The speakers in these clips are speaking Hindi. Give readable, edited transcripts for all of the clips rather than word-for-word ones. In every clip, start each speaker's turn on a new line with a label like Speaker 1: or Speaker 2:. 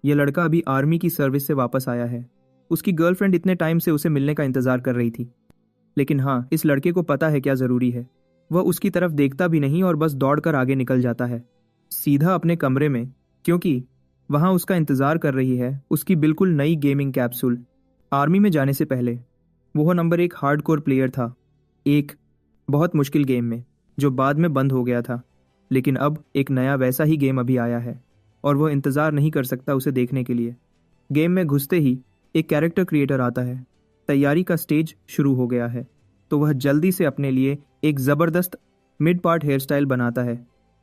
Speaker 1: यह लड़का अभी आर्मी की सर्विस से वापस आया है। उसकी गर्लफ्रेंड इतने टाइम से उसे मिलने का इंतजार कर रही थी, लेकिन हाँ, इस लड़के को पता है क्या जरूरी है। वह उसकी तरफ देखता भी नहीं और बस दौड़कर आगे निकल जाता है, सीधा अपने कमरे में, क्योंकि वहां उसका इंतजार कर रही है उसकी बिल्कुल नई गेमिंग कैप्सूल। आर्मी में जाने से पहले वह नंबर 1 हार्डकोर प्लेयर था, एक बहुत मुश्किल गेम में जो बाद में बंद हो गया था। लेकिन अब एक नया वैसा ही गेम अभी आया है और वह इंतज़ार नहीं कर सकता उसे देखने के लिए। गेम में घुसते ही एक कैरेक्टर क्रिएटर आता है। तैयारी का स्टेज शुरू हो गया है, तो वह जल्दी से अपने लिए एक ज़बरदस्त मिड पार्ट हेयर स्टाइल बनाता है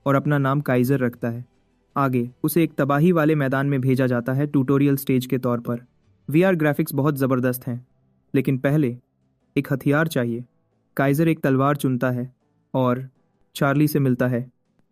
Speaker 1: और अपना नाम काइजर रखता है। आगे उसे एक तबाही वाले मैदान में भेजा जाता है ट्यूटोरियल स्टेज के तौर पर। वीआर ग्राफिक्स बहुत ज़बरदस्त हैं, लेकिन पहले एक हथियार चाहिए। काइजर एक तलवार चुनता है और चार्ली से मिलता है,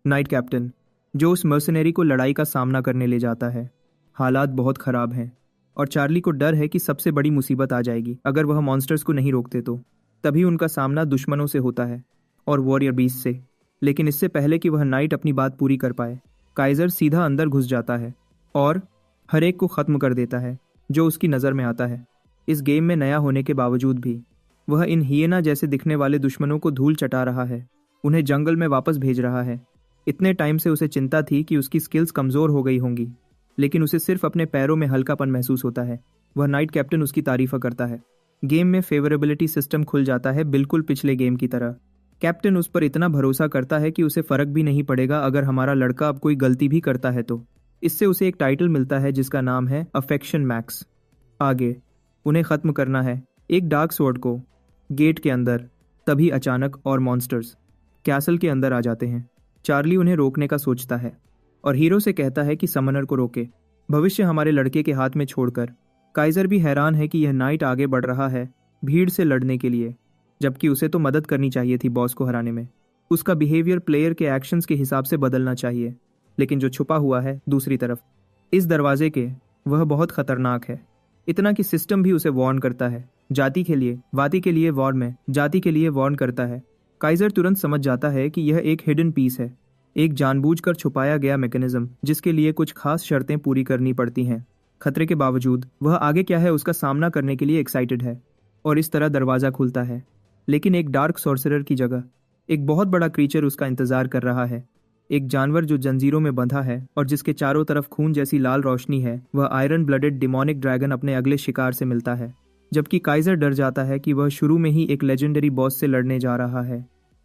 Speaker 1: नाइट कैप्टन, जो उस मर्सनरी को लड़ाई का सामना करने ले जाता है। हालात बहुत ख़राब हैं और चार्ली को डर है कि सबसे बड़ी मुसीबत आ जाएगी अगर वह मॉन्स्टर्स को नहीं रोकते तो। तभी उनका सामना दुश्मनों से होता है और वॉरियर बीस्ट से। लेकिन इससे पहले कि वह नाइट अपनी बात पूरी कर पाए, काइजर सीधा अंदर घुस जाता है और हर एक को ख़त्म कर देता है जो उसकी नज़र में आता है। इस गेम में नया होने के बावजूद भी वह इन हियना जैसे दिखने वाले दुश्मनों को धूल चटा रहा है, उन्हें जंगल में वापस भेज रहा है। इतने टाइम से उसे चिंता थी कि उसकी स्किल्स कमज़ोर हो गई होंगी, लेकिन उसे सिर्फ अपने पैरों में हल्कापन महसूस होता है। वह नाइट कैप्टन उसकी तारीफ़ करता है। गेम में फेवरेबिलिटी सिस्टम खुल जाता है, बिल्कुल पिछले गेम की तरह। कैप्टन उस पर इतना भरोसा करता है कि उसे फ़र्क भी नहीं पड़ेगा अगर हमारा लड़का अब कोई गलती भी करता है तो। इससे उसे एक टाइटल मिलता है जिसका नाम है अफेक्शन मैक्स। आगे उन्हें ख़त्म करना है एक डार्क स्वॉर्ड को गेट के अंदर। तभी अचानक और मॉन्स्टर्स कैसल के अंदर आ जाते हैं। चार्ली उन्हें रोकने का सोचता है और हीरो से कहता है कि समनर को रोके, भविष्य हमारे लड़के के हाथ में छोड़कर। काइजर भी हैरान है कि यह नाइट आगे बढ़ रहा है भीड़ से लड़ने के लिए, जबकि उसे तो मदद करनी चाहिए थी बॉस को हराने में। उसका बिहेवियर प्लेयर के एक्शंस के हिसाब से बदलना चाहिए, लेकिन जो छुपा हुआ है दूसरी तरफ इस दरवाजे के, वह बहुत खतरनाक है। इतना कि सिस्टम भी उसे वार्न करता है, जाति के लिए वाती के लिए वॉर में जाति के लिए वार्न करता है। काइजर तुरंत समझ जाता है कि यह एक हिडन पीस है, एक जानबूझकर छुपाया गया मैकेनिज्म जिसके लिए कुछ खास शर्तें पूरी करनी पड़ती हैं। खतरे के बावजूद वह आगे क्या है उसका सामना करने के लिए एक्साइटेड है और इस तरह दरवाज़ा खुलता है। लेकिन एक डार्क सॉर्सरर की जगह एक बहुत बड़ा क्रीचर उसका इंतजार कर रहा है। एक जानवर जो जंजीरों में बंधा है और जिसके चारों तरफ खून जैसी लाल रोशनी है। वह आयरन ब्लडेड डिमोनिक ड्रैगन अपने अगले शिकार से मिलता है, जबकि काइजर डर जाता है कि वह शुरू में ही एक लेजेंडरी बॉस से लड़ने जा रहा है।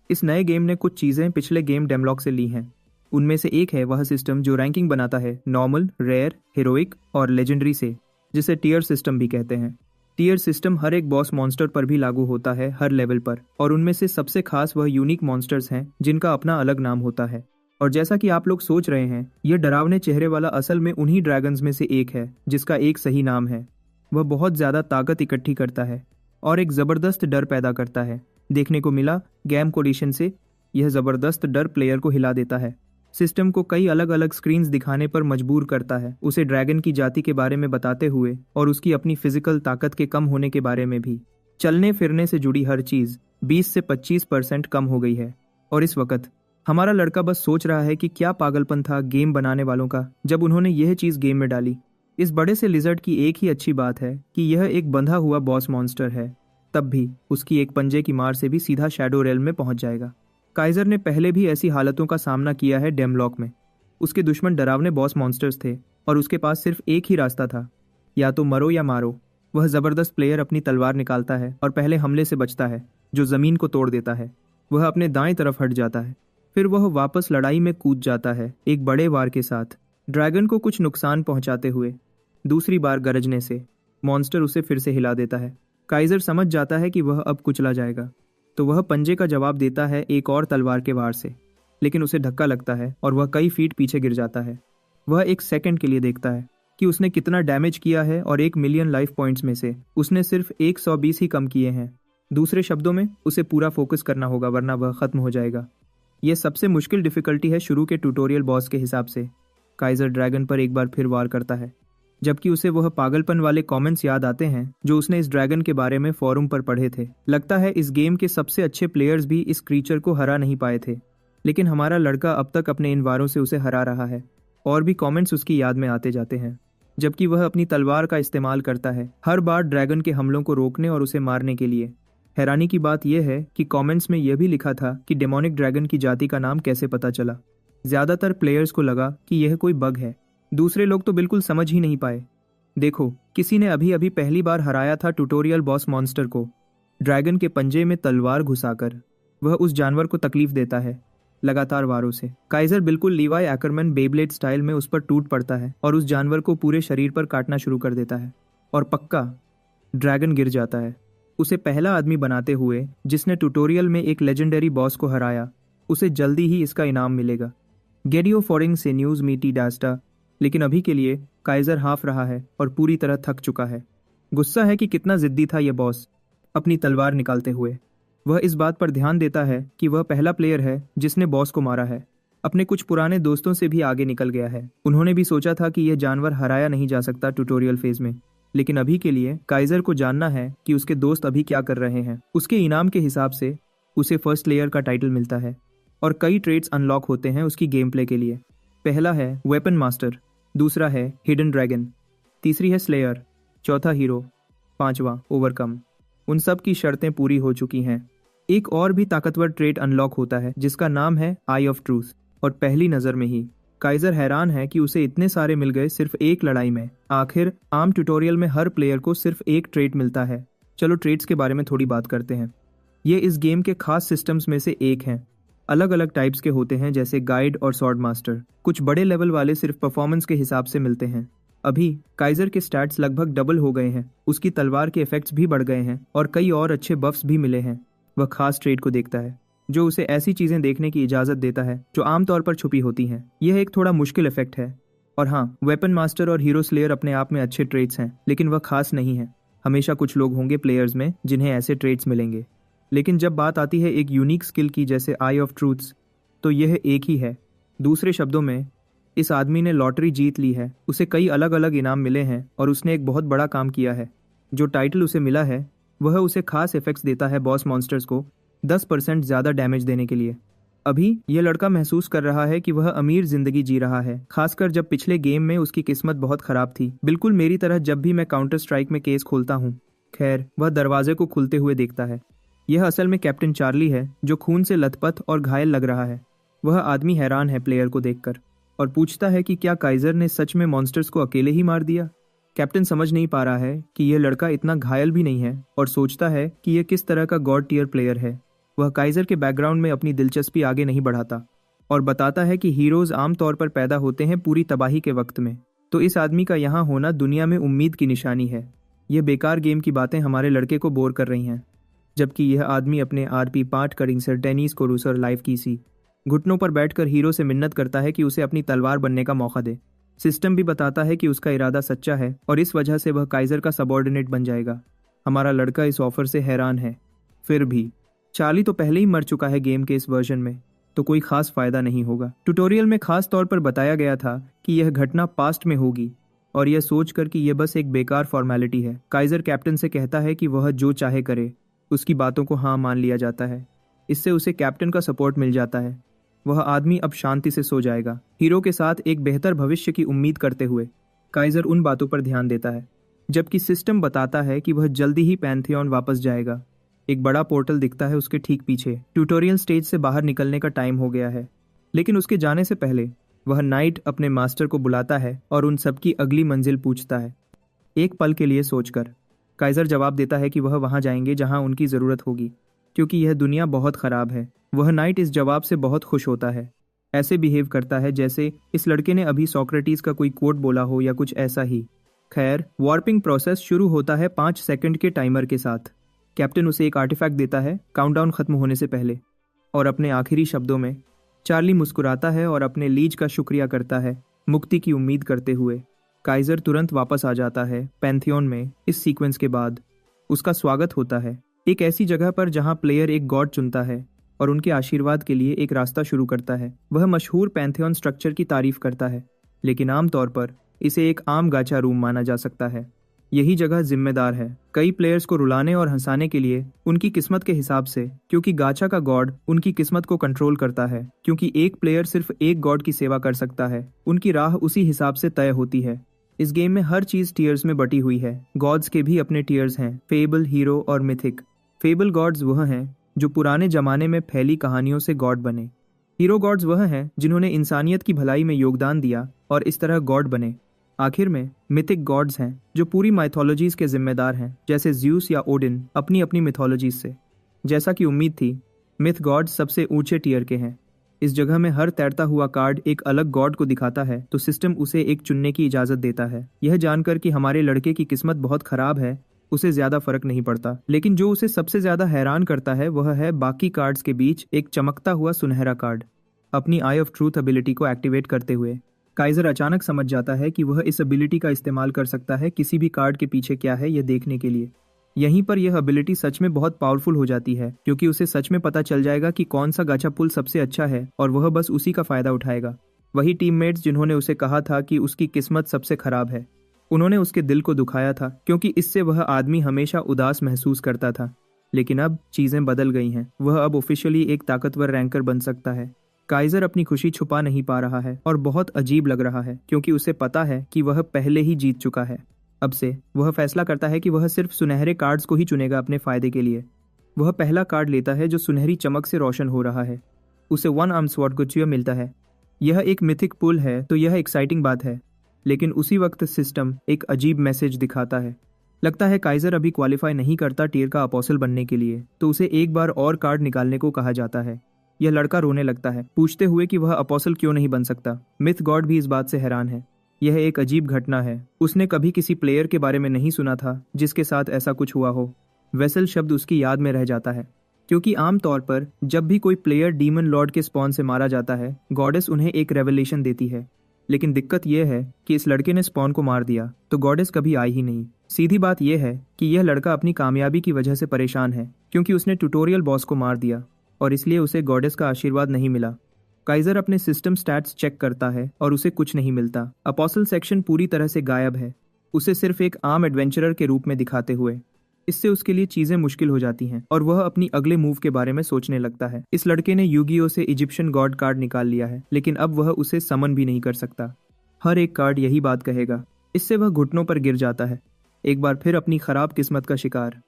Speaker 1: इस नए गेम ने कुछ चीज़ें पिछले गेम डेमलॉक से ली हैं। उनमें से एक है वह सिस्टम जो रैंकिंग बनाता है नॉर्मल, रेयर, हीरोइक और लेजेंडरी से, जिसे टीयर सिस्टम भी कहते हैं। टीयर सिस्टम हर एक बॉस मॉन्स्टर पर भी लागू होता है हर लेवल पर, और उनमें से सबसे खास वह यूनिक मॉन्स्टर्स हैं जिनका अपना अलग नाम होता है। और जैसा कि आप लोग सोच रहे हैं, यह डरावने चेहरे वाला असल में उन्हीं ड्रैगन्स में से एक है जिसका एक सही नाम है। वह बहुत ज़्यादा ताकत इकट्ठी करता है और एक ज़बरदस्त डर पैदा करता है। देखने को मिला गेम कोडिशन से यह ज़बरदस्त डर प्लेयर को हिला देता है। सिस्टम को कई अलग अलग स्क्रीन्स दिखाने पर मजबूर करता है, उसे ड्रैगन की जाति के बारे में बताते हुए और उसकी अपनी फिजिकल ताकत के कम होने के बारे में भी। चलने फिरने से जुड़ी हर चीज़ 20 से 25% कम हो गई है। और इस वक्त हमारा लड़का बस सोच रहा है कि क्या पागलपन था गेम बनाने वालों का जब उन्होंने यह चीज़ गेम में डाली। इस बड़े से लिजर्ड की एक ही अच्छी बात है कि यह एक बंधा हुआ बॉस मॉन्स्टर है, तब भी उसकी एक पंजे की मार से भी सीधा शैडो रेल्म में पहुंच जाएगा। काइजर ने पहले भी ऐसी हालतों का सामना किया है डेमलॉक में। उसके दुश्मन डरावने बॉस मॉन्स्टर्स थे और उसके पास सिर्फ एक ही रास्ता था, या तो मरो या मारो। वह ज़बरदस्त प्लेयर अपनी तलवार निकालता है और पहले हमले से बचता है जो ज़मीन को तोड़ देता है। वह अपने दाएं तरफ हट जाता है, फिर वह वापस लड़ाई में कूद जाता है एक बड़े वार के साथ, ड्रैगन को कुछ नुकसान पहुंचाते हुए। दूसरी बार गरजने से मॉन्स्टर उसे फिर से हिला देता है। काइजर समझ जाता है कि वह अब कुचला जाएगा, तो वह पंजे का जवाब देता है एक और तलवार के वार से, लेकिन उसे धक्का लगता है और वह कई फीट पीछे गिर जाता है। वह एक सेकंड के लिए देखता है कि उसने कितना डैमेज किया है और 1 मिलियन लाइफ पॉइंट्स में से उसने सिर्फ 120 ही कम किए हैं। दूसरे शब्दों में उसे पूरा फोकस करना होगा वरना वह खत्म हो जाएगा। यह सबसे मुश्किल डिफिकल्टी है शुरू के ट्यूटोरियल बॉस के हिसाब से। काइजर ड्रैगन पर एक बार फिर वार करता है, जबकि उसे वह पागलपन वाले कमेंट्स याद आते हैं जो उसने इस ड्रैगन के बारे में फोरम पर पढ़े थे। लगता है इस गेम के सबसे अच्छे प्लेयर्स भी इस क्रीचर को हरा नहीं पाए थे, लेकिन हमारा लड़का अब तक अपने इन वारों से उसे हरा रहा है। और भी कमेंट्स उसकी याद में आते जाते हैं, जबकि वह अपनी तलवार का इस्तेमाल करता है हर बार ड्रैगन के हमलों को रोकने और उसे मारने के लिए। हैरानी की बात यह है कि कमेंट्स में यह भी लिखा था कि डेमोनिक ड्रैगन की जाति का नाम कैसे पता चला। ज्यादातर प्लेयर्स को लगा कि यह कोई बग है, दूसरे लोग तो बिल्कुल समझ ही नहीं पाए। देखो, किसी ने अभी अभी पहली बार हराया था ट्यूटोरियल बॉस मॉन्स्टर को ड्रैगन के पंजे में तलवार घुसाकर। वह उस जानवर को तकलीफ देता है लगातार वारों से। काइजर बिल्कुल लीवाई एक्करमैन बेब्लेड स्टाइल में उस पर टूट पड़ता है और उस जानवर को पूरे शरीर पर काटना शुरू कर देता है। और पक्का ड्रैगन गिर जाता है। उसे पहला आदमी बनाते हुए जिसने ट्यूटोरियल में एक लेजेंडरी बॉस को हराया, उसे जल्दी ही इसका इनाम मिलेगा। गेडियो फोरिंग से न्यूज मीटी डास्टा। लेकिन अभी के लिए काइजर हाफ रहा है और पूरी तरह थक चुका है। गुस्सा है कि कितना जिद्दी था यह बॉस। अपनी तलवार निकालते हुए वह इस बात पर ध्यान देता है कि वह पहला प्लेयर है जिसने बॉस को मारा है। अपने कुछ पुराने दोस्तों से भी आगे निकल गया है। उन्होंने भी सोचा था कि यह जानवर हराया नहीं जा सकता ट्यूटोरियल फेज में, लेकिन अभी के लिए काइजर को जानना है कि उसके दोस्त अभी क्या कर रहे हैं। उसके इनाम के हिसाब से उसे फर्स्ट लेयर का टाइटल मिलता है और कई ट्रेड्स अनलॉक होते हैं उसकी गेम प्ले के लिए। पहला है वेपन मास्टर, दूसरा है हिडन ड्रैगन, तीसरी है स्लेयर, चौथा हीरो, पांचवा ओवरकम। उन सब की शर्तें पूरी हो चुकी हैं। एक और भी ताकतवर ट्रेड अनलॉक होता है जिसका नाम है आई ऑफ ट्रूथ। और पहली नजर में ही काइजर हैरान है कि उसे इतने सारे मिल गए सिर्फ एक लड़ाई में। आखिर आम ट्यूटोरियल में हर प्लेयर को सिर्फ एक ट्रेड मिलता है। चलो ट्रेड्स के बारे में थोड़ी बात करते हैं। ये इस गेम के खास सिस्टम्स में से एक हैं। अलग अलग टाइप्स के होते हैं जैसे गाइड और स्वॉर्ड मास्टर। कुछ बड़े लेवल वाले सिर्फ परफॉर्मेंस के हिसाब से मिलते हैं। अभी काइजर के स्टैट्स लगभग डबल हो गए हैं, उसकी तलवार के इफेक्ट्स भी बढ़ गए हैं और कई और अच्छे बफ्स भी मिले हैं। वह खास ट्रेड को देखता है जो उसे ऐसी चीजें देखने की इजाजत देता है जो आमतौर पर छुपी होती हैं। यह एक थोड़ा मुश्किल इफेक्ट है। और हाँ, वेपन मास्टर और हीरो स्लेयर अपने आप में अच्छे ट्रेड्स हैं, लेकिन वह खास नहीं है। हमेशा कुछ लोग होंगे प्लेयर्स में जिन्हें ऐसे ट्रेड्स मिलेंगे, लेकिन जब बात आती है एक यूनिक स्किल की जैसे आई ऑफ ट्रूथ्स, तो यह एक ही है। दूसरे शब्दों में, इस आदमी ने लॉटरी जीत ली है। उसे कई अलग अलग इनाम मिले हैं और उसने एक बहुत बड़ा काम किया है। जो टाइटल उसे मिला है वह उसे खास इफेक्ट्स देता है बॉस मॉन्स्टर्स को 10% ज्यादा डैमेज देने के लिए। अभी यह लड़का महसूस कर रहा है कि वह अमीर जिंदगी जी रहा है, खासकर जब पिछले गेम में उसकी किस्मत बहुत खराब थी, बिल्कुल मेरी तरह जब भी मैं काउंटर स्ट्राइक में केस खोलता हूँ। खैर, वह दरवाजे को खुलते हुए देखता है। यह असल में कैप्टन चार्ली है जो खून से लथपथ और घायल लग रहा है। वह आदमी हैरान है प्लेयर को देखकर और पूछता है कि क्या काइजर ने सच में मॉन्स्टर्स को अकेले ही मार दिया। कैप्टन समझ नहीं पा रहा है कि यह लड़का इतना घायल भी नहीं है और सोचता है कि यह किस तरह का गॉड टियर प्लेयर है। वह काइजर के बैकग्राउंड में अपनी दिलचस्पी आगे नहीं बढ़ाता और बताता है कि हीरोज आमतौर पर पैदा होते हैं पूरी तबाही के वक्त में, तो इस आदमी का यहाँ होना दुनिया में उम्मीद की निशानी है। यह बेकार गेम की बातें हमारे लड़के को बोर कर रही हैं, जबकि यह आदमी अपने आरपी पार्ट करिंग सर डेनिस कोरूस और लाइफ की सी घुटनों पर बैठकर हीरो से मिन्नत करता है कि उसे अपनी तलवार बनने का मौका दे। सिस्टम भी बताता है कि उसका इरादा सच्चा है और इस वजह से वह काइजर का सबऑर्डिनेट बन जाएगा। हमारा लड़का इस ऑफर से हैरान है। फिर भी चार्ली तो पहले ही मर चुका है गेम के इस वर्जन में, तो कोई खास फायदा नहीं होगा। ट्यूटोरियल में खास तौर पर बताया गया था कि यह घटना पास्ट में होगी और यह सोचकर कि यह बस एक बेकार फॉर्मेलिटी है। काइजर कैप्टन से कहता है कि वह जो चाहे करे, उसकी बातों को हाँ मान लिया जाता है। इससे उसे कैप्टन का सपोर्ट मिल जाता है। वह आदमी अब शांति से सो जाएगा। हीरो के साथ एक बेहतर भविष्य की उम्मीद करते हुए काइजर उन बातों पर ध्यान देता है, जबकि सिस्टम बताता है कि वह जल्दी ही पैंथियन वापस जाएगा। एक बड़ा पोर्टल दिखता है उसके ठीक पीछे। ट्यूटोरियल स्टेज से बाहर निकलने का टाइम हो गया है, लेकिन उसके जाने से पहले वह नाइट अपने मास्टर को बुलाता है और उन सबकी अगली मंजिल पूछता है। एक पल के लिए सोचकर काइजर जवाब देता है कि वह वहां जाएंगे जहां उनकी जरूरत होगी, क्योंकि यह दुनिया बहुत खराब है। वह नाइट इस जवाब से बहुत खुश होता है, ऐसे बिहेव करता है जैसे इस लड़के ने अभी सोक्रेटिस का कोई कोट बोला हो या कुछ ऐसा ही। खैर, वार्पिंग प्रोसेस शुरू होता है 5 सेकंड के टाइमर के साथ। कैप्टन उसे एक आर्टिफैक्ट देता है काउंटडाउन खत्म होने से पहले, और अपने आखिरी शब्दों में चार्ली मुस्कुराता है और अपने लीज का शुक्रिया करता है, मुक्ति की उम्मीद करते हुए। काइजर तुरंत वापस आ जाता है पैंथियन में। इस सीक्वेंस के बाद उसका स्वागत होता है एक ऐसी जगह पर जहां प्लेयर एक गॉड चुनता है और उनके आशीर्वाद के लिए एक रास्ता शुरू करता है। वह मशहूर पैंथियन स्ट्रक्चर की तारीफ करता है, लेकिन आमतौर पर इसे एक आम गाचा रूम माना जा सकता है। यही जगह जिम्मेदार है कई प्लेयर्स को रुलाने और हंसाने के लिए उनकी किस्मत के हिसाब से, क्योंकि गाचा का गॉड उनकी किस्मत को कंट्रोल करता है। क्योंकि एक प्लेयर सिर्फ एक गॉड की सेवा कर सकता है, उनकी राह उसी हिसाब से तय होती है। इस गेम में हर चीज टीयर्स में बटी हुई है। गॉड्स के भी अपने टीयर्स हैं, फेबल, हीरो और मिथिक। फेबल गॉड्स वह हैं जो पुराने जमाने में फैली कहानियों से गॉड बने। हीरो गॉड्स वह हैं जिन्होंने इंसानियत की भलाई में योगदान दिया और इस तरह गॉड बने। आखिर में मिथिक गॉड्स हैं जो पूरी माइथोलॉजीज के जिम्मेदार हैं, जैसे ज्यूस या ओडिन अपनी अपनी मिथोलॉजीज से। जैसा कि उम्मीद थी, मिथ गॉड्स सबसे ऊंचे टीयर के हैं। इस जगह में हर तैरता हुआ कार्ड एक अलग गॉड को दिखाता है, तो सिस्टम उसे एक चुनने की इजाजत देता है। यह जानकर कि हमारे लड़के की किस्मत बहुत खराब है, उसे ज्यादा फर्क नहीं पड़ता। लेकिन जो उसे सबसे ज्यादा हैरान करता है वह है बाकी कार्ड्स के बीच एक चमकता हुआ सुनहरा कार्ड। अपनी आई ऑफ ट्रूथ एबिलिटी को एक्टिवेट करते हुए काइजर अचानक समझ जाता है कि वह इस एबिलिटी का इस्तेमाल कर सकता है किसी भी कार्ड के पीछे क्या है यह देखने के लिए। यहीं पर यह एबिलिटी सच में बहुत पावरफुल हो जाती है, क्योंकि उसे सच में पता चल जाएगा कि कौन सा गाचा पुल सबसे अच्छा है और वह बस उसी का फायदा उठाएगा। वही टीममेट्स जिन्होंने उसे कहा था कि उसकी किस्मत सबसे खराब है, उन्होंने उसके दिल को दुखाया था, क्योंकि इससे वह आदमी हमेशा उदास महसूस करता था। लेकिन अब चीजें बदल गई हैं। वह अब ऑफिशियली एक ताकतवर रैंकर बन सकता है। काइजर अपनी खुशी छुपा नहीं पा रहा है और बहुत अजीब लग रहा है, क्योंकि उसे पता है कि वह पहले ही जीत चुका है। अब से वह फैसला करता है कि वह सिर्फ सुनहरे कार्ड्स को ही चुनेगा अपने फायदे के लिए। वह पहला कार्ड लेता है जो सुनहरी चमक से रोशन हो रहा है। उसे वन आर्म स्वॉर्ड गुच्छिया मिलता है। यह एक मिथिक पुल है तो यह एक्साइटिंग बात है, लेकिन उसी वक्त सिस्टम एक अजीब मैसेज दिखाता है। लगता है काइजर अभी क्वालिफाई नहीं करता टीयर का अपोस्टल बनने के लिए, तो उसे एक बार और कार्ड निकालने को कहा जाता है। यह लड़का रोने लगता है, पूछते हुए कि वह अपोस्टल क्यों नहीं बन सकता। मिथ गॉड भी इस बात से हैरान है। यह एक अजीब घटना है। उसने कभी किसी प्लेयर के बारे में नहीं सुना था जिसके साथ ऐसा कुछ हुआ हो। वेसल शब्द उसकी याद में रह जाता है, क्योंकि आमतौर पर जब भी कोई प्लेयर डीमन लॉर्ड के स्पॉन से मारा जाता है, गॉडेस उन्हें एक रेवलेशन देती है। लेकिन दिक्कत यह है कि इस लड़के ने स्पॉन को मार दिया तो गॉडेस कभी आई ही नहीं। सीधी बात यह है कि यह लड़का अपनी कामयाबी की वजह से परेशान है, क्योंकि उसने ट्यूटोरियल बॉस को मार दिया और इसलिए उसे गॉडेस का आशीर्वाद नहीं मिला। काइजर अपने सिस्टम स्टैट्स चेक करता है और उसे कुछ नहीं मिलता। अपोस्टल सेक्शन पूरी तरह से गायब है, उसे सिर्फ एक आम एडवेंचरर के रूप में दिखाते हुए। इससे उसके लिए चीजें मुश्किल हो जाती हैं और वह अपनी अगले मूव के बारे में सोचने लगता है। इस लड़के ने यूगियो से इजिप्शियन गॉड कार्ड निकाल लिया है, लेकिन अब वह उसे समन भी नहीं कर सकता। हर एक कार्ड यही बात कहेगा। इससे वह घुटनों पर गिर जाता है, एक बार फिर अपनी खराब किस्मत का शिकार।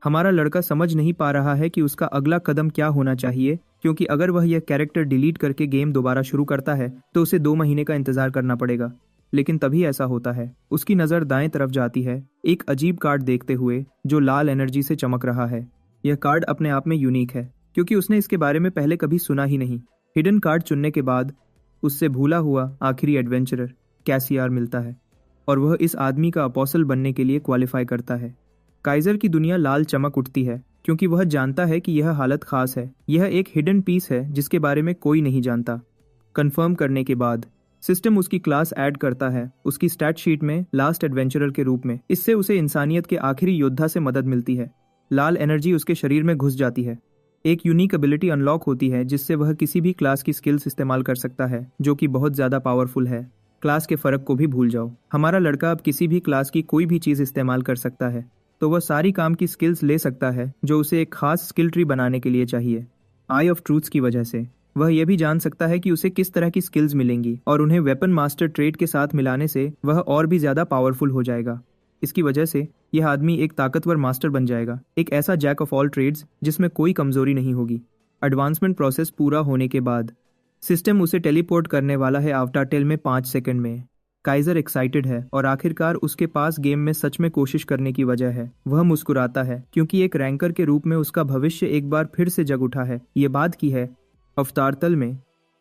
Speaker 1: हमारा लड़का समझ नहीं पा रहा है कि उसका अगला कदम क्या होना चाहिए, क्योंकि अगर वह यह कैरेक्टर डिलीट करके गेम दोबारा शुरू करता है तो उसे 2 महीने का इंतजार करना पड़ेगा। लेकिन तभी ऐसा होता है। उसकी नज़र दाएं तरफ जाती है, एक अजीब कार्ड देखते हुए जो लाल एनर्जी से चमक रहा है। यह कार्ड अपने आप में यूनिक है, क्योंकि उसने इसके बारे में पहले कभी सुना ही नहीं। हिडन कार्ड चुनने के बाद उससे भूला हुआ आखिरी एडवेंचरर कैसियार मिलता है और वह इस आदमी का अपोस्टल बनने के लिए क्वालिफाई करता है। काइजर की दुनिया लाल चमक उठती है, क्योंकि वह जानता है कि यह हालत खास है। यह एक हिडन पीस है जिसके बारे में कोई नहीं जानता। कंफर्म करने के बाद सिस्टम उसकी क्लास ऐड करता है उसकी स्टैट शीट में लास्ट एडवेंचरर के रूप में। इससे उसे इंसानियत के आखिरी योद्धा से मदद मिलती है। लाल एनर्जी उसके शरीर में घुस जाती है। एक यूनिक एबिलिटी अनलॉक होती है जिससे वह किसी भी क्लास की स्किल्स इस्तेमाल कर सकता है, जो कि बहुत ज्यादा पावरफुल है। क्लास के फर्क को भी भूल जाओ। हमारा लड़का अब किसी भी क्लास की कोई भी चीज इस्तेमाल कर सकता है, तो वह सारी काम की स्किल्स ले सकता है जो उसे एक खास स्किल ट्री बनाने के लिए चाहिए। आई ऑफ ट्रूथ्स की वजह से वह यह भी जान सकता है कि उसे किस तरह की स्किल्स मिलेंगी और उन्हें वेपन मास्टर ट्रेड के साथ मिलाने से वह और भी ज्यादा पावरफुल हो जाएगा। इसकी वजह से यह आदमी एक ताकतवर मास्टर बन जाएगा, एक ऐसा जैक ऑफ ऑल ट्रेड्स जिसमें कोई कमजोरी नहीं होगी। एडवांसमेंट प्रोसेस पूरा होने के बाद सिस्टम उसे टेलीपोर्ट करने वाला है अवतार टेल में 5 सेकंड में। काइजर एक्साइटेड है और आखिरकार उसके पास गेम में सच में कोशिश करने की वजह है। वह मुस्कुराता है, क्योंकि एक रैंकर के रूप में उसका भविष्य एक बार फिर से जग उठा है। ये बात की है अवतार तल में।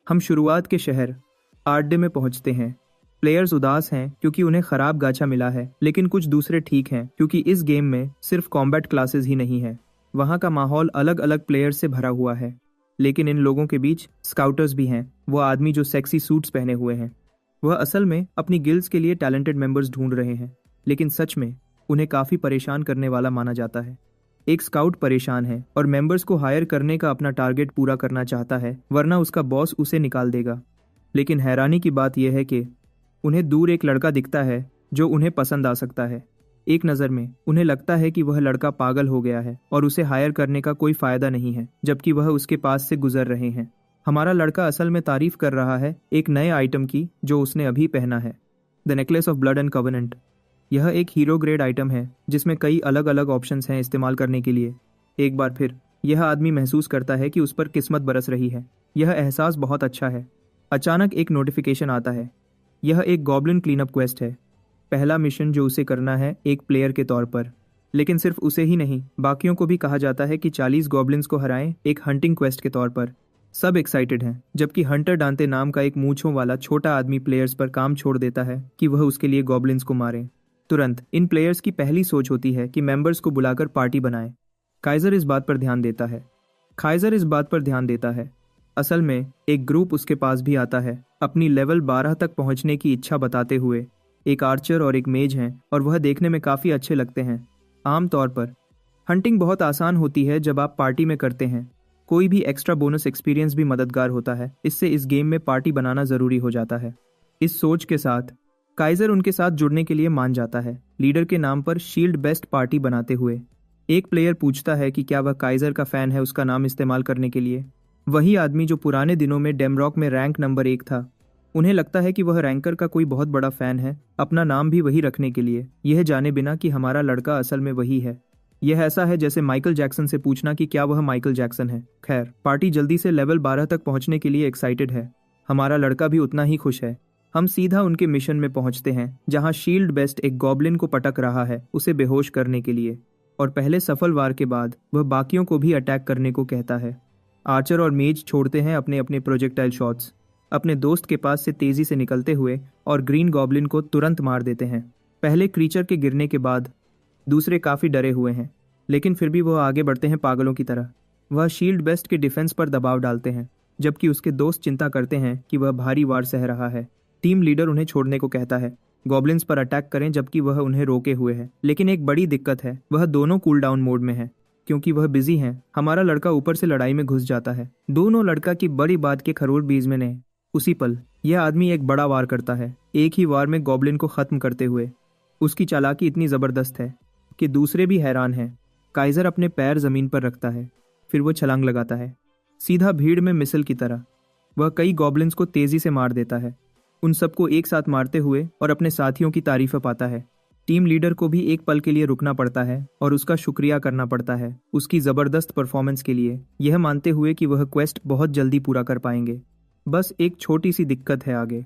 Speaker 1: हम शुरुआत के शहर आर्डे में पहुंचते हैं। प्लेयर्स उदास हैं क्योंकि उन्हें खराब गाचा मिला है, लेकिन कुछ दूसरे ठीक हैं क्योंकि इस गेम में सिर्फ कॉम्बैट क्लासेस ही नहीं है। वहाँ का माहौल अलग अलग प्लेयर्स से भरा हुआ है, लेकिन इन लोगों के बीच स्काउटर्स भी हैं, वो आदमी जो सेक्सी सूट्स पहने हुए हैं। वह असल में अपनी गिल्ड्स के लिए टैलेंटेड मेंबर्स ढूंढ रहे हैं, लेकिन सच में उन्हें काफ़ी परेशान करने वाला माना जाता है। एक स्काउट परेशान है और मेंबर्स को हायर करने का अपना टारगेट पूरा करना चाहता है, वरना उसका बॉस उसे निकाल देगा। लेकिन हैरानी की बात यह है कि उन्हें दूर एक लड़का दिखता है जो उन्हें पसंद आ सकता है। एक नज़र में उन्हें लगता है कि वह लड़का पागल हो गया है और उसे हायर करने का कोई फायदा नहीं है, जबकि वह उसके पास से गुजर रहे हैं। हमारा लड़का असल में तारीफ कर रहा है एक नए आइटम की जो उसने अभी पहना है। The necklace of blood and covenant. यह एक हीरो ग्रेड आइटम है जिसमें कई अलग अलग ऑप्शंस हैं इस्तेमाल करने के लिए। एक बार फिर यह आदमी महसूस करता है कि उस पर किस्मत बरस रही है। यह एहसास बहुत अच्छा है। अचानक एक नोटिफिकेशन आता है। यह एक गॉब्लिन क्लीनअप क्वेस्ट है। पहला मिशन जो उसे करना है एक प्लेयर के तौर पर। लेकिन सिर्फ उसे ही नहीं, बाकियों को भी कहा जाता है कि 40 गॉब्लिन्स को हराएं एक हंटिंग क्वेस्ट के तौर पर। सब एक्साइटेड हैं, जबकि हंटर डांते नाम का एक मूंछों वाला छोटा आदमी प्लेयर्स पर काम छोड़ देता है कि वह उसके लिए गॉब्लिन्स को मारे। तुरंत इन प्लेयर्स की पहली सोच होती है कि मेंबर्स को बुलाकर पार्टी बनाए। काइजर इस बात पर ध्यान देता है। असल में एक ग्रुप उसके पास भी आता है, अपनी लेवल 12 तक पहुंचने की इच्छा बताते हुए। एक आर्चर और एक मेज हैं और वह देखने में काफ़ी अच्छे लगते हैं। आमतौर पर हंटिंग बहुत आसान होती है जब आप पार्टी में करते हैं। कोई भी एक्स्ट्रा बोनस एक्सपीरियंस भी मददगार होता है। इससे इस गेम में पार्टी बनाना ज़रूरी हो जाता है। इस सोच के साथ काइजर उनके साथ जुड़ने के लिए मान जाता है, लीडर के नाम पर शील्ड बेस्ट पार्टी बनाते हुए। एक प्लेयर पूछता है कि क्या वह काइजर का फ़ैन है उसका नाम इस्तेमाल करने के लिए। वही आदमी जो पुराने दिनों में डेमरॉक में रैंक नंबर 1 था। उन्हें लगता है कि वह रैंकर का कोई बहुत बड़ा फ़ैन है, अपना नाम भी वही रखने के लिए, यह जाने बिना कि हमारा लड़का असल में वही है। यह ऐसा है जैसे माइकल जैक्सन से पूछना कि क्या वह माइकल जैक्सन है। खैर, पार्टी जल्दी से लेवल 12 तक पहुंचने के लिए एक्साइटेड है। हमारा लड़का भी उतना ही खुश है। हम सीधा उनके मिशन में पहुंचते हैं, जहां शील्ड बेस्ट एक गॉब्लिन को पटक रहा है उसे बेहोश करने के लिए। और पहले सफल वार के बाद वह बाकियों को भी अटैक करने को कहता है। आर्चर और मेज छोड़ते हैं अपने अपने प्रोजेक्टाइल शॉट्स, अपने दोस्त के पास से तेजी से निकलते हुए, और ग्रीन गॉब्लिन को तुरंत मार देते हैं। पहले क्रीचर के गिरने के बाद दूसरे काफ़ी डरे हुए हैं, लेकिन फिर भी वह आगे बढ़ते हैं पागलों की तरह। वह शील्ड बेस्ट के डिफेंस पर दबाव डालते हैं, जबकि उसके दोस्त चिंता करते हैं कि वह भारी वार सह रहा है। टीम लीडर उन्हें छोड़ने को कहता है, गॉब्लिन्स पर अटैक करें, जबकि वह उन्हें रोके हुए है। लेकिन एक बड़ी दिक्कत है, वह दोनों कूल डाउन मोड में है। क्योंकि वह बिजी हैं, हमारा लड़का ऊपर से लड़ाई में घुस जाता है। दोनों लड़का की बड़ी बात के खरोट बीज में ने। उसी पल यह आदमी एक बड़ा वार करता है, एक ही वार में गॉब्लिन को खत्म करते हुए। उसकी चालाकी इतनी जबरदस्त है कि दूसरे भी हैरान हैं। काइजर अपने पैर जमीन पर रखता है, फिर वो छलांग लगाता है, सीधा भीड़ में मिसल की तरह। वह कई गॉब्लिन्स को तेजी से मार देता है, उन सबको एक साथ मारते हुए, और अपने साथियों की तारीफ पाता है। टीम लीडर को भी एक पल के लिए रुकना पड़ता है और उसका शुक्रिया करना पड़ता है उसकी ज़बरदस्त परफॉर्मेंस के लिए, यह मानते हुए कि वह क्वेस्ट बहुत जल्दी पूरा कर पाएंगे। बस एक छोटी सी दिक्कत है आगे।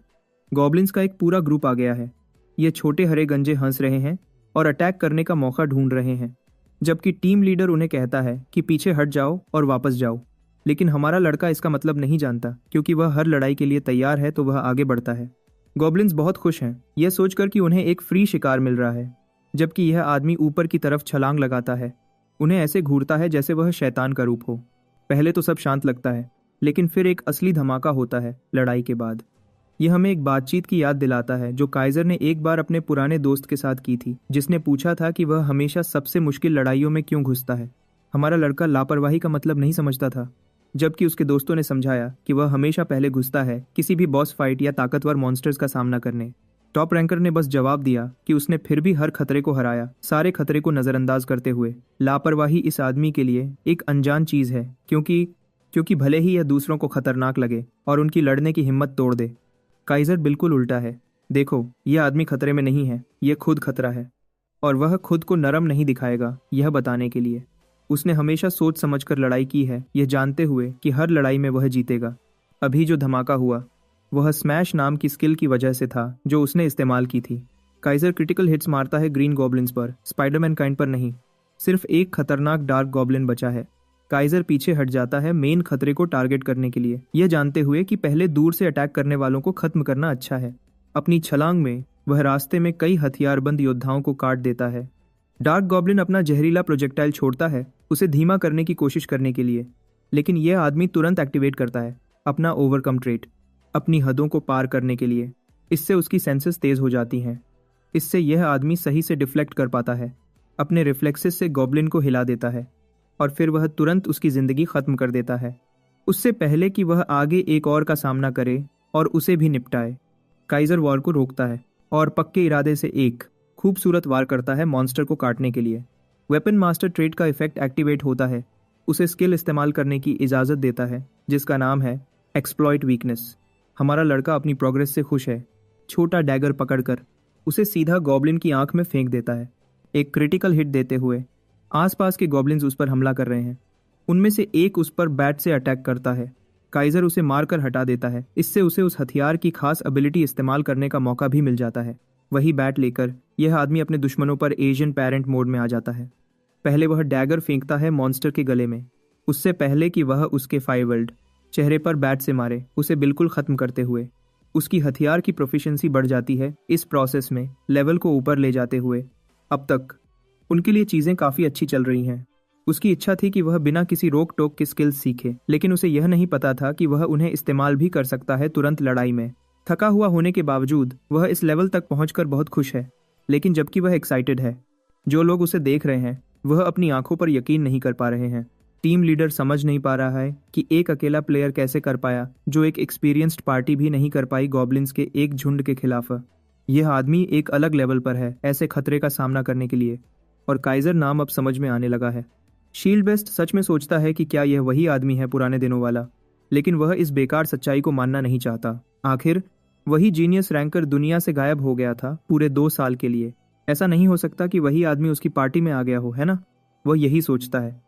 Speaker 1: गॉब्लिन्स का एक पूरा ग्रुप आ गया है। ये छोटे हरे गंजे हंस रहे हैं और अटैक करने का मौका ढूंढ रहे हैं, जबकि टीम लीडर उन्हें कहता है कि पीछे हट जाओ और वापस जाओ। लेकिन हमारा लड़का इसका मतलब नहीं जानता, क्योंकि वह हर लड़ाई के लिए तैयार है, तो वह आगे बढ़ता है। गॉब्लिन्स बहुत खुश हैं, यह सोचकर कि उन्हें एक फ्री शिकार मिल रहा है, जबकि यह आदमी ऊपर की तरफ छलांग लगाता है। उन्हें ऐसे घूरता है जैसे वह शैतान का रूप हो। पहले तो सब शांत लगता है, लेकिन फिर एक असली धमाका होता है लड़ाई के बाद। यह हमें एक बातचीत की याद दिलाता है जो काइजर ने एक बार अपने पुराने दोस्त के साथ की थी, जिसने पूछा था कि वह हमेशा सबसे मुश्किल लड़ाइयों में क्यों घुसता है। हमारा लड़का लापरवाही का मतलब नहीं समझता था, जबकि उसके दोस्तों ने समझाया कि वह हमेशा पहले घुसता है किसी भी बॉस फाइट या ताकतवर मॉन्स्टर्स का सामना करने। टॉप रैंकर ने बस जवाब दिया कि उसने फिर भी हर खतरे को हराया, सारे खतरे को नज़रअंदाज करते हुए। लापरवाही इस आदमी के लिए एक अनजान चीज़ है, क्योंकि भले ही यह दूसरों को खतरनाक लगे और उनकी लड़ने की हिम्मत तोड़ दे। काइजर बिल्कुल उल्टा है। देखो, यह आदमी खतरे में नहीं है, यह खुद खतरा है, और वह खुद को नरम नहीं दिखाएगा यह बताने के लिए। उसने हमेशा सोच समझकर लड़ाई की है, यह जानते हुए कि हर लड़ाई में वह जीतेगा। अभी जो धमाका हुआ वह स्मैश नाम की स्किल की वजह से था जो उसने इस्तेमाल की थी। काइजर क्रिटिकल हिट्स मारता है ग्रीन गॉब्लिन्स पर, स्पाइडरमैन काइंड पर नहीं। सिर्फ एक खतरनाक डार्क गॉब्लिन बचा है। काइजर पीछे हट जाता है मेन खतरे को टारगेट करने के लिए, यह जानते हुए कि पहले दूर से अटैक करने वालों को खत्म करना अच्छा है। अपनी छलांग में वह रास्ते में कई हथियारबंद योद्धाओं को काट देता है। डार्क गॉब्लिन अपना जहरीला प्रोजेक्टाइल छोड़ता है उसे धीमा करने की कोशिश करने के लिए, लेकिन यह आदमी तुरंत एक्टिवेट करता है अपना ओवरकम ट्रेट, अपनी हदों को पार करने के लिए। इससे उसकी सेंसेस तेज हो जाती हैं। इससे यह आदमी सही से डिफ्लेक्ट कर पाता है, अपने रिफ्लेक्सेस से गॉब्लिन को हिला देता है, और फिर वह तुरंत उसकी ज़िंदगी ख़त्म कर देता है, उससे पहले कि वह आगे एक और का सामना करे और उसे भी निपटाए। काइजर वॉर को रोकता है और पक्के इरादे से एक खूबसूरत वार करता है मॉन्स्टर को काटने के लिए। वेपन मास्टर ट्रेट का इफेक्ट एक्टिवेट होता है, उसे स्किल इस्तेमाल करने की इजाज़त देता है जिसका नाम है एक्सप्लॉइट वीकनेस। हमारा लड़का अपनी प्रोग्रेस से खुश है। छोटा डैगर पकड़कर उसे सीधा गॉब्लिन की आंख में फेंक देता है, एक क्रिटिकल हिट देते हुए। आसपास के गॉब्लिन्स उस पर हमला कर रहे हैं। उनमें से एक उस पर बैट से अटैक करता है। काइजर उसे मारकर हटा देता है। इससे उसे उस हथियार की खास एबिलिटी इस्तेमाल करने का मौका भी मिल जाता है। वही बैट लेकर यह आदमी अपने दुश्मनों पर एशियन पेरेंट मोड में आ जाता है। पहले वह डैगर फेंकता है मॉन्स्टर के गले में, उससे पहले कि वह उसके 5 वर्ल्ड चेहरे पर बैट से मारे, उसे बिल्कुल खत्म करते हुए। उसकी हथियार की प्रोफिशिएंसी बढ़ जाती है इस प्रोसेस में, लेवल को ऊपर ले जाते हुए। अब तक उनके लिए चीजें काफी अच्छी चल रही हैं। उसकी इच्छा थी कि वह बिना किसी रोक टोक के स्किल्स सीखे, लेकिन उसे यह नहीं पता था कि वह उन्हें इस्तेमाल भी कर सकता है तुरंत लड़ाई में। थका हुआ होने के बावजूद वह इस लेवल तक पहुंचकर बहुत खुश है, लेकिन जबकि वह एक्साइटेड है, जो लोग उसे देख रहे हैं वह अपनी आंखों पर यकीन नहीं कर पा रहे हैं। टीम लीडर समझ नहीं पा रहा है कि एक अकेला प्लेयर कैसे कर पाया जो एक एक्सपीरियंस्ड पार्टी भी नहीं कर पाई गॉब्लिन्स के एक झुंड के खिलाफ। यह आदमी एक अलग लेवल पर है ऐसे खतरे का सामना करने के लिए, और काइजर नाम अब समझ में आने लगा है। शील्ड बेस्ट सच में सोचता है कि क्या यह वही आदमी है पुराने दिनों वाला, लेकिन वह इस बेकार सच्चाई को मानना नहीं चाहता। आखिर वही जीनियस रैंकर दुनिया से गायब हो गया था पूरे 2 साल के लिए। ऐसा नहीं हो सकता कि वही आदमी उसकी पार्टी में आ गया हो, है ना? वह यही सोचता है,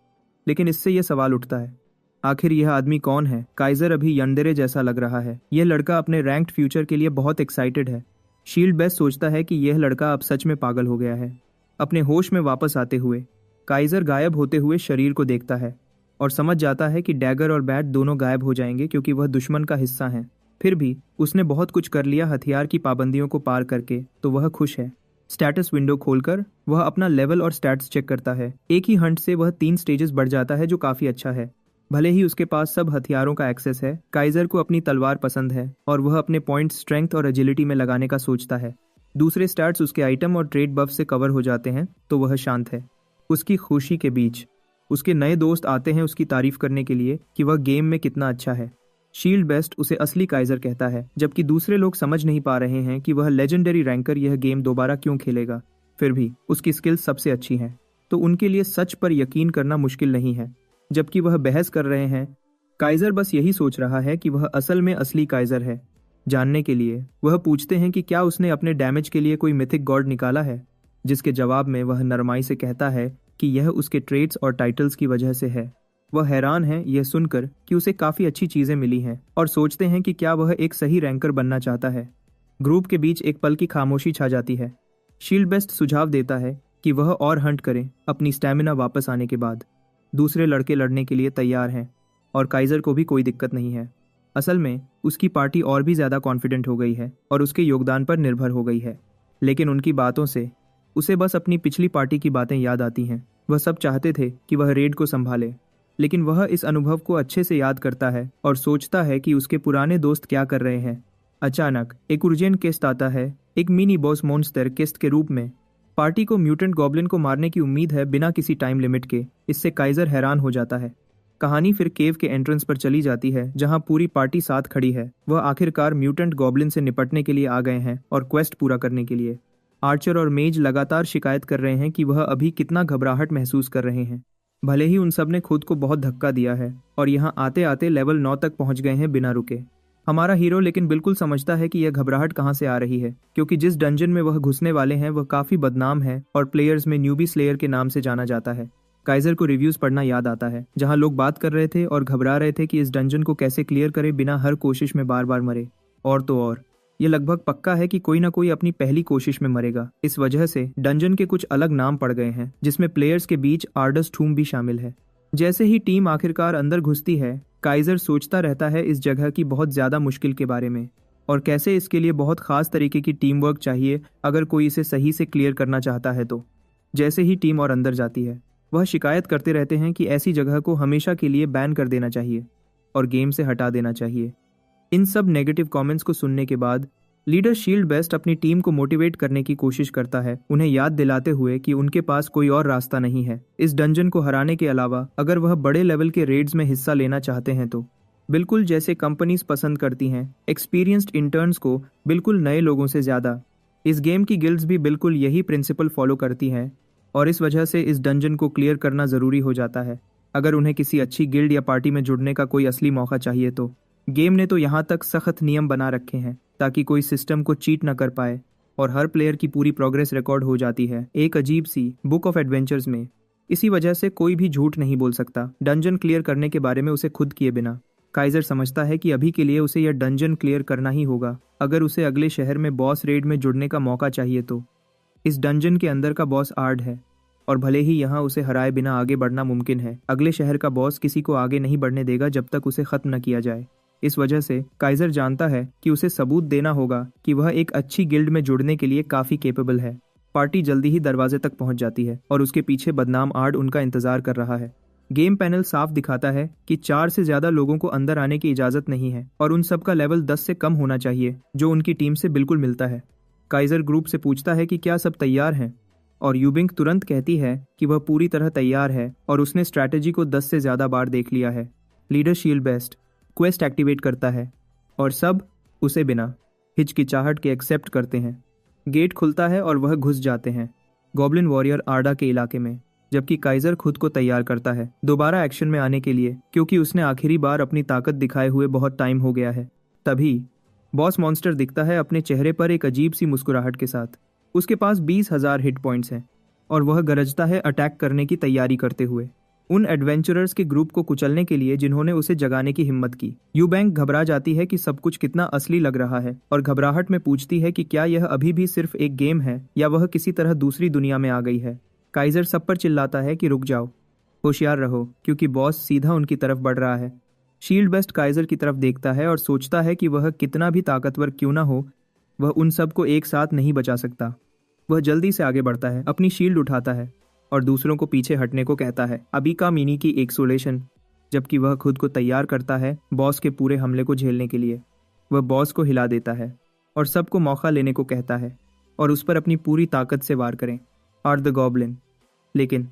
Speaker 1: लेकिन इससे यह सवाल उठता है, आखिर यह आदमी कौन है? काइजर अभी यंडेरे जैसा लग रहा है। यह लड़का अपने रैंक्ड फ्यूचर के लिए बहुत एक्साइटेड है। शील्ड बेस्ट सोचता है कि यह लड़का अब सच में पागल हो गया है। अपने होश में वापस आते हुए काइजर गायब होते हुए शरीर को देखता है और समझ जाता है कि डैगर और बैट दोनों गायब हो जाएंगे क्योंकि वह दुश्मन का हिस्सा हैं। फिर भी उसने बहुत कुछ कर लिया हथियार की पाबंदियों को पार करके, तो वह खुश है। स्टेटस विंडो खोलकर वह अपना लेवल और स्टैट्स चेक करता है। एक ही हंट से वह 3 स्टेजेस बढ़ जाता है, जो काफी अच्छा है। भले ही उसके पास सब हथियारों का एक्सेस है, काइजर को अपनी तलवार पसंद है और वह अपने पॉइंट स्ट्रेंथ और एजिलिटी में लगाने का सोचता है। दूसरे स्टैट्स उसके आइटम और ट्रेड बफ से कवर हो जाते हैं, तो वह शांत है। उसकी खुशी के बीच उसके नए दोस्त आते हैं उसकी तारीफ करने के लिए कि वह गेम में कितना अच्छा है। शील्ड बेस्ट उसे असली काइजर कहता है, जबकि दूसरे लोग समझ नहीं पा रहे हैं कि वह लेजेंडरी रैंकर यह गेम दोबारा क्यों खेलेगा। फिर भी उसकी स्किल्स सबसे अच्छी हैं, तो उनके लिए सच पर यकीन करना मुश्किल नहीं है। जबकि वह बहस कर रहे हैं, काइजर बस यही सोच रहा है कि वह असल में असली काइजर है। जानने के लिए वह पूछते हैं कि क्या उसने अपने डैमेज के लिए कोई मिथिक गॉड निकाला है, जिसके जवाब में वह नरमाई से कहता है कि यह उसके ट्रेड्स और टाइटल्स की वजह से है। वह हैरान है यह सुनकर कि उसे काफी अच्छी चीजें मिली हैं, और सोचते हैं कि क्या वह एक सही रैंकर बनना चाहता है। ग्रुप के बीच एक पल की खामोशी छा जाती है। शील्ड बेस्ट सुझाव देता है कि वह और हंट करें अपनी स्टैमिना वापस आने के बाद। दूसरे लड़के लड़ने के लिए तैयार हैं और काइजर को भी कोई दिक्कत नहीं है। असल में उसकी पार्टी और भी ज्यादा कॉन्फिडेंट हो गई है और उसके योगदान पर निर्भर हो गई है, लेकिन उनकी बातों से उसे बस अपनी पिछली पार्टी की बातें याद आती हैं। वह सब चाहते थे कि वह रेड को संभाले, लेकिन वह इस अनुभव को अच्छे से याद करता है और सोचता है कि उसके पुराने दोस्त क्या कर रहे हैं। अचानक एक उर्जेन केस्ट आता है, एक मिनी बॉस मॉन्स्टर केस्ट के रूप में। पार्टी को म्यूटेंट गॉब्लिन को मारने की उम्मीद है बिना किसी टाइम लिमिट के। इससे काइजर हैरान हो जाता है। कहानी फिर केव के एंट्रेंस पर चली जाती है, जहां पूरी पार्टी साथ खड़ी है। वह आखिरकार म्यूटेंट गॉब्लिन से निपटने के लिए आ गए हैं और क्वेस्ट पूरा करने के लिए। आर्चर और मेज लगातार शिकायत कर रहे हैं कि वह अभी कितना घबराहट महसूस कर रहे हैं। भले ही उन सब ने खुद को बहुत धक्का दिया है और यहाँ आते आते लेवल 9 तक पहुंच गए हैं बिना रुके। हमारा हीरो लेकिन बिल्कुल समझता है कि यह घबराहट कहाँ से आ रही है, क्योंकि जिस डंजन में वह घुसने वाले हैं वह काफी बदनाम है और प्लेयर्स में न्यूबी स्लेयर के नाम से जाना जाता है। काइजर को रिव्यूज पढ़ना याद आता है, जहाँ लोग बात कर रहे थे और घबरा रहे थे कि इस डंजन को कैसे क्लियर करे बिना हर कोशिश में बार बार मरे। और तो और ये लगभग पक्का है कि कोई ना कोई अपनी पहली कोशिश में मरेगा। इस वजह से डंजन के कुछ अलग नाम पड़ गए हैं, जिसमें प्लेयर्स के बीच आर्डस टूम भी शामिल है। जैसे ही टीम आखिरकार अंदर घुसती है, काइजर सोचता रहता है इस जगह की बहुत ज्यादा मुश्किल के बारे में और कैसे इसके लिए बहुत खास तरीके की टीम वर्क चाहिए अगर कोई इसे सही से क्लियर करना चाहता है तो। जैसे ही टीम और अंदर जाती है, वह शिकायत करते रहते हैं कि ऐसी जगह को हमेशा के लिए बैन कर देना चाहिए और गेम से हटा देना चाहिए। इन सब नेगेटिव कमेंट्स को सुनने के बाद लीडर शील्ड बेस्ट अपनी टीम को मोटिवेट करने की कोशिश करता है, उन्हें याद दिलाते हुए कि उनके पास कोई और रास्ता नहीं है इस डंजन को हराने के अलावा अगर वह बड़े लेवल के रेड्स में हिस्सा लेना चाहते हैं तो। बिल्कुल जैसे कंपनीज पसंद करती हैं एक्सपीरियंस्ड इंटर्न्स को बिल्कुल नए लोगों से ज्यादा, इस गेम की गिल्ड्स भी बिल्कुल यही प्रिंसिपल फॉलो करती हैं और इस वजह से इस डंजन को क्लियर करना जरूरी हो जाता है अगर उन्हें किसी अच्छी गिल्ड या पार्टी में जुड़ने का कोई असली मौका चाहिए तो। गेम ने तो यहाँ तक सख्त नियम बना रखे हैं ताकि कोई सिस्टम को चीट न कर पाए और हर प्लेयर की पूरी प्रोग्रेस रिकॉर्ड हो जाती है एक अजीब सी बुक ऑफ एडवेंचर्स में। इसी वजह से कोई भी झूठ नहीं बोल सकता डंजन क्लियर करने के बारे में उसे खुद किए बिना। काइजर समझता है कि अभी के लिए उसे यह डंजन क्लियर करना ही होगा अगर उसे अगले शहर में बॉस रेड में जुड़ने का मौका चाहिए तो। इस डंजन के अंदर का बॉस आर्ड है और भले ही यहाँ उसे हराए बिना आगे बढ़ना मुमकिन है, अगले शहर का बॉस किसी को आगे नहीं बढ़ने देगा जब तक उसे खत्म न किया जाए। इस वजह से काइजर जानता है कि उसे सबूत देना होगा कि वह एक अच्छी गिल्ड में जुड़ने के लिए काफी केपेबल है। पार्टी जल्दी ही दरवाजे तक पहुंच जाती है और उसके पीछे बदनाम आर्ड उनका इंतजार कर रहा है। गेम पैनल साफ दिखाता है कि 4 से ज्यादा लोगों को अंदर आने की इजाजत नहीं है और उन सब का लेवल 10 से कम होना चाहिए, जो उनकी टीम से बिल्कुल मिलता है। काइजर ग्रुप से पूछता है कि क्या सब तैयार हैं और यूबिंग तुरंत कहती है कि वह पूरी तरह तैयार है और उसने स्ट्रैटेजी को 10 से ज्यादा बार देख लिया है। Leader shield best quest activate करता है और सब उसे बिना हिचकिचाहट के एक्सेप्ट करते हैं। गेट खुलता है और वह घुस जाते हैं गॉब्लिन वॉरियर आर्डा के इलाके में, जबकि काइजर खुद को तैयार करता है दोबारा एक्शन में आने के लिए क्योंकि उसने आखिरी बार अपनी ताकत दिखाए हुए बहुत टाइम हो गया है। तभी बॉस मॉन्स्टर दिखता है अपने चेहरे पर एक अजीब सी मुस्कुराहट के साथ। उसके पास 20,000 हिट पॉइंट्स हैं और वह गरजता है अटैक करने की तैयारी करते हुए उन एडवेंचरर्स के ग्रुप को कुचलने के लिए जिन्होंने उसे जगाने की हिम्मत की। यूबैंक घबरा जाती है कि सब कुछ कितना असली लग रहा है और घबराहट में पूछती है कि क्या यह अभी भी सिर्फ एक गेम है या वह किसी तरह दूसरी दुनिया में आ गई है। काइजर सब पर चिल्लाता है कि रुक जाओ, होशियार रहो, क्योंकि बॉस सीधा उनकी तरफ बढ़ रहा है। शील्ड बेस्ट काइजर की तरफ देखता है और सोचता है कि वह कितना भी ताकतवर क्यों ना हो, वह उन सब को एक साथ नहीं बचा सकता। वह जल्दी से आगे बढ़ता है, अपनी शील्ड उठाता है और दूसरों को पीछे हटने को कहता है, अभी का मिनी की एक्सोलेशन, जबकि वह खुद को तैयार करता है बॉस के पूरे हमले को झेलने के लिए। वह बॉस को हिला देता है और सबको मौका लेने को कहता है और उस पर अपनी पूरी ताकत से वार करें। आर्ट द गॉब्लिन लेकिन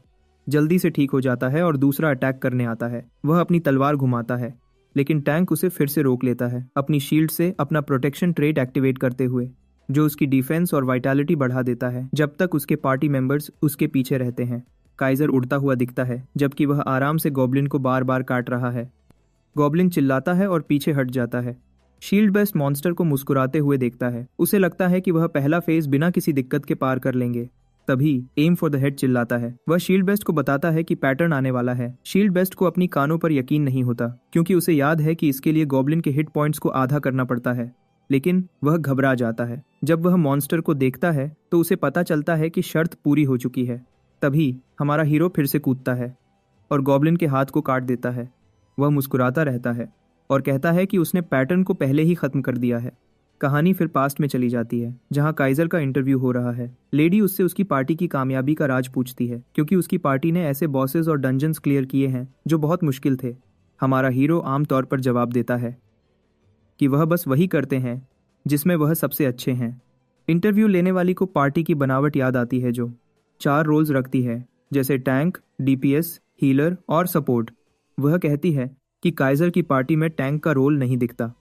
Speaker 1: जल्दी से ठीक हो जाता है और दूसरा अटैक करने आता है। वह अपनी तलवार घुमाता है लेकिन टैंक उसे फिर से रोक लेता है अपनी शील्ड से अपना प्रोटेक्शन ट्रेट एक्टिवेट करते हुए, जो उसकी डिफेंस और वाइटैलिटी बढ़ा देता है जब तक उसके पार्टी मेंबर्स उसके पीछे रहते हैं। काइजर उड़ता हुआ दिखता है जबकि वह आराम से गॉब्लिन को बार बार काट रहा है। गॉब्लिन चिल्लाता है और पीछे हट जाता है। शील्ड बेस्ट मॉन्स्टर को मुस्कुराते हुए देखता है। उसे लगता है कि वह पहला फेज बिना किसी दिक्कत के पार कर लेंगे। तभी एम फॉर द हेड चिल्लाता है। वह शील्ड बेस्ट को बताता है कि पैटर्न आने वाला है। शील्ड बेस्ट को अपनी कानों पर यकीन नहीं होता क्योंकि उसे याद है कि इसके लिए गॉब्लिन के हिट पॉइंट्स को आधा करना पड़ता है, लेकिन वह घबरा जाता है। जब वह मॉन्स्टर को देखता है तो उसे पता चलता है कि शर्त पूरी हो चुकी है। तभी हमारा हीरो फिर से कूदता है और गॉब्लिन के हाथ को काट देता है। वह मुस्कुराता रहता है और कहता है कि उसने पैटर्न को पहले ही खत्म कर दिया है। कहानी फिर पास्ट में चली जाती है जहां काइजर का इंटरव्यू हो रहा है। लेडी उससे उसकी पार्टी की कामयाबी का राज पूछती है क्योंकि उसकी पार्टी ने ऐसे बॉसेस और डंजन्स क्लियर किए हैं जो बहुत मुश्किल थे। हमारा हीरो आमतौर पर जवाब देता है कि वह बस वही करते हैं जिसमें वह सबसे अच्छे हैं। इंटरव्यू लेने वाली को पार्टी की बनावट याद आती है जो 4 रोल्स रखती है, जैसे टैंक, डीपीएस, हीलर और सपोर्ट। वह कहती है कि काइजर की पार्टी में टैंक का रोल नहीं दिखता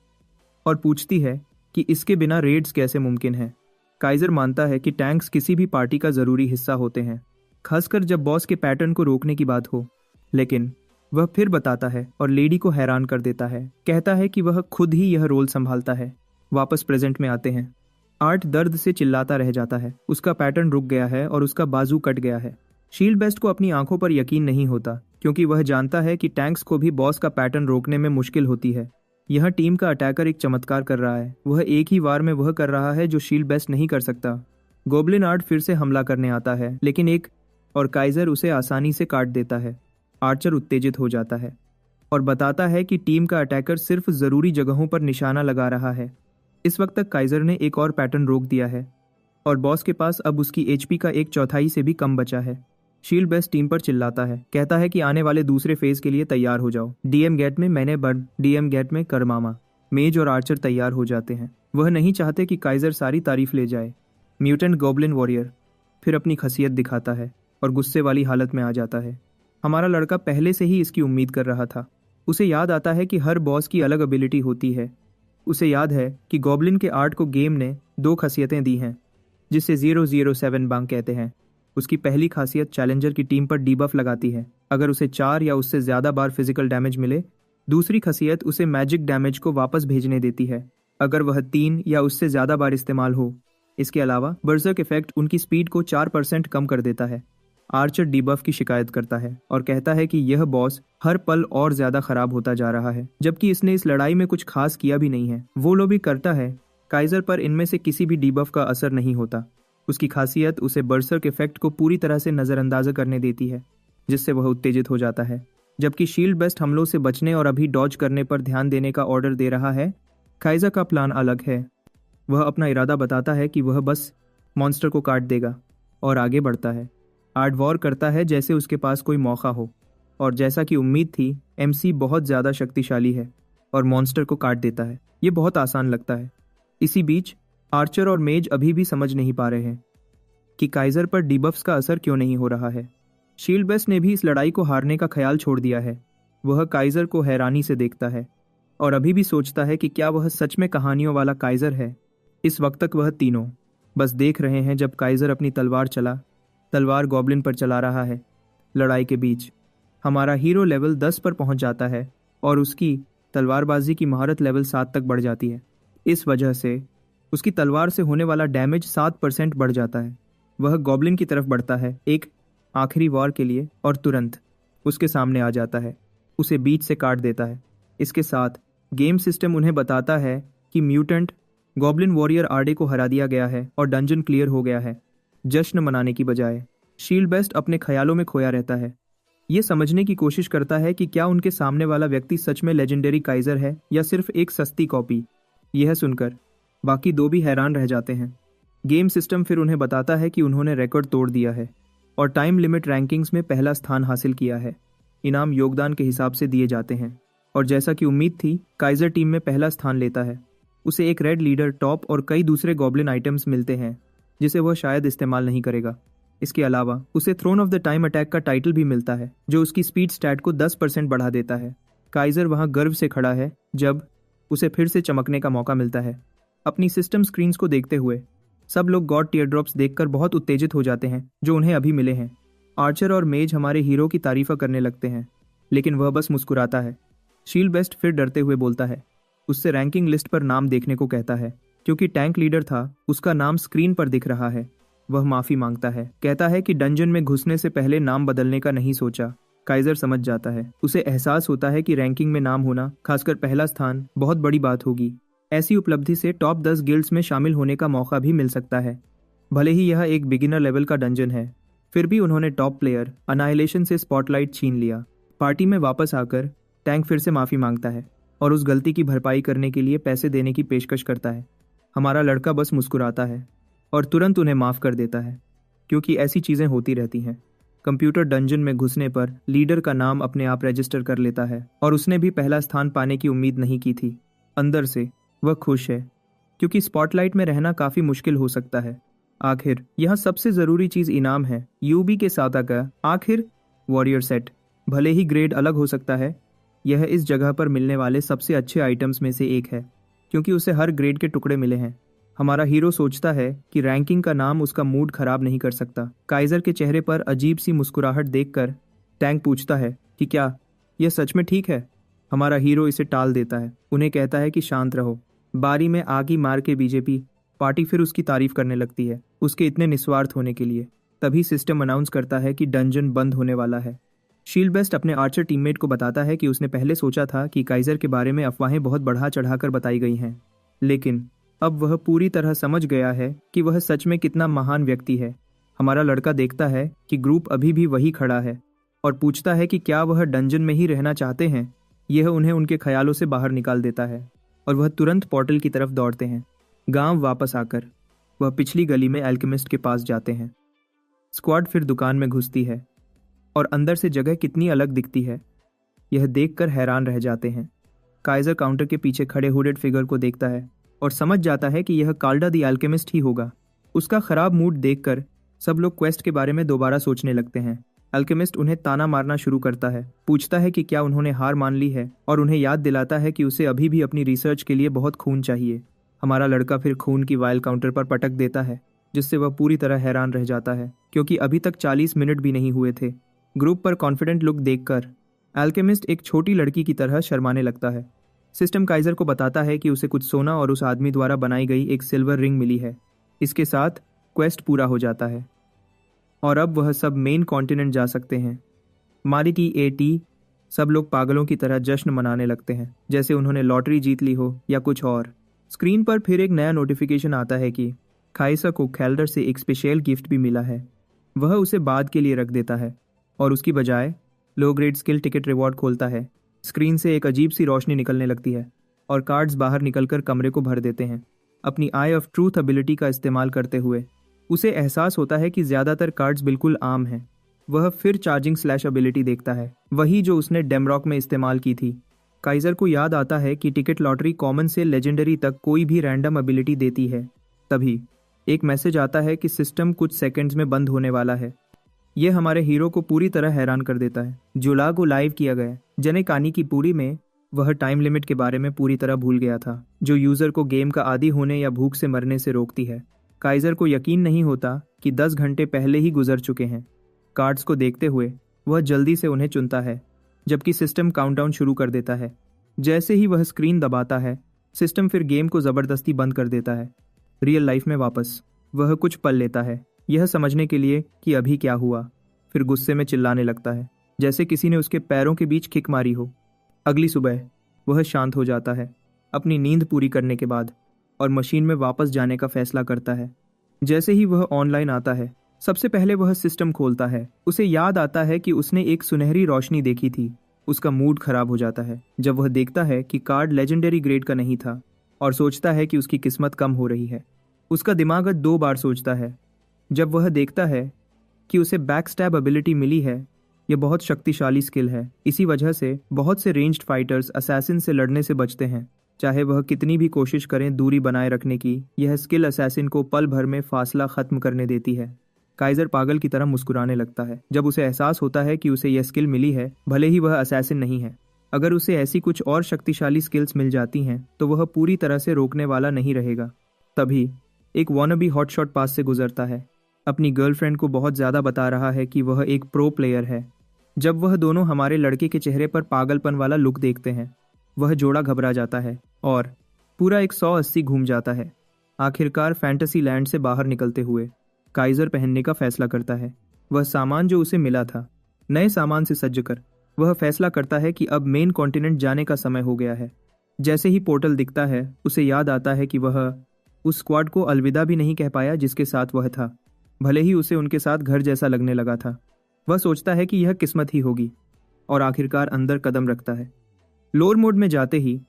Speaker 1: और पूछती है कि इसके बिना रेड्स कैसे मुमकिन है। काइजर मानता है कि टैंक्स किसी भी पार्टी का जरूरी हिस्सा होते हैं, खासकर जब बॉस के पैटर्न को रोकने की बात हो। लेकिन वह फिर बताता है और लेडी को हैरान कर देता है। कहता है कि वह खुद ही यह रोल संभालता है। वापस प्रेजेंट में आते हैं। आर्ट दर्द से चिल्लाता रह जाता है। उसका पैटर्न रुक गया है और उसका बाजू कट गया है। शील्ड बेस्ट को अपनी आंखों पर यकीन नहीं होता क्योंकि वह जानता है कि टैंक्स को भी बॉस का पैटर्न रोकने में मुश्किल होती है। यह टीम का अटैकर एक चमत्कार कर रहा है। वह एक ही वार में वह कर रहा है जो शील्ड बेस्ट नहीं कर सकता। गोब्लिन आर्ट फिर से हमला करने आता है लेकिन एक और काइजर उसे आसानी से काट देता है। आर्चर उत्तेजित हो जाता है और बताता है कि टीम का अटैकर सिर्फ जरूरी जगहों पर निशाना लगा रहा है। इस वक्त तक काइजर ने एक और पैटर्न रोक दिया है और बॉस के पास अब उसकी एचपी का 1/4 से भी कम बचा है। शील्ड बेस्ट टीम पर चिल्लाता है, कहता है कि आने वाले दूसरे फेज के लिए तैयार हो जाओ। डीएम गेट में मैंने बर्न, डीएम गेट में करमामा। मेज और आर्चर तैयार हो जाते हैं। वह नहीं चाहते कि काइजर सारी तारीफ ले जाए। म्यूटेंट गॉब्लिन वॉरियर फिर अपनी खसियत दिखाता है और गुस्से वाली हालत में आ जाता है। हमारा लड़का पहले से ही इसकी उम्मीद कर रहा था। उसे याद आता है कि हर बॉस की अलग एबिलिटी होती है। उसे याद है कि गॉब्लिन के आर्ट को गेम ने 2 खासियतें दी हैं जिसे 007 बांग कहते हैं। उसकी पहली खासियत चैलेंजर की टीम पर डीबफ लगाती है। अगर उसे 4 या उससे ज्यादा बार फिजिकल डैमेज मिले दूसरी खासियत उसे मैजिक डैमेज को वापस भेजने देती है अगर वह 3 या उससे ज्यादा बार इस्तेमाल हो। इसके अलावा बर्जर्क इफेक्ट उनकी स्पीड को 4% कम कर देता है। आर्चर डीबफ की शिकायत करता है और कहता है कि यह बॉस हर पल और ज्यादा खराब होता जा रहा है, जबकि इसने इस लड़ाई में कुछ खास किया भी नहीं है। वो लो भी करता है काइजर पर इनमें से किसी भी डीबफ का असर नहीं होता। उसकी खासियत उसे बर्सर्क इफेक्ट को पूरी तरह से नजरअंदाज करने देती है, जिससे वह उत्तेजित हो जाता है। जबकि शील्ड बेस्ट हमलों से बचने और अभी डॉज करने पर ध्यान देने का ऑर्डर दे रहा है, काइजर का प्लान अलग है। वह अपना इरादा बताता है कि वह बस मॉन्स्टर को काट देगा और आगे बढ़ता है। आर्ट वॉर करता है जैसे उसके पास कोई मौका हो, और जैसा कि उम्मीद थी एमसी बहुत ज़्यादा शक्तिशाली है और मॉन्स्टर को काट देता है। ये बहुत आसान लगता है। इसी बीच आर्चर और मेज अभी भी समझ नहीं पा रहे हैं कि काइजर पर डीबफ्स का असर क्यों नहीं हो रहा है। शील्ड बेस्ट ने भी इस लड़ाई को हारने का ख्याल छोड़ दिया है। वह काइजर को हैरानी से देखता है और अभी भी सोचता है कि क्या वह सच में कहानियों वाला काइजर है। इस वक्त तक वह तीनों बस देख रहे हैं जब काइजर अपनी तलवार गॉब्लिन पर चला रहा है। लड़ाई के बीच हमारा हीरो लेवल 10 पर पहुंच जाता है और उसकी तलवारबाजी की महारत लेवल 7 तक बढ़ जाती है। इस वजह से उसकी तलवार से होने वाला डैमेज 7% बढ़ जाता है। वह गॉब्लिन की तरफ बढ़ता है एक आखिरी वार के लिए और तुरंत उसके सामने आ जाता है, उसे बीच से काट देता है। इसके साथ गेम सिस्टम उन्हें बताता है कि म्यूटेंट गॉब्लिन वॉरियर आर्डे को हरा दिया गया है और डंजन क्लियर हो गया है। जश्न मनाने की बजाय शील्ड बेस्ट अपने ख्यालों में खोया रहता है। ये समझने की कोशिश करता है कि क्या उनके सामने वाला व्यक्ति सच में लेजेंडरी काइजर है या सिर्फ एक सस्ती कॉपी। यह सुनकर बाकी दो भी हैरान रह जाते हैं। गेम सिस्टम फिर उन्हें बताता है कि उन्होंने रिकॉर्ड तोड़ दिया है और टाइम लिमिट रैंकिंग्स में पहला स्थान हासिल किया है। इनाम योगदान के हिसाब से दिए जाते हैं और जैसा कि उम्मीद थी काइजर टीम में पहला स्थान लेता है। उसे एक रेड लीडर टॉप और कई दूसरे गॉब्लिन आइटम्स मिलते हैं जिसे वह शायद इस्तेमाल नहीं करेगा। इसके अलावा उसे throne of the time attack का टाइटल भी मिलता है जो उसकी स्पीड स्टैट को 10% बढ़ा देता है। काइजर वहां गर्व से खड़ा है जब उसे फिर से चमकने का मौका मिलता है। अपनी सिस्टम स्क्रीन्स को देखते हुए सब लोग गॉड टीयर ड्रॉप्स देखकर बहुत उत्तेजित हो जाते हैं जो उन्हें अभी मिले हैं। आर्चर और मेज हमारे हीरो की तारीफ करने लगते हैं, लेकिन वह बस मुस्कुराता है। शील्ड बेस्ट फिर डरते हुए बोलता है, उससे रैंकिंग लिस्ट पर नाम देखने को कहता है। क्योंकि टैंक लीडर था उसका नाम स्क्रीन पर दिख रहा है। वह माफी मांगता है, कहता है कि डंजन में घुसने से पहले नाम बदलने का नहीं सोचा। काइजर समझ जाता है, उसे एहसास होता है कि रैंकिंग में नाम होना, खासकर पहला स्थान, बहुत बड़ी बात होगी। ऐसी उपलब्धि से टॉप 10 गिल्ड्स में शामिल होने का मौका भी मिल सकता है। भले ही यह एक बिगिनर लेवल का डंजन है, फिर भी उन्होंने टॉप प्लेयर अनाइलेशन से स्पॉटलाइट छीन लिया। पार्टी में वापस आकर टैंक फिर से माफी मांगता है और उस गलती की भरपाई करने के लिए पैसे देने की पेशकश करता है। हमारा लड़का बस मुस्कुराता है और तुरंत उन्हें माफ कर देता है, क्योंकि ऐसी चीजें होती रहती हैं। कंप्यूटर डंजन में घुसने पर लीडर का नाम अपने आप रजिस्टर कर लेता है और उसने भी पहला स्थान पाने की उम्मीद नहीं की थी। अंदर से वह खुश है, क्योंकि स्पॉटलाइट में रहना काफी मुश्किल हो सकता है। आखिर यह सबसे जरूरी चीज इनाम है, यूबी के साथ का आखिर वॉरियर सेट। भले ही ग्रेड अलग हो सकता है, यह इस जगह पर मिलने वाले सबसे अच्छे आइटम्स में से एक है, क्योंकि उसे हर ग्रेड के टुकड़े मिले हैं। हमारा हीरो सोचता है कि रैंकिंग का नाम उसका मूड खराब नहीं कर सकता। काइजर के चेहरे पर अजीब सी मुस्कुराहट देखकर टैंक पूछता है कि क्या यह सच में ठीक है। हमारा हीरो इसे टाल देता है, उन्हें कहता है कि शांत रहो। बारी में आगी मार के बीजेपी पार्टी फिर उसकी तारीफ करने लगती है, उसके इतने निस्वार्थ होने के लिए। तभी सिस्टम अनाउंस करता है कि डंजन बंद होने वाला है। शील्ड बेस्ट अपने आर्चर टीममेट को बताता है कि उसने पहले सोचा था कि काइजर के बारे में अफवाहें बहुत बढ़ा चढ़ाकर बताई गई हैं, लेकिन अब वह पूरी तरह समझ गया है कि वह सच में कितना महान व्यक्ति है। हमारा लड़का देखता है कि ग्रुप अभी भी वही खड़ा है और पूछता है कि क्या वह डंजन में ही रहना चाहते हैं। यह उन्हें उनके ख्यालों से बाहर निकाल देता है और वह तुरंत पोर्टल की तरफ दौड़ते हैं। गांव वापस आकर वह पिछली गली में एल्केमिस्ट के पास जाते हैं। स्क्वाड फिर दुकान में घुसती है और अंदर से जगह कितनी अलग दिखती है, यह देखकर हैरान रह जाते हैं। काइजर काउंटर के पीछे खड़े हुडेड फिगर को देखता है और समझ जाता है कि यह काल्डा द एल्केमिस्ट ही होगा। उसका खराब मूड देखकर सब लोग क्वेस्ट के बारे में दोबारा सोचने लगते हैं। एल्केमिस्ट उन्हें ताना मारना शुरू करता है, पूछता है कि क्या उन्होंने हार मान ली है और उन्हें याद दिलाता है कि उसे अभी भी अपनी रिसर्च के लिए बहुत खून चाहिए। हमारा लड़का फिर खून की वायल काउंटर पर पटक देता है, जिससे वह पूरी तरह हैरान रह जाता है, क्योंकि अभी तक 40 मिनट भी नहीं हुए थे। ग्रुप पर कॉन्फिडेंट लुक देखकर अल्केमिस्ट एक छोटी लड़की की तरह शर्माने लगता है। सिस्टम काइजर को बताता है कि उसे कुछ सोना और उस आदमी द्वारा बनाई गई एक सिल्वर रिंग मिली है। इसके साथ क्वेस्ट पूरा हो जाता है और अब वह सब मेन कॉन्टिनेंट जा सकते हैं। मारिटी एटी सब लोग पागलों की तरह जश्न मनाने लगते हैं, जैसे उन्होंने लॉटरी जीत ली हो या कुछ और। स्क्रीन पर फिर एक नया नोटिफिकेशन आता है कि काइसा को कैल्डर से एक स्पेशल गिफ्ट भी मिला है। वह उसे बाद के लिए रख देता है और उसकी बजाय low grade skill ticket reward खोलता है। स्क्रीन से एक अजीब सी रोशनी निकलने लगती है और कार्ड्स बाहर निकलकर कमरे को भर देते हैं। अपनी आई ऑफ ट्रूथ एबिलिटी का इस्तेमाल करते हुए उसे एहसास होता है कि ज़्यादातर कार्ड्स बिल्कुल आम हैं। वह फिर चार्जिंग स्लैश एबिलिटी देखता है, वही जो उसने डेमरॉक में इस्तेमाल की थी। काइजर को याद आता है कि टिकट लॉटरी कॉमन से लेजेंडरी तक कोई भी रैंडम एबिलिटी देती है। तभी एक मैसेज आता है कि सिस्टम कुछ सेकंड्स में बंद होने वाला है। यह हमारे हीरो को पूरी तरह हैरान कर देता है। जुला को लाइव किया गया जने कानी की पूरी में वह टाइम लिमिट के बारे में पूरी तरह भूल गया था, जो यूजर को गेम का आदी होने या भूख से मरने से रोकती है। काइजर को यकीन नहीं होता कि 10 घंटे पहले ही गुजर चुके हैं। कार्ड्स को देखते हुए वह जल्दी से उन्हें चुनता है, जबकि सिस्टम काउंटडाउन शुरू कर देता है। जैसे ही वह स्क्रीन दबाता है, सिस्टम फिर गेम को ज़बरदस्ती बंद कर देता है। रियल लाइफ में वापस वह कुछ पल लेता है, यह समझने के लिए कि अभी क्या हुआ। फिर गुस्से में चिल्लाने लगता है, जैसे किसी ने उसके पैरों के बीच किक मारी हो। अगली सुबह वह शांत हो जाता है अपनी नींद पूरी करने के बाद और मशीन में वापस जाने का फैसला करता है। जैसे ही वह ऑनलाइन आता है, सबसे पहले वह सिस्टम खोलता है। उसे याद आता है कि उसने एक सुनहरी रोशनी देखी थी। उसका मूड खराब हो जाता है जब वह देखता है कि कार्ड लेजेंडरी ग्रेड का नहीं था और सोचता है कि उसकी किस्मत कम हो रही है। उसका दिमाग 2 बार सोचता है जब वह देखता है कि उसे बैक स्टैब एबिलिटी मिली है। यह बहुत शक्तिशाली स्किल है। इसी वजह से बहुत से रेंज्ड फाइटर्स असैसिन से लड़ने से बचते हैं। चाहे वह कितनी भी कोशिश करें दूरी बनाए रखने की, यह स्किल असैसिन को पल भर में फासला खत्म करने देती है। काइजर पागल की तरह मुस्कुराने लगता है जब उसे एहसास होता है कि उसे यह स्किल मिली है, भले ही वह असैसिन नहीं है। अगर उसे ऐसी कुछ और शक्तिशाली स्किल्स मिल जाती हैं तो वह पूरी तरह से रोकने वाला नहीं रहेगा। तभी एक वॉनबी हॉटशॉट पास से गुजरता है। अपनी गर्लफ्रेंड को बहुत ज़्यादा बता रहा है कि वह एक प्रो प्लेयर है। जब वह दोनों हमारे लड़के के चेहरे पर पागलपन वाला लुक देखते हैं, वह जोड़ा घबरा जाता है और पूरा 180 घूम जाता है। आखिरकार फैंटेसी लैंड से बाहर निकलते हुए काइजर पहनने का फैसला करता है। वह सामान जो उसे मिला था, नए सामान से सज्ज कर वह फैसला करता है कि अब मेन कॉन्टिनेंट जाने का समय हो गया है। जैसे ही पोर्टल दिखता है, उसे याद आता है कि वह उस स्क्वाड को अलविदा भी नहीं कह पाया जिसके साथ वह था, भले ही उसे उनके साथ घर जैसा लगने लगा था। वह सोचता है कि यह किस्मत ही होगी और आखिरकार अंदर कदम रखता है। लोअर मोड में जाते ही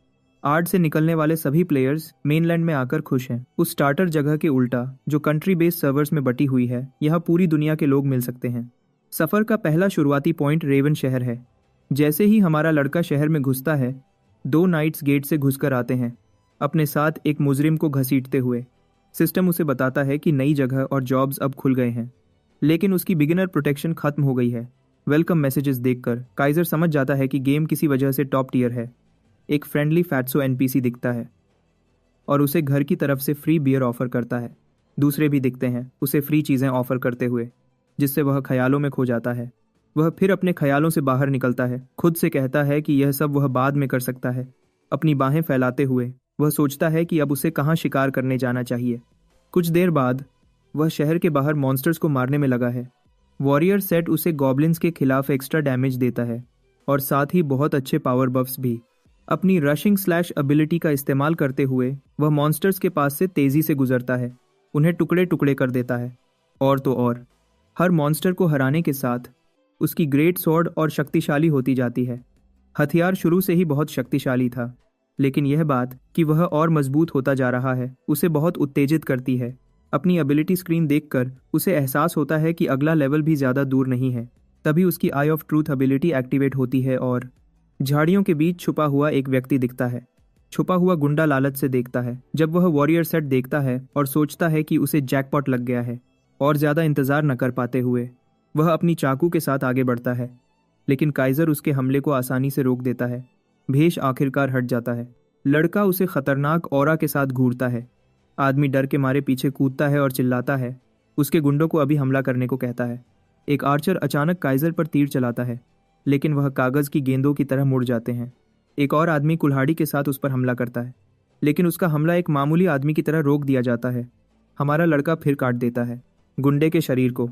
Speaker 1: आर्ट से निकलने वाले सभी प्लेयर्स मेनलैंड में आकर खुश हैं। उस स्टार्टर जगह के उल्टा जो कंट्री बेस्ड सर्वर्स में बटी हुई है, यहाँ पूरी दुनिया के लोग मिल सकते हैं। सफ़र का पहला शुरुआती पॉइंट रेवन शहर है। जैसे ही हमारा लड़का शहर में घुसता है, 2 नाइट्स गेट से घुसकर आते हैं, अपने साथ एक मुजरिम को घसीटते हुए। सिस्टम उसे बताता है कि नई जगह और जॉब्स अब खुल गए हैं, लेकिन उसकी बिगिनर प्रोटेक्शन खत्म हो गई है। वेलकम मैसेजेस देखकर काइजर समझ जाता है कि गेम किसी वजह से टॉप टियर है। एक फ्रेंडली फैट्सो एनपीसी दिखता है और उसे घर की तरफ से फ्री बियर ऑफर करता है। दूसरे भी दिखते हैं उसे फ्री चीज़ें ऑफर करते हुए, जिससे वह ख्यालों में खो जाता है। वह फिर अपने ख्यालों से बाहर निकलता है, खुद से कहता है कि यह सब वह बाद में कर सकता है। अपनी बाहें फैलाते हुए वह सोचता है कि अब उसे कहाँ शिकार करने जाना चाहिए। कुछ देर बाद वह शहर के बाहर मॉन्स्टर्स को मारने में लगा है। वॉरियर सेट उसे गॉब्लिन्स के खिलाफ एक्स्ट्रा डैमेज देता है और साथ ही बहुत अच्छे पावर बफ्स भी। अपनी रशिंग स्लैश एबिलिटी का इस्तेमाल करते हुए वह मॉन्स्टर्स के पास से तेजी से गुजरता है, उन्हें टुकड़े टुकड़े कर देता है। और तो और हर मॉन्स्टर को हराने के साथ उसकी ग्रेट स्वॉर्ड और शक्तिशाली होती जाती है। हथियार शुरू से ही बहुत शक्तिशाली था, लेकिन यह बात कि वह और मजबूत होता जा रहा है उसे बहुत उत्तेजित करती है। अपनी एबिलिटी स्क्रीन देखकर उसे एहसास होता है कि अगला लेवल भी ज़्यादा दूर नहीं है। तभी उसकी आई ऑफ ट्रूथ एबिलिटी एक्टिवेट होती है और झाड़ियों के बीच छुपा हुआ एक व्यक्ति दिखता है। छुपा हुआ गुंडा लालच से देखता है जब वह वॉरियर सेट देखता है और सोचता है कि उसे जैकपॉट लग गया है। और ज़्यादा इंतज़ार न कर पाते हुए वह अपनी चाकू के साथ आगे बढ़ता है, लेकिन काइजर उसके हमले को आसानी से रोक देता है। भेष आखिरकार हट जाता है। लड़का उसे खतरनाक ऑरा के साथ घूरता है। आदमी डर के मारे पीछे कूदता है और चिल्लाता है, उसके गुंडों को अभी हमला करने को कहता है। एक आर्चर अचानक काइजर पर तीर चलाता है, लेकिन वह कागज की गेंदों की तरह मुड़ जाते हैं। एक और आदमी कुल्हाड़ी के साथ उस पर हमला करता है, लेकिन उसका हमला एक मामूली आदमी की तरह रोक दिया जाता है। हमारा लड़का फिर काट देता है गुंडे के शरीर को,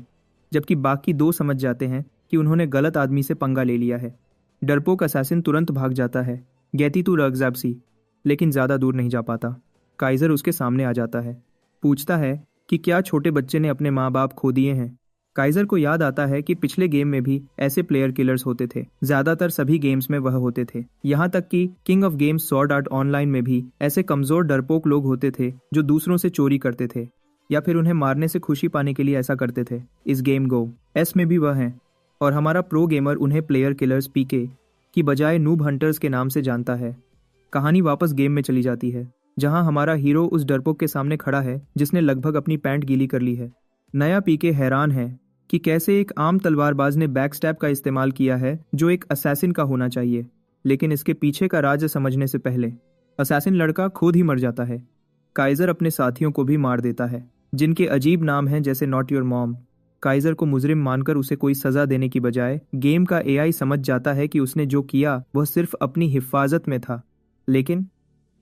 Speaker 1: जबकि बाकी दो समझ जाते हैं कि उन्होंने गलत आदमी से पंगा ले लिया है। डरपोक असैसिन तुरंत भाग जाता है, गैती तू रगज़ैबसी, लेकिन ज़्यादा दूर नहीं जा पाता। काइज़र उसके सामने आ जाता है, पूछता है कि क्या छोटे बच्चे ने अपने माँ बाप खो दिए हैं। काइज़र को याद आता है कि पिछले गेम में भी ऐसे प्लेयर किलर्स होते थे। ज़्यादातर सभी गेम्स में वह होते थे, यहाँ तक कि king of games sword art online में भी ऐसे कमज़ोर डरपोक लोग होते थे जो दूसरों से चोरी करते थे या फिर उन्हें मारने से खुशी पाने के लिए ऐसा करते थे। इस गेम गो एस में भी वह हैं, और हमारा प्रो गेमर उन्हें प्लेयर किलर्स पीके की बजाय नूब हंटर्स के नाम से जानता है। कहानी वापस गेम में चली जाती है, जहां हमारा हीरो उस डरपोक के सामने खड़ा है जिसने लगभग अपनी पैंट गीली कर ली है। नया पीके हैरान है कि कैसे एक आम तलवारबाज ने बैकस्टैब का इस्तेमाल किया है जो एक असैसिन का होना चाहिए, लेकिन इसके पीछे का राज समझने से पहले असैसिन लड़का खुद ही मर जाता है। काइज़र अपने साथियों को भी मार देता है, जिनके अजीब नाम हैं जैसे नॉट योर मॉम। काइज़र को मुजरिम मानकर उसे कोई सजा देने की बजाय गेम का एआई समझ जाता है कि उसने जो किया वह सिर्फ अपनी हिफाजत में था। लेकिन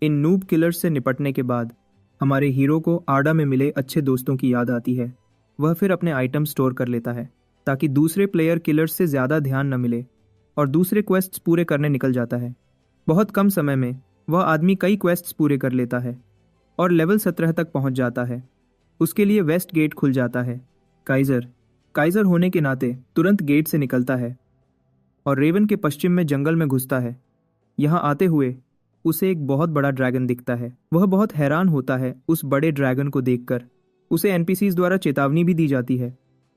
Speaker 1: इन नूब किलर्स से निपटने के बाद हमारे हीरो को आडा में मिले अच्छे दोस्तों की याद आती है। वह फिर अपने आइटम स्टोर कर लेता है ताकि दूसरे प्लेयर किलर्स से ज़्यादा ध्यान न मिले, और दूसरे क्वेस्ट्स पूरे करने निकल जाता है। बहुत कम समय में वह आदमी कई क्वेस्ट्स पूरे कर लेता है और लेवल 17 तक पहुंच जाता है। उसके लिए वेस्ट गेट खुल जाता है। काइज़र होने के नाते तुरंत गेट से निकलता है और रेवन के पश्चिम में जंगल में घुसता है। यहाँ आते हुए उसे एक बहुत बड़ा ड्रैगन दिखता है। वह बहुत हैरान होता है उस बड़े ड्रैगन को देखकर। उसे एनपीसीज द्वारा चेतावनी भी दी जाती है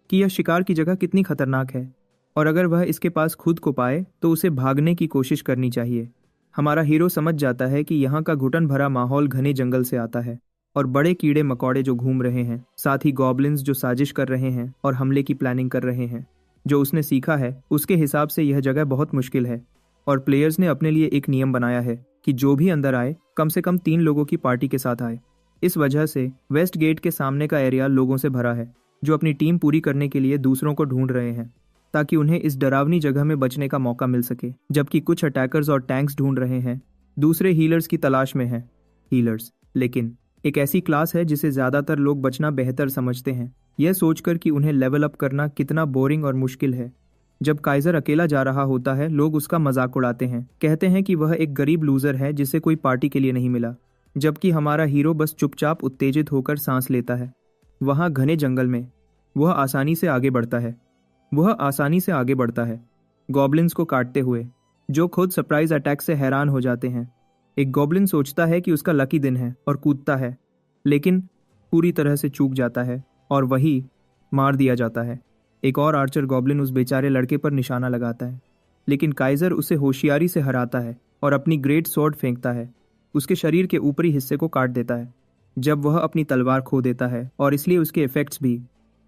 Speaker 1: कि यह शिकार की जगह कितनी खतरनाक है, और अगर वह इसके पास खुद को पाए तो उसे भागने की कोशिश करनी चाहिए। हमारा हीरो समझ जाता है कि यहाँ का घुटन भरा माहौल घने जंगल से आता है और बड़े कीड़े मकोड़े जो घूम रहे हैं, साथ ही गॉब्लिन्स जो साजिश कर रहे हैं और हमले की प्लानिंग कर रहे हैं। जो उसने सीखा है उसके हिसाब से यह जगह बहुत मुश्किल है, और प्लेयर्स ने अपने लिए एक नियम बनाया है कि जो भी अंदर आए कम से कम 3 लोगों की पार्टी के साथ आए। इस वजह से वेस्ट गेट के सामने का एरिया लोगों से भरा है जो अपनी टीम पूरी करने के लिए दूसरों को ढूंढ रहे हैं ताकि उन्हें इस डरावनी जगह में बचने का मौका मिल सके, जबकि कुछ अटैकर्स और टैंक्स ढूंढ रहे हैं, दूसरे हीलर्स की तलाश में हैं। हीलर्स लेकिन एक ऐसी क्लास है जिसे ज़्यादातर लोग बचना बेहतर समझते हैं, यह सोचकर कि उन्हें लेवल अप करना कितना बोरिंग और मुश्किल है। जब काइज़र अकेला जा रहा होता है लोग उसका मजाक उड़ाते हैं, कहते हैं कि वह एक गरीब लूज़र है जिसे कोई पार्टी के लिए नहीं मिला, जबकि हमारा हीरो बस चुपचाप उत्तेजित होकर सांस लेता है। वहाँ घने जंगल में वह आसानी से आगे बढ़ता है गॉब्लिन्स को काटते हुए, जो खुद सरप्राइज अटैक से हैरान हो जाते हैं। एक गॉब्लिन सोचता है कि उसका लकी दिन है और कूदता है, लेकिन पूरी तरह से चूक जाता है और वही मार दिया जाता है। एक और आर्चर गॉब्लिन उस बेचारे लड़के पर निशाना लगाता है, लेकिन काइज़र उसे होशियारी से हराता है और अपनी ग्रेट स्वॉर्ड फेंकता है, उसके शरीर के ऊपरी हिस्से को काट देता है। जब वह अपनी तलवार खो देता है और इसलिए उसके इफेक्ट्स भी,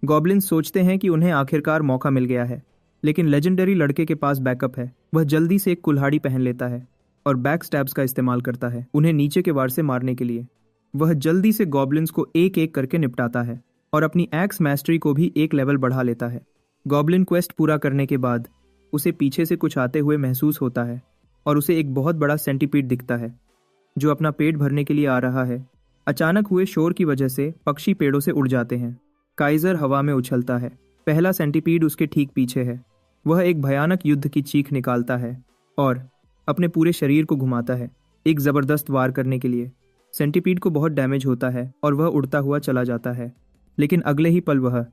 Speaker 1: गॉब्लिन्स सोचते हैं कि उन्हें आखिरकार मौका मिल गया है। लेकिन लेजेंडरी लड़के के पास बैकअप है। वह जल्दी से एक कुल्हाड़ी पहन लेता है और बैक स्टैब्स का इस्तेमाल करता है उन्हें नीचे के वार से मारने के लिए। वह जल्दी से गॉब्लिन्स को एक एक करके निपटाता है और अपनी एक्स मैस्टरी को भी एक लेवल बढ़ा लेता है। गॉब्लिन क्वेस्ट पूरा करने के बाद उसे पीछे से कुछ आते हुए महसूस होता है और उसे एक बहुत बड़ा सेंटीपीड दिखता है जो अपना पेट भरने के लिए आ रहा है। अचानक हुए शोर की वजह से पक्षी पेड़ों से उड़ जाते हैं। काइज़र हवा में उछलता है। पहला सेंटीपीड उसके ठीक पीछे है। वह एक भयानक युद्ध की चीख निकालता है और अपने पूरे शरीर को घुमाता है एक ज़बरदस्त वार करने के लिए। सेंटीपीड को बहुत डैमेज होता है और वह उड़ता हुआ चला जाता है, लेकिन अगले ही पल वह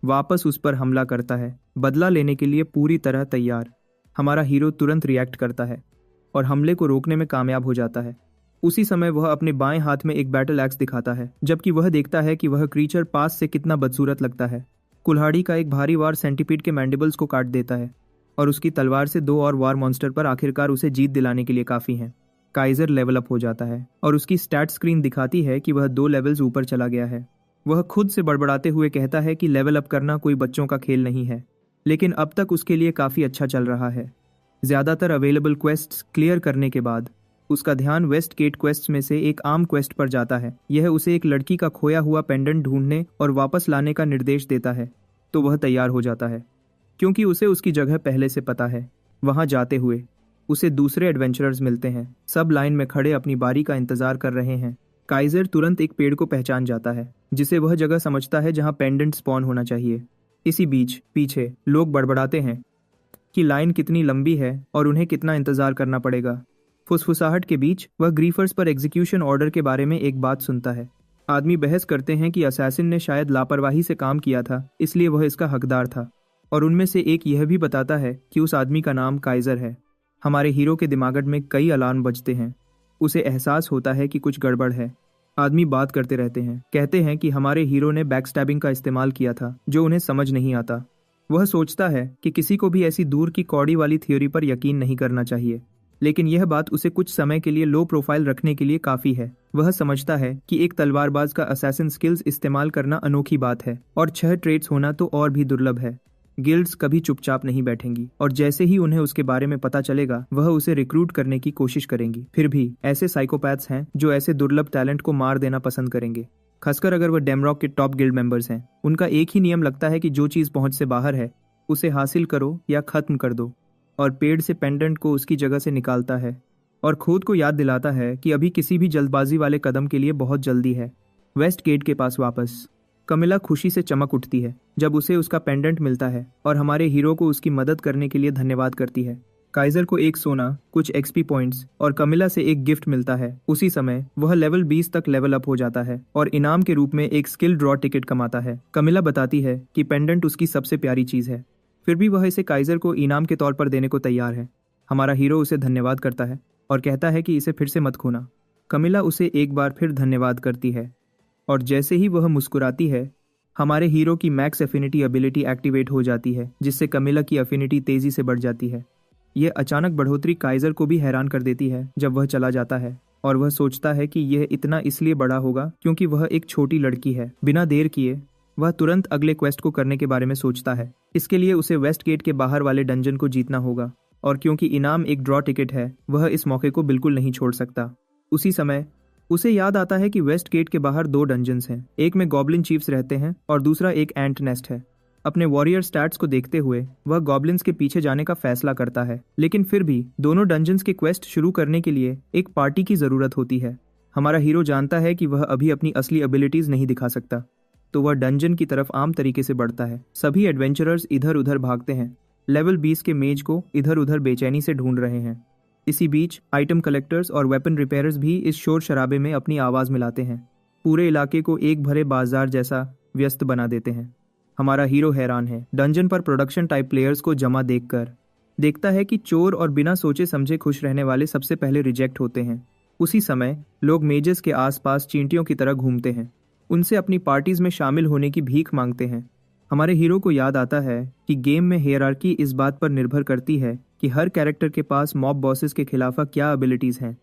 Speaker 1: वापस उस पर हमला करता है, बदला लेने के लिए पूरी तरह तैयार। हमारा हीरो तुरंत रिएक्ट करता है और हमले को रोकने में कामयाब हो जाता है। उसी समय वह अपने बाएं हाथ में एक बैटल एक्स दिखाता है, जबकि वह देखता है कि वह क्रीचर पास से कितना बदसूरत लगता है। कुल्हाड़ी का एक भारी वार सेंटीपीड के मैंडिबल्स को काट देता है और उसकी तलवार से 2 और वार मॉन्स्टर पर आखिरकार उसे जीत दिलाने के लिए काफ़ी है। काइज़र लेवल अप हो जाता है और उसकी स्टैट स्क्रीन दिखाती है कि वह 2 लेवल्स ऊपर चला गया है। वह खुद से बड़बड़ाते हुए कहता है कि लेवल अप करना कोई बच्चों का खेल नहीं है, लेकिन अब तक उसके लिए काफ़ी अच्छा चल रहा है। ज़्यादातर अवेलेबल क्वेस्ट्स क्लियर करने के बाद उसका ध्यान वेस्ट गेट क्वेस्ट में से एक आम क्वेस्ट पर जाता है। यह उसे एक लड़की का खोया हुआ पेंडेंट ढूंढने और वापस लाने का निर्देश देता है, तो वह तैयार हो जाता है क्योंकि उसे उसकी जगह पहले से पता है। वहां जाते हुए उसे दूसरे एडवेंचरर्स मिलते हैं। सब लाइन में खड़े अपनी बारी का इंतजार कर रहे हैं। काइजर तुरंत एक पेड़ को पहचान जाता है जिसे वह जगह समझता है जहां पेंडेंट स्पॉन होना चाहिए। इसी बीच पीछे लोग बड़बड़ाते हैं कि लाइन कितनी लंबी है और उन्हें कितना इंतजार करना पड़ेगा। फुसफुसाहट के बीच वह ग्रीफर्स पर एग्जीक्यूशन ऑर्डर के बारे में एक बात सुनता है। आदमी बहस करते हैं कि असैसिन ने शायद लापरवाही से काम किया था, इसलिए वह इसका हकदार था। और उनमें से एक यह भी बताता है कि उस आदमी का नाम काइजर है। हमारे हीरो के दिमाग में कई अलार्म बजते हैं। उसे एहसास होता है कि कुछ गड़बड़ है। आदमी बात करते रहते हैं, कहते हैं कि हमारे हीरो ने बैकस्टैबिंग का इस्तेमाल किया था जो उन्हें समझ नहीं आता। वह सोचता है कि किसी को भी ऐसी दूर की कौड़ी वाली थ्योरी पर यकीन नहीं करना चाहिए, लेकिन यह बात उसे कुछ समय के लिए लो प्रोफाइल रखने के लिए काफी है। वह समझता है कि एक तलवारबाज का असैसिन स्किल्स इस्तेमाल करना अनोखी बात है और 6 ट्रेड्स होना तो और भी दुर्लभ है। गिल्ड्स कभी चुपचाप नहीं बैठेंगी और जैसे ही उन्हें उसके बारे में पता चलेगा वह उसे रिक्रूट करने की कोशिश करेंगी। फिर भी ऐसे साइकोपैथ्स हैं जो ऐसे दुर्लभ टैलेंट को मार देना पसंद करेंगे, खासकर अगर वह डेमरॉक के टॉप गिल्ड मेंबर्स हैं। उनका एक ही नियम लगता है कि जो चीज पहुंच से बाहर है उसे हासिल करो या खत्म कर दो, और पेड़ से पेंडेंट को उसकी जगह से निकालता है और खुद को याद दिलाता है कि अभी किसी भी जल्दबाजी वाले कदम के लिए बहुत जल्दी है। वेस्ट गेट के पास वापस कमिला खुशी से चमक उठती है जब उसे उसका पेंडेंट मिलता है और हमारे हीरो को उसकी मदद करने के लिए धन्यवाद करती है। काइजर को एक सोना, कुछ एक्सपी पॉइंट्स और कमिला से एक गिफ्ट मिलता है। उसी समय वह लेवल 20 तक लेवल अप हो जाता है और इनाम के रूप में एक स्किल ड्रॉ टिकट कमाता है। कमिला बताती है कि पेंडेंट उसकी सबसे प्यारी चीज है, फिर भी वह इसे काइजर को इनाम के तौर पर देने को तैयार है। हमारा हीरो उसे धन्यवाद करता है और कहता है कि इसे फिर से मत खोना। कमिला उसे एक बार फिर धन्यवाद करती है और जैसे ही वह मुस्कुराती है हमारे हीरो की मैक्स एफिनिटी एबिलिटी एक्टिवेट हो जाती है, जिससे कमिला की एफिनिटी तेजी से बढ़ जाती है। यह अचानक बढ़ोतरी काइजर को भी हैरान कर देती है जब वह चला जाता है और वह सोचता है कि यह इतना इसलिए बड़ा होगा क्योंकि वह एक छोटी लड़की है। बिना देर किए वह तुरंत अगले क्वेस्ट को करने के बारे में सोचता है। इसके लिए उसे वेस्ट गेट के बाहर वाले डंजन को जीतना होगा और क्योंकि इनाम एक ड्रॉ टिकट है वह इस मौके को बिल्कुल नहीं छोड़ सकता। उसी समय उसे याद आता है कि वेस्ट गेट के बाहर 2 डंजन्स हैं। एक में गॉब्लिन चीफ्स रहते हैं और दूसरा एक एंट नेस्ट है। अपने वॉरियर स्टैट्स को देखते हुए वह गॉब्लिन्स के पीछे जाने का फैसला करता है, लेकिन फिर भी दोनों डंजन्स के क्वेस्ट शुरू करने के लिए एक पार्टी की जरूरत होती है। हमारा हीरो जानता है कि वह अभी अपनी असली एबिलिटीज नहीं दिखा सकता, तो वह डंजन की तरफ आम तरीके से बढ़ता है। सभी एडवेंचरर्स इधर उधर भागते हैं, लेवल 20 के मेज को इधर उधर बेचैनी से ढूंढ रहे हैं। इसी बीच आइटम कलेक्टर्स और वेपन रिपेयर्स भी इस शोर शराबे में अपनी आवाज मिलाते हैं, पूरे इलाके को एक भरे बाजार जैसा व्यस्त बना देते हैं। हमारा हीरो हैरान है। डंजन पर प्रोडक्शन टाइप प्लेयर्स को जमा देखकर देखता है कि चोर और बिना सोचे समझे खुश रहने वाले सबसे पहले रिजेक्ट होते हैं। उसी समय लोग मेजेस के आसपास चींटियों की तरह घूमते हैं, उनसे अपनी पार्टीज में शामिल होने की भीख मांगते हैं। हमारे हीरो को याद आता है कि गेम में हियरार्की इस बात पर निर्भर करती है कि हर कैरेक्टर के पास मॉब बॉसेस के खिलाफ क्या एबिलिटीज हैं,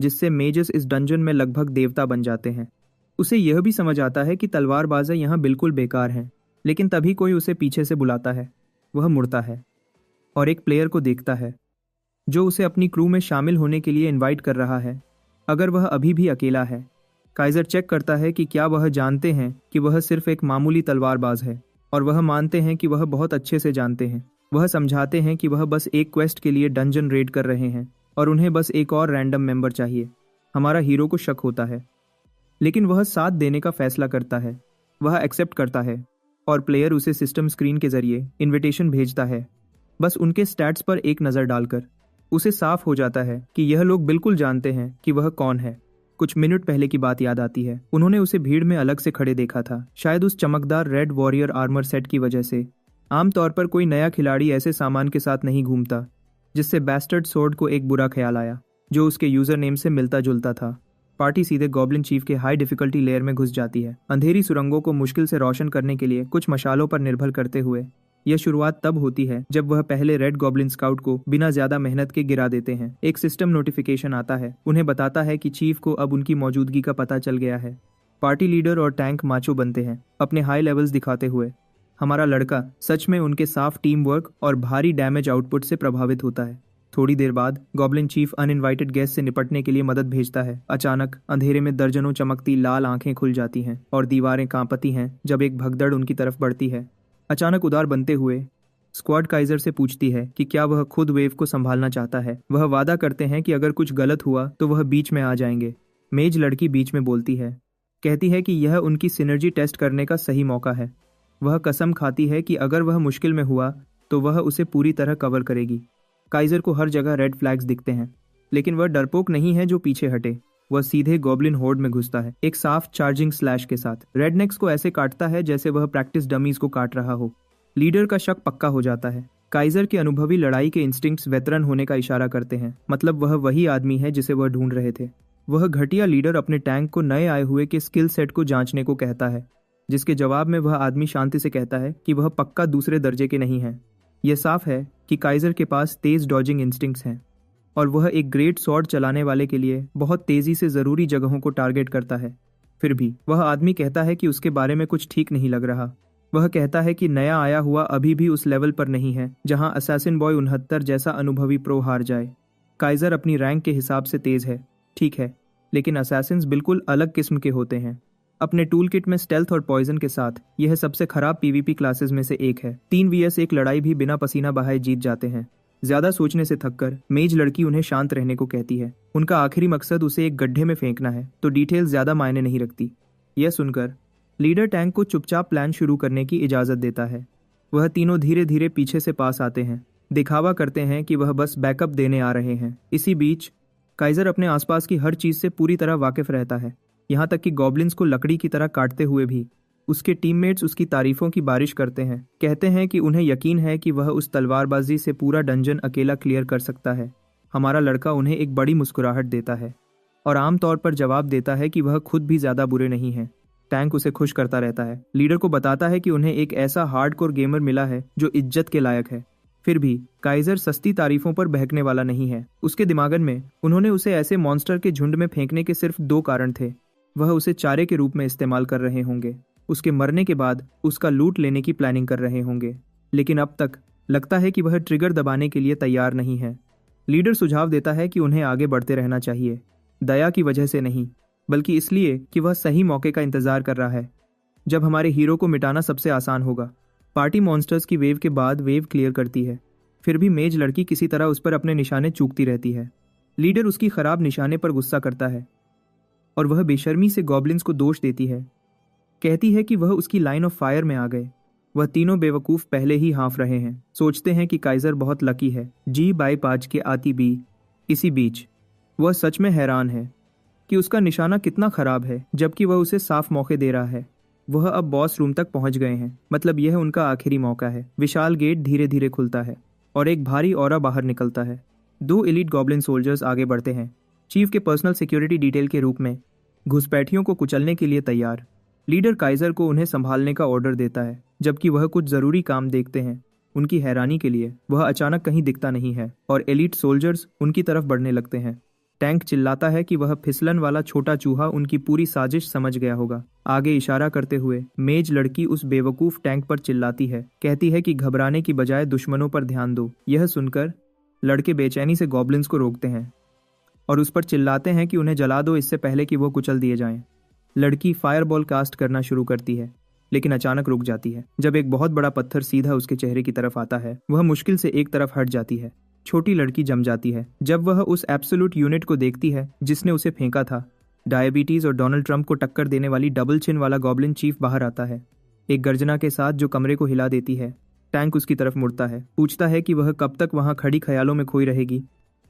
Speaker 1: जिससे मेजेस इस डंजन में लगभग देवता बन जाते हैं। उसे यह भी समझ आता है कि तलवारबाज़ें यहाँ बिल्कुल बेकार हैं, लेकिन तभी कोई उसे पीछे से बुलाता है। वह मुड़ता है और एक प्लेयर को देखता है जो उसे अपनी क्रू में शामिल होने के लिए इनवाइट कर रहा है, अगर वह अभी भी अकेला है। काइजर चेक करता है कि क्या वह जानते हैं कि वह सिर्फ एक मामूली तलवारबाज है, और वह मानते हैं कि वह बहुत अच्छे से जानते हैं। वह समझाते हैं कि वह बस एक क्वेस्ट के लिए डंजन रेड कर रहे हैं और उन्हें बस एक और रैंडम मेंबर चाहिए। हमारा हीरो को शक होता है, लेकिन वह साथ देने का फैसला करता है। वह एक्सेप्ट करता है और प्लेयर उसे सिस्टम स्क्रीन के जरिए इनविटेशन भेजता है। बस उनके स्टैट्स पर एक नज़र डालकर उसे साफ हो जाता है कि यह लोग बिल्कुल जानते हैं कि वह कौन है। कुछ मिनट पहले की बात याद आती है। उन्होंने उसे भीड़ में अलग से खड़े देखा था, शायद उस चमकदार रेड वॉरियर आर्मर सेट की वजह से। आमतौर पर कोई नया खिलाड़ी ऐसे सामान के साथ नहीं घूमता, जिससे बैस्टर्ड सोर्ड को एक बुरा ख्याल आया जो उसके यूजर नेम से मिलता जुलता था। पार्टी सीधे गॉब्लिन चीफ के हाई डिफिकल्टी लेयर में घुस जाती है, अंधेरी सुरंगों को मुश्किल से रोशन करने के लिए कुछ मशालों पर निर्भर करते हुए। यह शुरुआत तब होती है जब वह पहले रेड गॉब्लिन स्काउट को बिना ज्यादा मेहनत के गिरा देते हैं। एक सिस्टम नोटिफिकेशन आता है, उन्हें बताता है कि चीफ को अब उनकी मौजूदगी का पता चल गया है। पार्टी लीडर और टैंक माचो बनते हैं, अपने हाई लेवल्स दिखाते हुए। हमारा लड़का सच में उनके साफ टीम वर्क और भारी डैमेज आउटपुट से प्रभावित होता है। थोड़ी देर बाद गॉब्लिन चीफ अनइनवाइटेड गेस्ट से निपटने के लिए मदद भेजता है। अचानक अंधेरे में दर्जनों चमकती लाल आंखें खुल जाती हैं और दीवारें कांपती हैं जब एक भगदड़ उनकी तरफ बढ़ती है। अचानक उदार बनते हुए स्क्वाड काइजर से पूछती है कि क्या वह खुद वेव को संभालना चाहता है। वह वादा करते हैं कि अगर कुछ गलत हुआ तो वह बीच में आ जाएंगे। मेज लड़की बीच में बोलती है, कहती है कि यह उनकी सिनर्जी टेस्ट करने का सही मौका है। वह कसम खाती है कि अगर वह मुश्किल में हुआ तो वह उसे पूरी तरह कवर करेगी। काइजर को हर जगह रेड फ्लैग्स दिखते हैं, लेकिन वह डरपोक नहीं है जो पीछे हटे। वह सीधे गॉब्लिन होर्ड में घुसता है, एक साफ चार्जिंग स्लैश के साथ। रेडनेक्स को ऐसे काटता है जैसे वह प्रैक्टिस डमीज को काट रहा हो। लीडर का शक पक्का हो जाता है। काइजर के अनुभवी लड़ाई के इंस्टिंक्ट्स वेतरन होने का इशारा करते हैं, मतलब वह वही आदमी है जिसे वह ढूंढ रहे थे। वह घटिया लीडर अपने टैंक को नए आए हुए के स्किल सेट को जांचने को कहता है, जिसके जवाब में वह आदमी शांति से कहता है कि वह पक्का दूसरे दर्जे के नहीं है। यह साफ है कि काइजर के पास तेज डॉजिंग इंस्टिंक्ट्स हैं और वह एक ग्रेट स्वॉर्ड चलाने वाले के लिए बहुत तेजी से जरूरी जगहों को टारगेट करता है। फिर भी वह आदमी कहता है कि उसके बारे में कुछ ठीक नहीं लग रहा। वह कहता है कि नया आया हुआ अभी भी उस लेवल पर नहीं है जहां असैसिन बॉय 69 जैसा अनुभवी प्रो हार जाए। काइजर अपनी रैंक के हिसाब से तेज है, ठीक है, लेकिन असैसिन्स बिल्कुल अलग किस्म के होते हैं। अपने टूल किट में स्टेल्थ और पॉइजन के साथ यह सबसे खराब पीवीपी क्लासेस में से एक है। 3 vs 1 लड़ाई भी बिना पसीना बहाए जीत जाते हैं। ज्यादा सोचने से थककर मेज लड़की उन्हें शांत रहने को कहती है। उनका आखिरी मकसद उसे एक गड्ढे में फेंकना है, तो डिटेल ज्यादा मायने नहीं रखती। यह सुनकर लीडर टैंक को चुपचाप प्लान शुरू करने की इजाजत देता है। वह तीनों धीरे धीरे पीछे से पास आते हैं, दिखावा करते हैं कि वह बस बैकअप देने आ रहे हैं। इसी बीच काइजर अपने आसपास की हर चीज से पूरी तरह वाकिफ रहता है, यहाँ तक कि गॉब्लिन्स को लकड़ी की तरह काटते हुए भी। उसके टीममेट्स उसकी तारीफों की बारिश करते हैं, कहते हैं कि उन्हें यकीन है कि वह उस तलवारबाजी से पूरा डंजन अकेला क्लियर कर सकता है। हमारा लड़का उन्हें एक बड़ी मुस्कुराहट देता है और आमतौर पर जवाब देता है कि वह खुद भी ज्यादा बुरे नहीं हैं। टैंक उसे खुश करता रहता है, लीडर को बताता है कि उन्हें एक ऐसा हार्डकोर गेमर मिला है जो इज्जत के लायक है। फिर भी काइजर सस्ती तारीफों पर बहकने वाला नहीं है। उसके दिमागन में उन्होंने उसे ऐसे मॉन्स्टर के झुंड में फेंकने के सिर्फ 2 कारण थे। वह उसे चारे के रूप में इस्तेमाल कर रहे होंगे, उसके मरने के बाद उसका लूट लेने की प्लानिंग कर रहे होंगे, लेकिन अब तक लगता है कि वह ट्रिगर दबाने के लिए तैयार नहीं है। लीडर सुझाव देता है कि उन्हें आगे बढ़ते रहना चाहिए, दया की वजह से नहीं, बल्कि इसलिए कि वह सही मौके का इंतजार कर रहा है जब हमारे हीरो को मिटाना सबसे आसान होगा। पार्टी मॉन्स्टर्स की वेव के बाद वेव क्लियर करती है, फिर भी मेज लड़की किसी तरह उस पर अपने निशाने चूकती रहती है। लीडर उसकी खराब निशाने पर गुस्सा करता है और वह बेशर्मी से गॉब्लिन्स को दोष देती है, कहती है कि वह उसकी लाइन ऑफ फायर में आ गए। वह तीनों बेवकूफ पहले ही हाँफ रहे हैं, सोचते हैं कि काइजर बहुत लकी है, G/5 के आती बी। इसी बीच वह सच में हैरान है कि उसका निशाना कितना खराब है, जबकि वह उसे साफ मौके दे रहा है। वह अब बॉस रूम तक पहुंच गए हैं, मतलब यह उनका आखिरी मौका है। विशाल गेट धीरे धीरे खुलता है और एक भारी ऑरा बाहर निकलता है। 2 एलीट गॉब्लिन सोल्जर्स आगे बढ़ते हैं, चीफ के पर्सनल सिक्योरिटी डिटेल के रूप में, घुसपैठियों को कुचलने के लिए तैयार। लीडर काइजर को उन्हें संभालने का ऑर्डर देता है, जबकि वह कुछ जरूरी काम देखते हैं। उनकी हैरानी के लिए वह अचानक कहीं दिखता नहीं है और एलीट सोल्जर्स उनकी तरफ बढ़ने लगते हैं। टैंक चिल्लाता है कि वह फिसलन वाला छोटा चूहा उनकी पूरी साजिश समझ गया होगा। आगे इशारा करते हुए मेज लड़की उस बेवकूफ टैंक पर चिल्लाती है, कहती है कि घबराने की बजाय दुश्मनों पर ध्यान दो। यह सुनकर लड़के बेचैनी से गॉब्लिन्स को रोकते हैं और उस पर चिल्लाते हैं कि उन्हें जला दो इससे पहले कि वो कुचल दिए जाएं। लड़की फायरबॉल कास्ट करना शुरू करती है, लेकिन अचानक रुक जाती है जब एक बहुत बड़ा पत्थर सीधा उसके चेहरे की तरफ आता है। वह मुश्किल से एक तरफ हट जाती है। छोटी लड़की जम जाती है जब वह उस एब्सोल्यूट यूनिट को देखती है जिसने उसे फेंका था। डायबिटीज और डोनाल्ड ट्रंप को टक्कर देने वाली डबल चिन वाला गॉब्लिन चीफ बाहर आता है, एक गर्जना के साथ जो कमरे को हिला देती है। टैंक उसकी तरफ मुड़ता है, पूछता है कि वह कब तक वहां खड़ी ख्यालों में खोई रहेगी,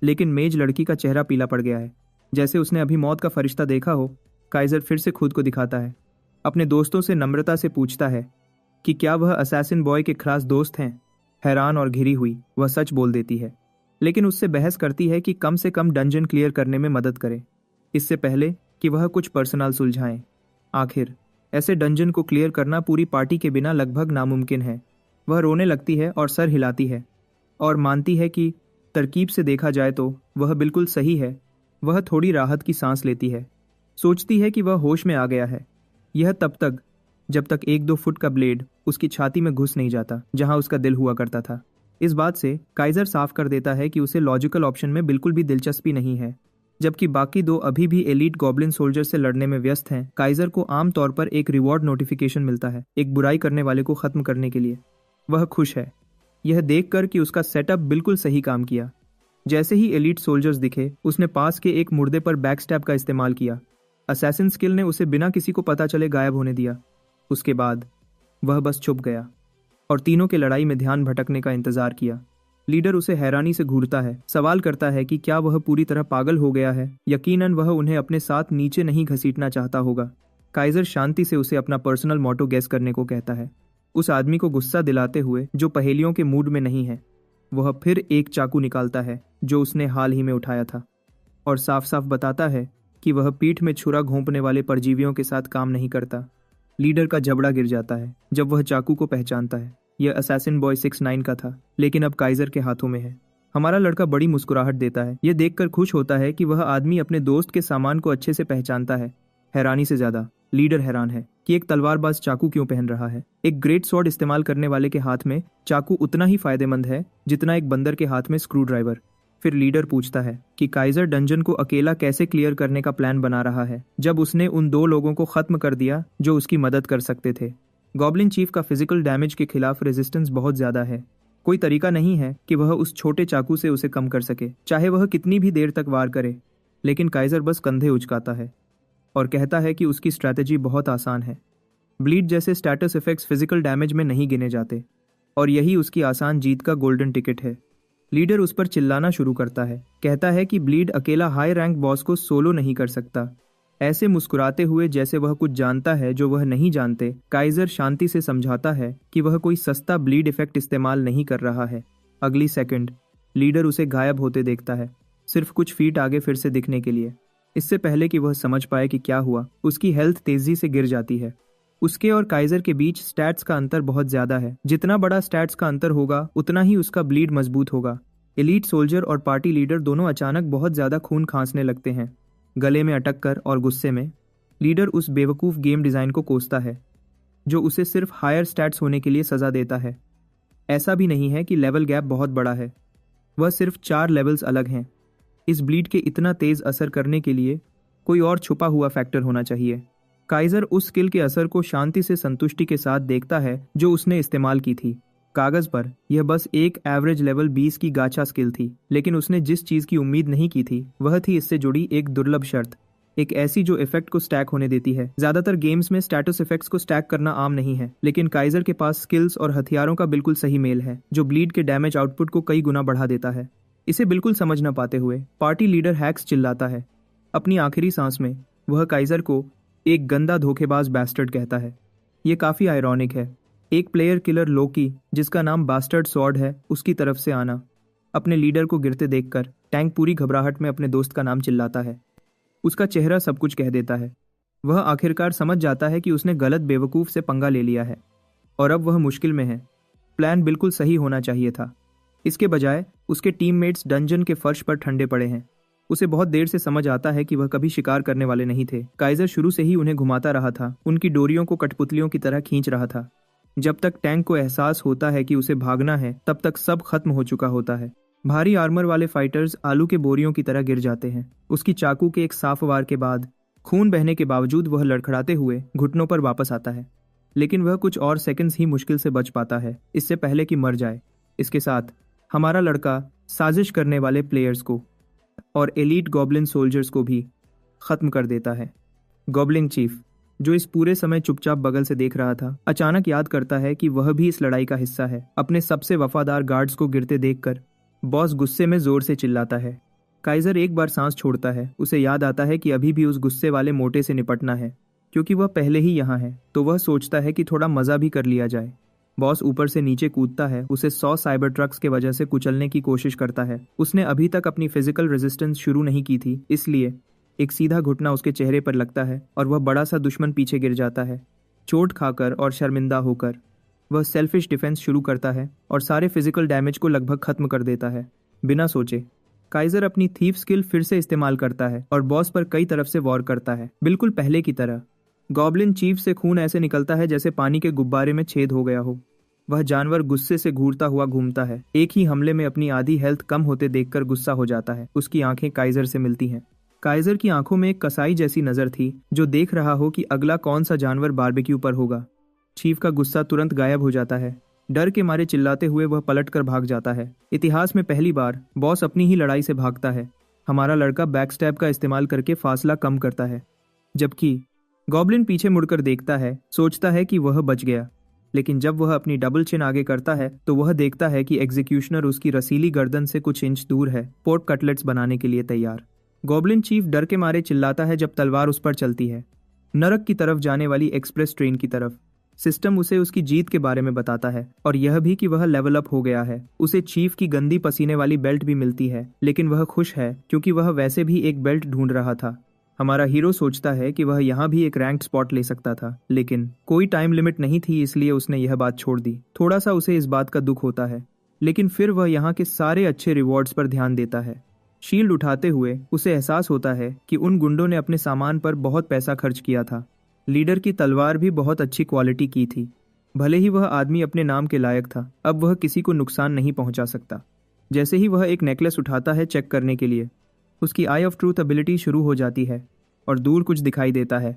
Speaker 1: लेकिन मेज लड़की का चेहरा पीला पड़ गया है, जैसे उसने अभी मौत का फरिश्ता देखा हो। काइजर फिर से खुद को दिखाता है, अपने दोस्तों से नम्रता से पूछता है कि क्या वह असैसिन बॉय के खास दोस्त हैं। हैरान और घिरी हुई वह सच बोल देती है, लेकिन उससे बहस करती है कि कम से कम डंजन क्लियर करने में मदद करे, इससे पहले कि वह कुछ पर्सनल सुलझाएं। आखिर ऐसे डंजन को क्लियर करना पूरी पार्टी के बिना लगभग नामुमकिन है। वह रोने लगती है और सर हिलाती है और मानती है कि तरकीब से देखा जाए तो वह बिल्कुल सही है। वह थोड़ी राहत की सांस लेती है, सोचती है कि वह होश में आ गया है। यह तब तक जब तक 1-2 फुट का ब्लेड उसकी छाती में घुस नहीं जाता जहां उसका दिल हुआ करता था। इस बात से काइजर साफ कर देता है कि उसे लॉजिकल ऑप्शन में बिल्कुल भी दिलचस्पी नहीं है, जबकि बाकी 2 अभी भी एलीट गॉब्लिन सोल्जर से लड़ने में व्यस्त हैं। काइजर को आमतौर पर एक रिवॉर्ड नोटिफिकेशन मिलता है, एक बुराई करने वाले को खत्म करने के लिए। वह खुश है, यह देखकर कि उसका सेटअप बिल्कुल सही काम किया। जैसे ही एलीट सोल्जर्स दिखे, उसने पास के एक मुर्दे पर बैकस्टैब का इस्तेमाल किया। असैसिन स्किल ने उसे बिना किसी को पता चले गायब होने दिया। उसके बाद वह बस छुप गया और तीनों के लड़ाई में ध्यान भटकने का इंतजार किया। लीडर उसे हैरानी से घूरता है, सवाल करता है कि क्या वह पूरी तरह पागल हो गया है। यकीनन वह उन्हें अपने साथ नीचे नहीं घसीटना चाहता होगा। काइजर शांति से उसे अपना पर्सनल मोटो गेस करने को कहता है, उस आदमी को गुस्सा दिलाते हुए जो पहेलियों के मूड में नहीं है। वह फिर एक चाकू निकालता है जो उसने हाल ही में उठाया था और साफ साफ बताता है कि वह पीठ में छुरा घोंपने वाले परजीवियों के साथ काम नहीं करता। लीडर का जबड़ा गिर जाता है जब वह चाकू को पहचानता है। यह असैसिन बॉय 6ix9ine का था, लेकिन अब काइजर के हाथों में है। हमारा लड़का बड़ी मुस्कुराहट देता है। यह देखकर खुश होता है कि वह आदमी अपने दोस्त के सामान को अच्छे से पहचानता है। हैरानी से ज्यादा लीडर हैरान है कि एक तलवारबाज चाकू क्यों पहन रहा है। एक ग्रेट स्वॉर्ड इस्तेमाल करने वाले के हाथ में चाकू उतना ही फायदेमंद है जितना एक बंदर के हाथ में स्क्रू ड्राइवर। फिर लीडर पूछता है कि काइजर डंजन को अकेला कैसे क्लियर करने का प्लान बना रहा है, जब उसने उन 2 लोगों को खत्म कर दिया जो उसकी मदद कर सकते थे। गॉब्लिन चीफ का फिजिकल डैमेज के खिलाफ रेजिस्टेंस बहुत ज्यादा है। कोई तरीका नहीं है कि वह उस छोटे चाकू से उसे कम कर सके, चाहे वह कितनी भी देर तक वार करे। लेकिन काइजर बस कंधे उचकाता है और कहता है कि उसकी स्ट्रैटेजी बहुत आसान है। ब्लीड जैसे स्टेटस इफेक्ट्स फिजिकल डैमेज में नहीं गिने जाते और यही उसकी आसान जीत का गोल्डन टिकट है। लीडर उस पर चिल्लाना शुरू करता है, कहता है कि ब्लीड अकेला हाई रैंक बॉस को सोलो नहीं कर सकता। ऐसे मुस्कुराते हुए जैसे वह कुछ जानता है जो वह नहीं जानते, काइजर शांति से समझाता है कि वह कोई सस्ता ब्लीड इफेक्ट इस्तेमाल नहीं कर रहा है। अगली सेकंड लीडर उसे गायब होते देखता है, सिर्फ कुछ फीट आगे फिर से दिखने के लिए। इससे पहले कि वह समझ पाए कि क्या हुआ, उसकी हेल्थ तेजी से गिर जाती है। उसके और काइजर के बीच स्टैट्स का अंतर बहुत ज्यादा है। जितना बड़ा स्टैट्स का अंतर होगा उतना ही उसका ब्लीड मजबूत होगा। एलीट सोल्जर और पार्टी लीडर दोनों अचानक बहुत ज्यादा खून खांसने लगते हैं। गले में अटक कर और गुस्से में लीडर उस बेवकूफ गेम डिजाइन को कोसता है जो उसे सिर्फ हायर स्टैट्स होने के लिए सजा देता है। ऐसा भी नहीं है कि लेवल गैप बहुत बड़ा है, वह सिर्फ 4 लेवल्स अलग हैं। इस ब्लीड के इतना तेज असर करने के लिए कोई और छुपा हुआ फैक्टर होना चाहिए। काइजर उस स्किल के असर को शांति से संतुष्टि के साथ देखता है जो उसने इस्तेमाल की थी। कागज पर यह बस एक एवरेज लेवल 20 की गाचा स्किल थी, लेकिन उसने जिस चीज की उम्मीद नहीं की थी वह थी इससे जुड़ी एक दुर्लभ शर्त, एक ऐसी जो इफेक्ट को स्टैक होने देती है। ज्यादातर गेम्स में स्टेटस इफेक्ट्स को स्टैक करना आम नहीं है, लेकिन काइजर के पास स्किल्स और हथियारों का बिल्कुल सही मेल है जो ब्लीड के डैमेज आउटपुट को कई गुना बढ़ा देता है। इसे बिल्कुल समझ न पाते हुए पार्टी लीडर हैक्स चिल्लाता है। अपनी आखिरी सांस में वह काइजर को एक गंदा धोखेबाज बैस्टर्ड कहता है। ये काफी आयरॉनिक है। एक प्लेयर किलर लोकी, जिसका नाम बास्टर्ड सॉर्ड है, उसकी तरफ से आना। अपने लीडर को गिरते देखकर टैंक पूरी घबराहट में अपने दोस्त का नाम चिल्लाता है। उसका चेहरा सब कुछ कह देता है। वह आखिरकार समझ जाता है कि उसने गलत बेवकूफ से पंगा ले लिया है और अब वह मुश्किल में है। प्लान बिल्कुल सही होना चाहिए था। इसके बजाय उसके टीममेट्स डंजन के फर्श पर ठंडे पड़े हैं। उसे बहुत देर से समझ आता है कि वह कभी शिकार करने वाले नहीं थे। काइजर शुरू से ही उन्हें घुमाता रहा था, उनकी डोरियों को कठपुतलियों की तरह खींच रहा था। जब तक टैंक को एहसास होता है कि उसे भागना है, तब तक सब खत्म हो चुका होता है। भारी आर्मर वाले फाइटर्स आलू के बोरियों की तरह गिर जाते हैं। उसकी चाकू के एक साफ वार के बाद खून बहने के बावजूद वह लड़खड़ाते हुए घुटनों पर वापस आता है, लेकिन वह कुछ और सेकंड्स ही मुश्किल से बच पाता है, इससे पहले कि मर जाए। इसके साथ हमारा लड़का साजिश करने वाले प्लेयर्स को और एलीट गॉब्लिन सोल्जर्स को भी खत्म कर देता है। गॉब्लिन चीफ, जो इस पूरे समय चुपचाप बगल से देख रहा था, अचानक याद करता है कि वह भी इस लड़ाई का हिस्सा है। अपने सबसे वफादार गार्ड्स को गिरते देखकर बॉस गुस्से में जोर से चिल्लाता है। काइजर एक बार सांस छोड़ता है। उसे याद आता है कि अभी भी उस गुस्से वाले मोटे से निपटना है, क्योंकि वह पहले ही यहाँ है। तो वह सोचता है कि थोड़ा मजा भी कर लिया जाए। बॉस ऊपर से नीचे कूदता है, उसे 100 साइबर ट्रक्स के वजह से कुचलने की कोशिश करता है। उसने अभी तक अपनी फिजिकल रेजिस्टेंस शुरू नहीं की थी, इसलिए एक सीधा घुटना उसके चेहरे पर लगता है और वह बड़ा सा दुश्मन पीछे गिर जाता है। चोट खाकर और शर्मिंदा होकर वह सेल्फिश डिफेंस शुरू करता है और सारे फिजिकल डैमेज को लगभग खत्म कर देता है। बिना सोचे काइजर अपनी थीफ स्किल फिर से इस्तेमाल करता है और बॉस पर कई तरफ से वॉर करता है, बिल्कुल पहले की तरह। गॉब्लिन चीफ से खून ऐसे निकलता है जैसे पानी के गुब्बारे में छेद हो गया हो। वह जानवर गुस्से से घूरता हुआ घूमता है। एक ही हमले में अपनी आधी हेल्थ कम होते देखकर गुस्सा हो जाता है। उसकी आंखें काइजर से मिलती हैं। काइजर की आंखों में एक कसाई जैसी नजर थी जो देख रहा हो कि अगला कौन सा जानवर बारबेक्यू पर होगा। चीफ का गुस्सा तुरंत गायब हो जाता है, डर के मारे चिल्लाते हुए वह पलटकर भाग जाता है। इतिहास में पहली बार बॉस अपनी ही लड़ाई से भागता है। हमारा लड़का बैकस्टैब का इस्तेमाल करके फासला कम करता है, जबकि गॉब्लिन पीछे मुड़कर देखता है, सोचता है कि वह बच गया। लेकिन जब वह अपनी डबल चिन आगे करता है तो वह देखता है कि एग्जीक्यूशनर उसकी रसीली गर्दन से कुछ इंच दूर है, पोर्क कटलेट्स बनाने के लिए तैयार। गॉब्लिन चीफ डर के मारे चिल्लाता है जब तलवार उस पर चलती है, नरक की तरफ जाने वाली एक्सप्रेस ट्रेन की तरफ। सिस्टम उसे उसकी जीत के बारे में बताता है और यह भी कि वह लेवल अप हो गया है। उसे चीफ की गंदी पसीने वाली बेल्ट भी मिलती है, लेकिन वह खुश है क्योंकि वह वैसे भी एक बेल्ट ढूंढ रहा था। हमारा हीरो सोचता है कि वह यहाँ भी एक रैंक्ड स्पॉट ले सकता था, लेकिन कोई टाइम लिमिट नहीं थी, इसलिए उसने यह बात छोड़ दी। थोड़ा सा उसे इस बात का दुख होता है, लेकिन फिर वह यहाँ के सारे अच्छे रिवॉर्ड्स पर ध्यान देता है। शील्ड उठाते हुए उसे एहसास होता है कि उन गुंडों ने अपने सामान पर बहुत पैसा खर्च किया था। लीडर की तलवार भी बहुत अच्छी क्वालिटी की थी। भले ही वह आदमी अपने नाम के लायक था, अब वह किसी को नुकसान नहीं पहुंचा सकता। जैसे ही वह एक नेकलेस उठाता है चेक करने के लिए, उसकी आई ऑफ ट्रूथ एबिलिटी शुरू हो जाती है और दूर कुछ दिखाई देता है।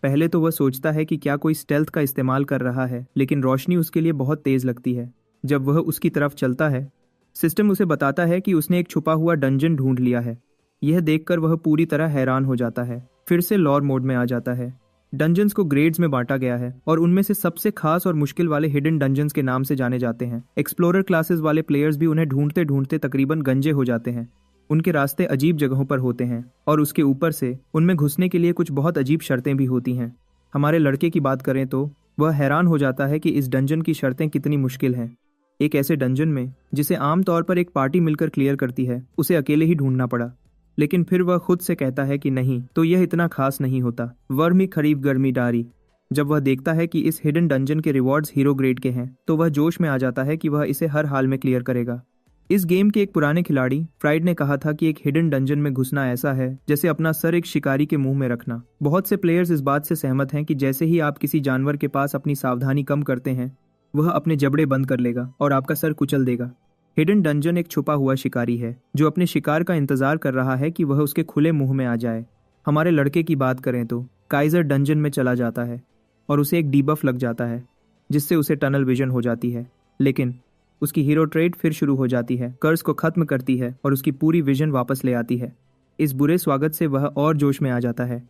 Speaker 1: पहले तो वह सोचता है कि क्या कोई स्टेल्थ का इस्तेमाल कर रहा है, लेकिन रोशनी उसके लिए बहुत तेज लगती है। जब वह उसकी तरफ चलता है, सिस्टम उसे बताता है कि उसने एक छुपा हुआ डंजन ढूंढ लिया है। यह देखकर वह पूरी तरह हैरान हो जाता है, फिर से लॉर मोड में आ जाता है। डंजन्स को ग्रेड्स में बांटा गया है और उनमें से सबसे खास और मुश्किल वाले हिडन डंजन्स के नाम से जाने जाते हैं। एक्सप्लोरर क्लासेस वाले प्लेयर्स भी उन्हें ढूंढते ढूंढते तकरीबन गंजे हो जाते हैं। उनके रास्ते अजीब जगहों पर होते हैं और उसके ऊपर से उनमें घुसने के लिए कुछ बहुत अजीब शर्तें भी होती हैं। हमारे लड़के की बात करें तो वह हैरान हो जाता है कि इस डंजन की शर्तें कितनी मुश्किल हैं। एक ऐसे डंजन में जिसे आमतौर पर एक पार्टी मिलकर क्लियर करती है, उसे अकेले ही ढूंढना पड़ा। लेकिन फिर वह खुद से कहता है कि नहीं, तो यह इतना खास नहीं होता। वर्मी खरीफ गर्मी डारी। जब वह देखता है कि इस हिडन डंजन के रिवॉर्ड्स हीरो ग्रेड के हैं, तो वह जोश में आ जाता है कि वह इसे हर हाल में क्लियर करेगा। इस गेम के एक पुराने खिलाड़ी फ्राइड ने कहा था कि एक हिडन डंजन में घुसना ऐसा है जैसे अपना सर एक शिकारी के मुंह में रखना। बहुत से प्लेयर्स इस बात से सहमत हैं कि जैसे ही आप किसी जानवर के पास अपनी सावधानी कम करते हैं, वह अपने जबड़े बंद कर लेगा और आपका सर कुचल देगा। हिडन डंजन एक छुपा हुआ शिकारी है जो अपने शिकार का इंतजार कर रहा है कि वह उसके खुले मुंह में आ जाए। हमारे लड़के की बात करें तो काइजर डंजन में चला जाता है और उसे एक डीबफ लग जाता है जिससे उसे टनल विजन हो जाती है। लेकिन उसकी हीरो ट्रेड फिर शुरू हो जाती है, कर्ज को खत्म करती है और उसकी पूरी विजन वापस ले आती है। इस बुरे स्वागत से वह और जोश में आ जाता है।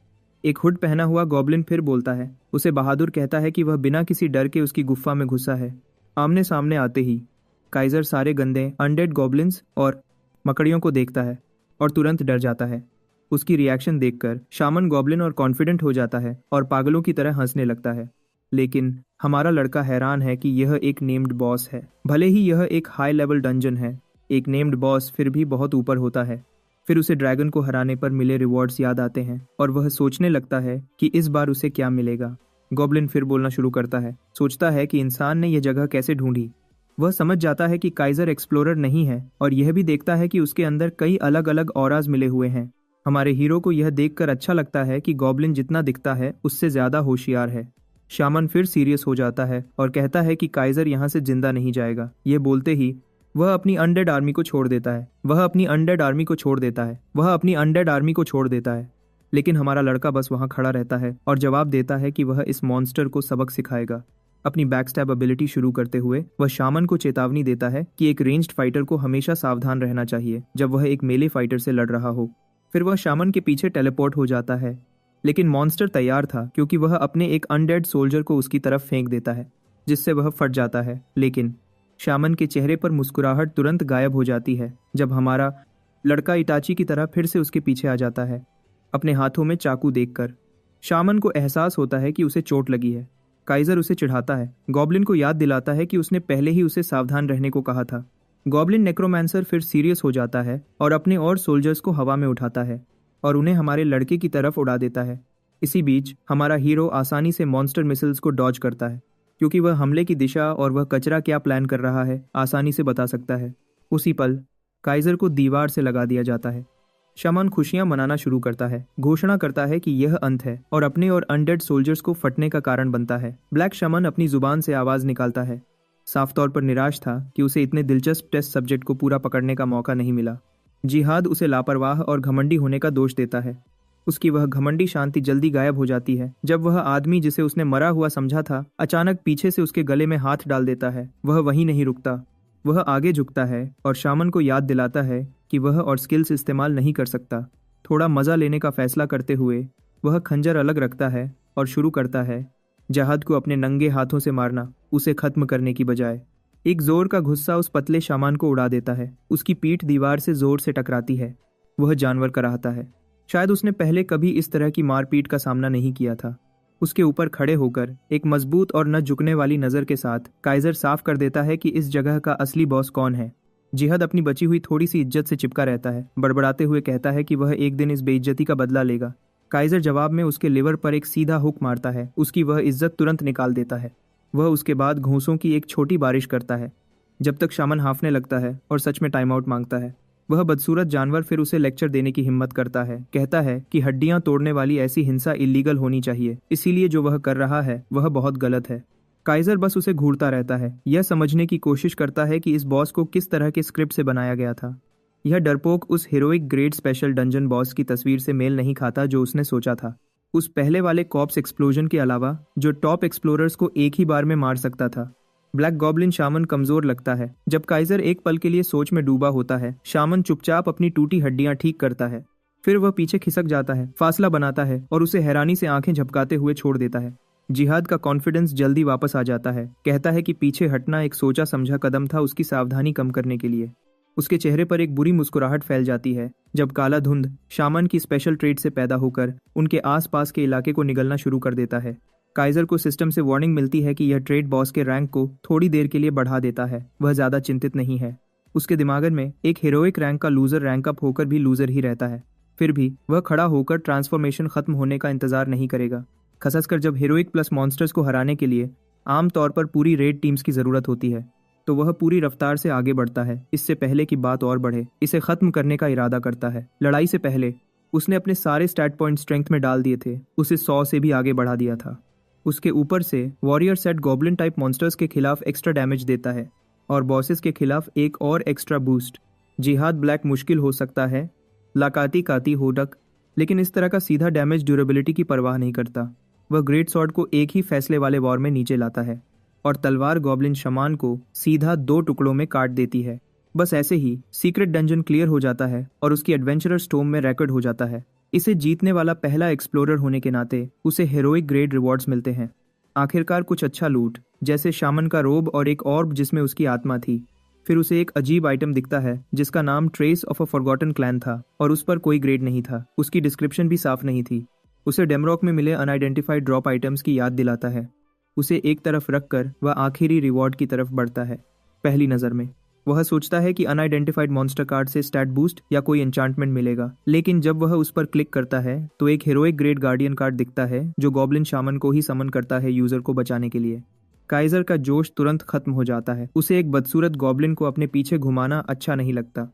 Speaker 1: एक हुड पहना हुआ गॉब्लिन फिर बोलता है। उसे बहादुर कहता है कि वह बिना किसी डर के उसकी गुफा में घुसा है। आमने सामने आते ही काइजर सारे गंदे अनडेड गॉब्लिन्स और मकड़ियों को देखता है और तुरंत डर जाता है। उसकी रिएक्शन देखकर शामन गॉब्लिन और कॉन्फिडेंट हो जाता है और पागलों की तरह हंसने लगता है। लेकिन हमारा लड़का हैरान है कि यह एक नेम्ड बॉस है। भले ही यह एक हाई लेवल डंजन है, एक नेम्ड बॉस फिर भी बहुत ऊपर होता है। फिर उसे ड्रैगन को हराने पर मिले रिवॉर्ड्स याद आते हैं और वह सोचने लगता है कि इस बार उसे क्या मिलेगा। गॉब्लिन फिर बोलना शुरू करता है, सोचता है कि इंसान ने यह जगह कैसे ढूंढी। वह समझ जाता है कि काइजर एक्सप्लोरर नहीं है और यह भी देखता है कि उसके अंदर कई अलग अलग ऑराज मिले हुए हैं। हमारे हीरो को यह देखकर अच्छा लगता है कि गॉब्लिन जितना दिखता है उससे ज्यादा होशियार है। शामन फिर सीरियस हो जाता है और कहता है कि काइजर यहाँ से जिंदा नहीं जाएगा। ये बोलते ही वह अपनी अनडेड आर्मी को छोड़ देता है। लेकिन हमारा लड़का बस वहाँ खड़ा रहता है और जवाब देता है कि वह इस मॉन्स्टर को सबक सिखाएगा। अपनी बैकस्टैब एबिलिटी शुरू करते हुए वह शामन को चेतावनी देता है कि एक रेंज्ड फाइटर को हमेशा सावधान रहना चाहिए जब वह एक मेले फाइटर से लड़ रहा हो। फिर वह शामन के पीछे टेलीपोर्ट हो जाता है, लेकिन मॉन्स्टर तैयार था क्योंकि वह अपने एक अनडेड सोल्जर को उसकी तरफ फेंक देता है, जिससे वह फट जाता है। लेकिन शामन के चेहरे पर मुस्कुराहट तुरंत गायब हो जाती है जब हमारा लड़का इटाची की तरह फिर से उसके पीछे आ जाता है। अपने हाथों में चाकू देखकर शामन को एहसास होता है कि उसे चोट लगी है। काइजर उसे चिढ़ाता है, गॉब्लिन को याद दिलाता है कि उसने पहले ही उसे सावधान रहने को कहा था। गॉब्लिन नेक्रोमैंसर फिर सीरियस हो जाता है और अपने और सोल्जर्स को हवा में उठाता है और उन्हें हमारे लड़के की तरफ उड़ा देता है। इसी बीच हमारा हीरो आसानी से मॉन्स्टर मिसिल्स को डॉज करता है क्योंकि वह हमले की दिशा और वह कचरा क्या प्लान कर रहा है आसानी से बता सकता है। उसी पल काइजर को दीवार से लगा दिया जाता है। शमन खुशियां मनाना शुरू करता है, घोषणा करता है कि यह अंत है और अपने और अनडेड सोल्जर्स को फटने का कारण बनता है। ब्लैक शमन अपनी जुबान से आवाज निकालता है, साफ तौर पर निराश था कि उसे इतने दिलचस्प टेस्ट सब्जेक्ट को पूरा पकड़ने का मौका नहीं मिला। जिहाद उसे लापरवाह और घमंडी होने का दोष देता है। उसकी वह घमंडी शांति जल्दी गायब हो जाती है जब वह आदमी जिसे उसने मरा हुआ समझा था अचानक पीछे से उसके गले में हाथ डाल देता है। वह वहीं नहीं रुकता, वह आगे झुकता है और शामन को याद दिलाता है कि वह और स्किल्स इस्तेमाल नहीं कर सकता। थोड़ा मजा लेने का फैसला करते हुए वह खंजर अलग रखता है और शुरू करता है जहाद को अपने नंगे हाथों से मारना, उसे खत्म करने की बजाय। एक जोर का गुस्सा उस पतले शामान को उड़ा देता है। उसकी पीठ दीवार से जोर से टकराती है। वह जानवर कराहता है। शायद उसने पहले कभी इस तरह की मारपीट का सामना नहीं किया था। उसके ऊपर खड़े होकर एक मजबूत और न झुकने वाली नज़र के साथ काइजर साफ कर देता है कि इस जगह का असली बॉस कौन है। जिहाद अपनी बची हुई थोड़ी सी इज्जत से चिपका रहता है, बड़बड़ाते हुए कहता है कि वह एक दिन इस बेइज्जती का बदला लेगा। काइजर जवाब में उसके लिवर पर एक सीधा हुक मारता है। उसकी वह इज्जत तुरंत निकाल देता है। वह उसके बाद घूंसों की एक छोटी बारिश करता है जब तक शामन हांफने लगता है और सच में टाइम आउट मांगता है। वह बदसूरत जानवर फिर उसे लेक्चर देने की हिम्मत करता है। कहता है कि हड्डियां तोड़ने वाली ऐसी हिंसा इलीगल होनी चाहिए, इसीलिए जो वह कर रहा है वह बहुत गलत है। काइजर बस उसे घूरता रहता है, यह समझने की कोशिश करता है कि इस बॉस को किस तरह के स्क्रिप्ट से बनाया गया था। यह डरपोक उस heroic grade special dungeon boss की तस्वीर से मेल नहीं खाता जो उसने सोचा था। उस पहले वाले कॉप्स एक्सप्लोजन के अलावा जो टॉप एक्सप्लोरर्स को एक ही बार में मार सकता था। ब्लैक गॉब्लिन शामन कमजोर लगता है। जब काइजर एक पल के लिए सोच में डूबा होता है, शामन चुपचाप अपनी टूटी हड्डियां ठीक करता है। फिर वह पीछे खिसक जाता है, फासला बनाता है और उसे हैरानी से आंखें झपकाते हुए छोड़ देता है। जिहाद का कॉन्फिडेंस जल्दी वापस आ जाता है। कहता है कि पीछे हटना एक सोचा समझा कदम था उसकी सावधानी कम करने के लिए। उसके चेहरे पर एक बुरी मुस्कुराहट फैल जाती है जब काला धुंध शामन की स्पेशल ट्रेड से पैदा होकर उनके आसपास के इलाके को निगलना शुरू कर देता है। काइजर को सिस्टम से वार्निंग मिलती है कि यह ट्रेड बॉस के रैंक को थोड़ी देर के लिए बढ़ा देता है। वह ज्यादा चिंतित नहीं है। उसके दिमाग में एक हीरोइक रैंक का लूजर रैंक अप होकर भी लूजर ही रहता है। फिर भी वह खड़ा होकर ट्रांसफॉर्मेशन खत्म होने का इंतजार नहीं करेगा, खासकर जब हीरोइक प्लस मॉन्स्टर्स को हराने के लिए आमतौर पर पूरी रेड टीम्स की जरूरत होती है। तो वह पूरी रफ्तार से आगे बढ़ता है। इससे पहले कि बात और बढ़े, इसे खत्म करने का इरादा करता है। लड़ाई से पहले उसने अपने सारे स्टैट पॉइंट स्ट्रेंथ में डाल दिए थे, उसे 100 से भी आगे बढ़ा दिया था। उसके ऊपर से warrior set goblin type monsters के खिलाफ एक्स्ट्रा डैमेज देता है और बॉसेस के खिलाफ एक और एक्स्ट्रा बूस्ट। जिहाद ब्लैक मुश्किल हो सकता है, लाकाती काती होडक, लेकिन इस तरह का सीधा डैमेज ड्यूरेबिलिटी की परवाह नहीं करता। वह ग्रेट सॉर्ड को एक ही फैसले वाले वॉर में नीचे लाता है और तलवार गॉब्लिन शमान को सीधा 2 टुकड़ों में काट देती है। बस ऐसे ही सीक्रेट डंजन क्लियर हो जाता है और उसकी एडवेंचरर स्टोम में रिकॉर्ड हो जाता है। इसे जीतने वाला पहला एक्सप्लोरर होने के नाते उसे हेरोइक ग्रेड रिवॉर्ड्स मिलते हैं। आखिरकार कुछ अच्छा लूट, जैसे शामन का रोब और एक ऑर्ब जिसमें उसकी आत्मा थी। फिर उसे एक अजीब आइटम दिखता है जिसका नाम trace of a forgotten clan था और उस पर कोई ग्रेड नहीं था। उसकी डिस्क्रिप्शन भी साफ नहीं थी। उसे डेमरॉक में मिले अनआइडेंटिफाइड ड्रॉप आइटम्स की याद दिलाता है। उसे एक तरफ रखकर वह आखिरी रिवॉर्ड की तरफ बढ़ता है। पहली नज़र में वह सोचता है कि अनआइडेंटिफाइड मॉन्स्टर कार्ड से स्टैट बूस्ट या कोई एन्चांटमेंट मिलेगा, लेकिन जब वह उस पर क्लिक करता है तो एक हीरोइक ग्रेड गार्डियन कार्ड दिखता है जो गॉब्लिन शामन को ही समन करता है यूजर को बचाने के लिए। काइजर का जोश तुरंत खत्म हो जाता है। उसे एक बदसूरत गॉब्लिन को अपने पीछे घुमाना अच्छा नहीं लगता।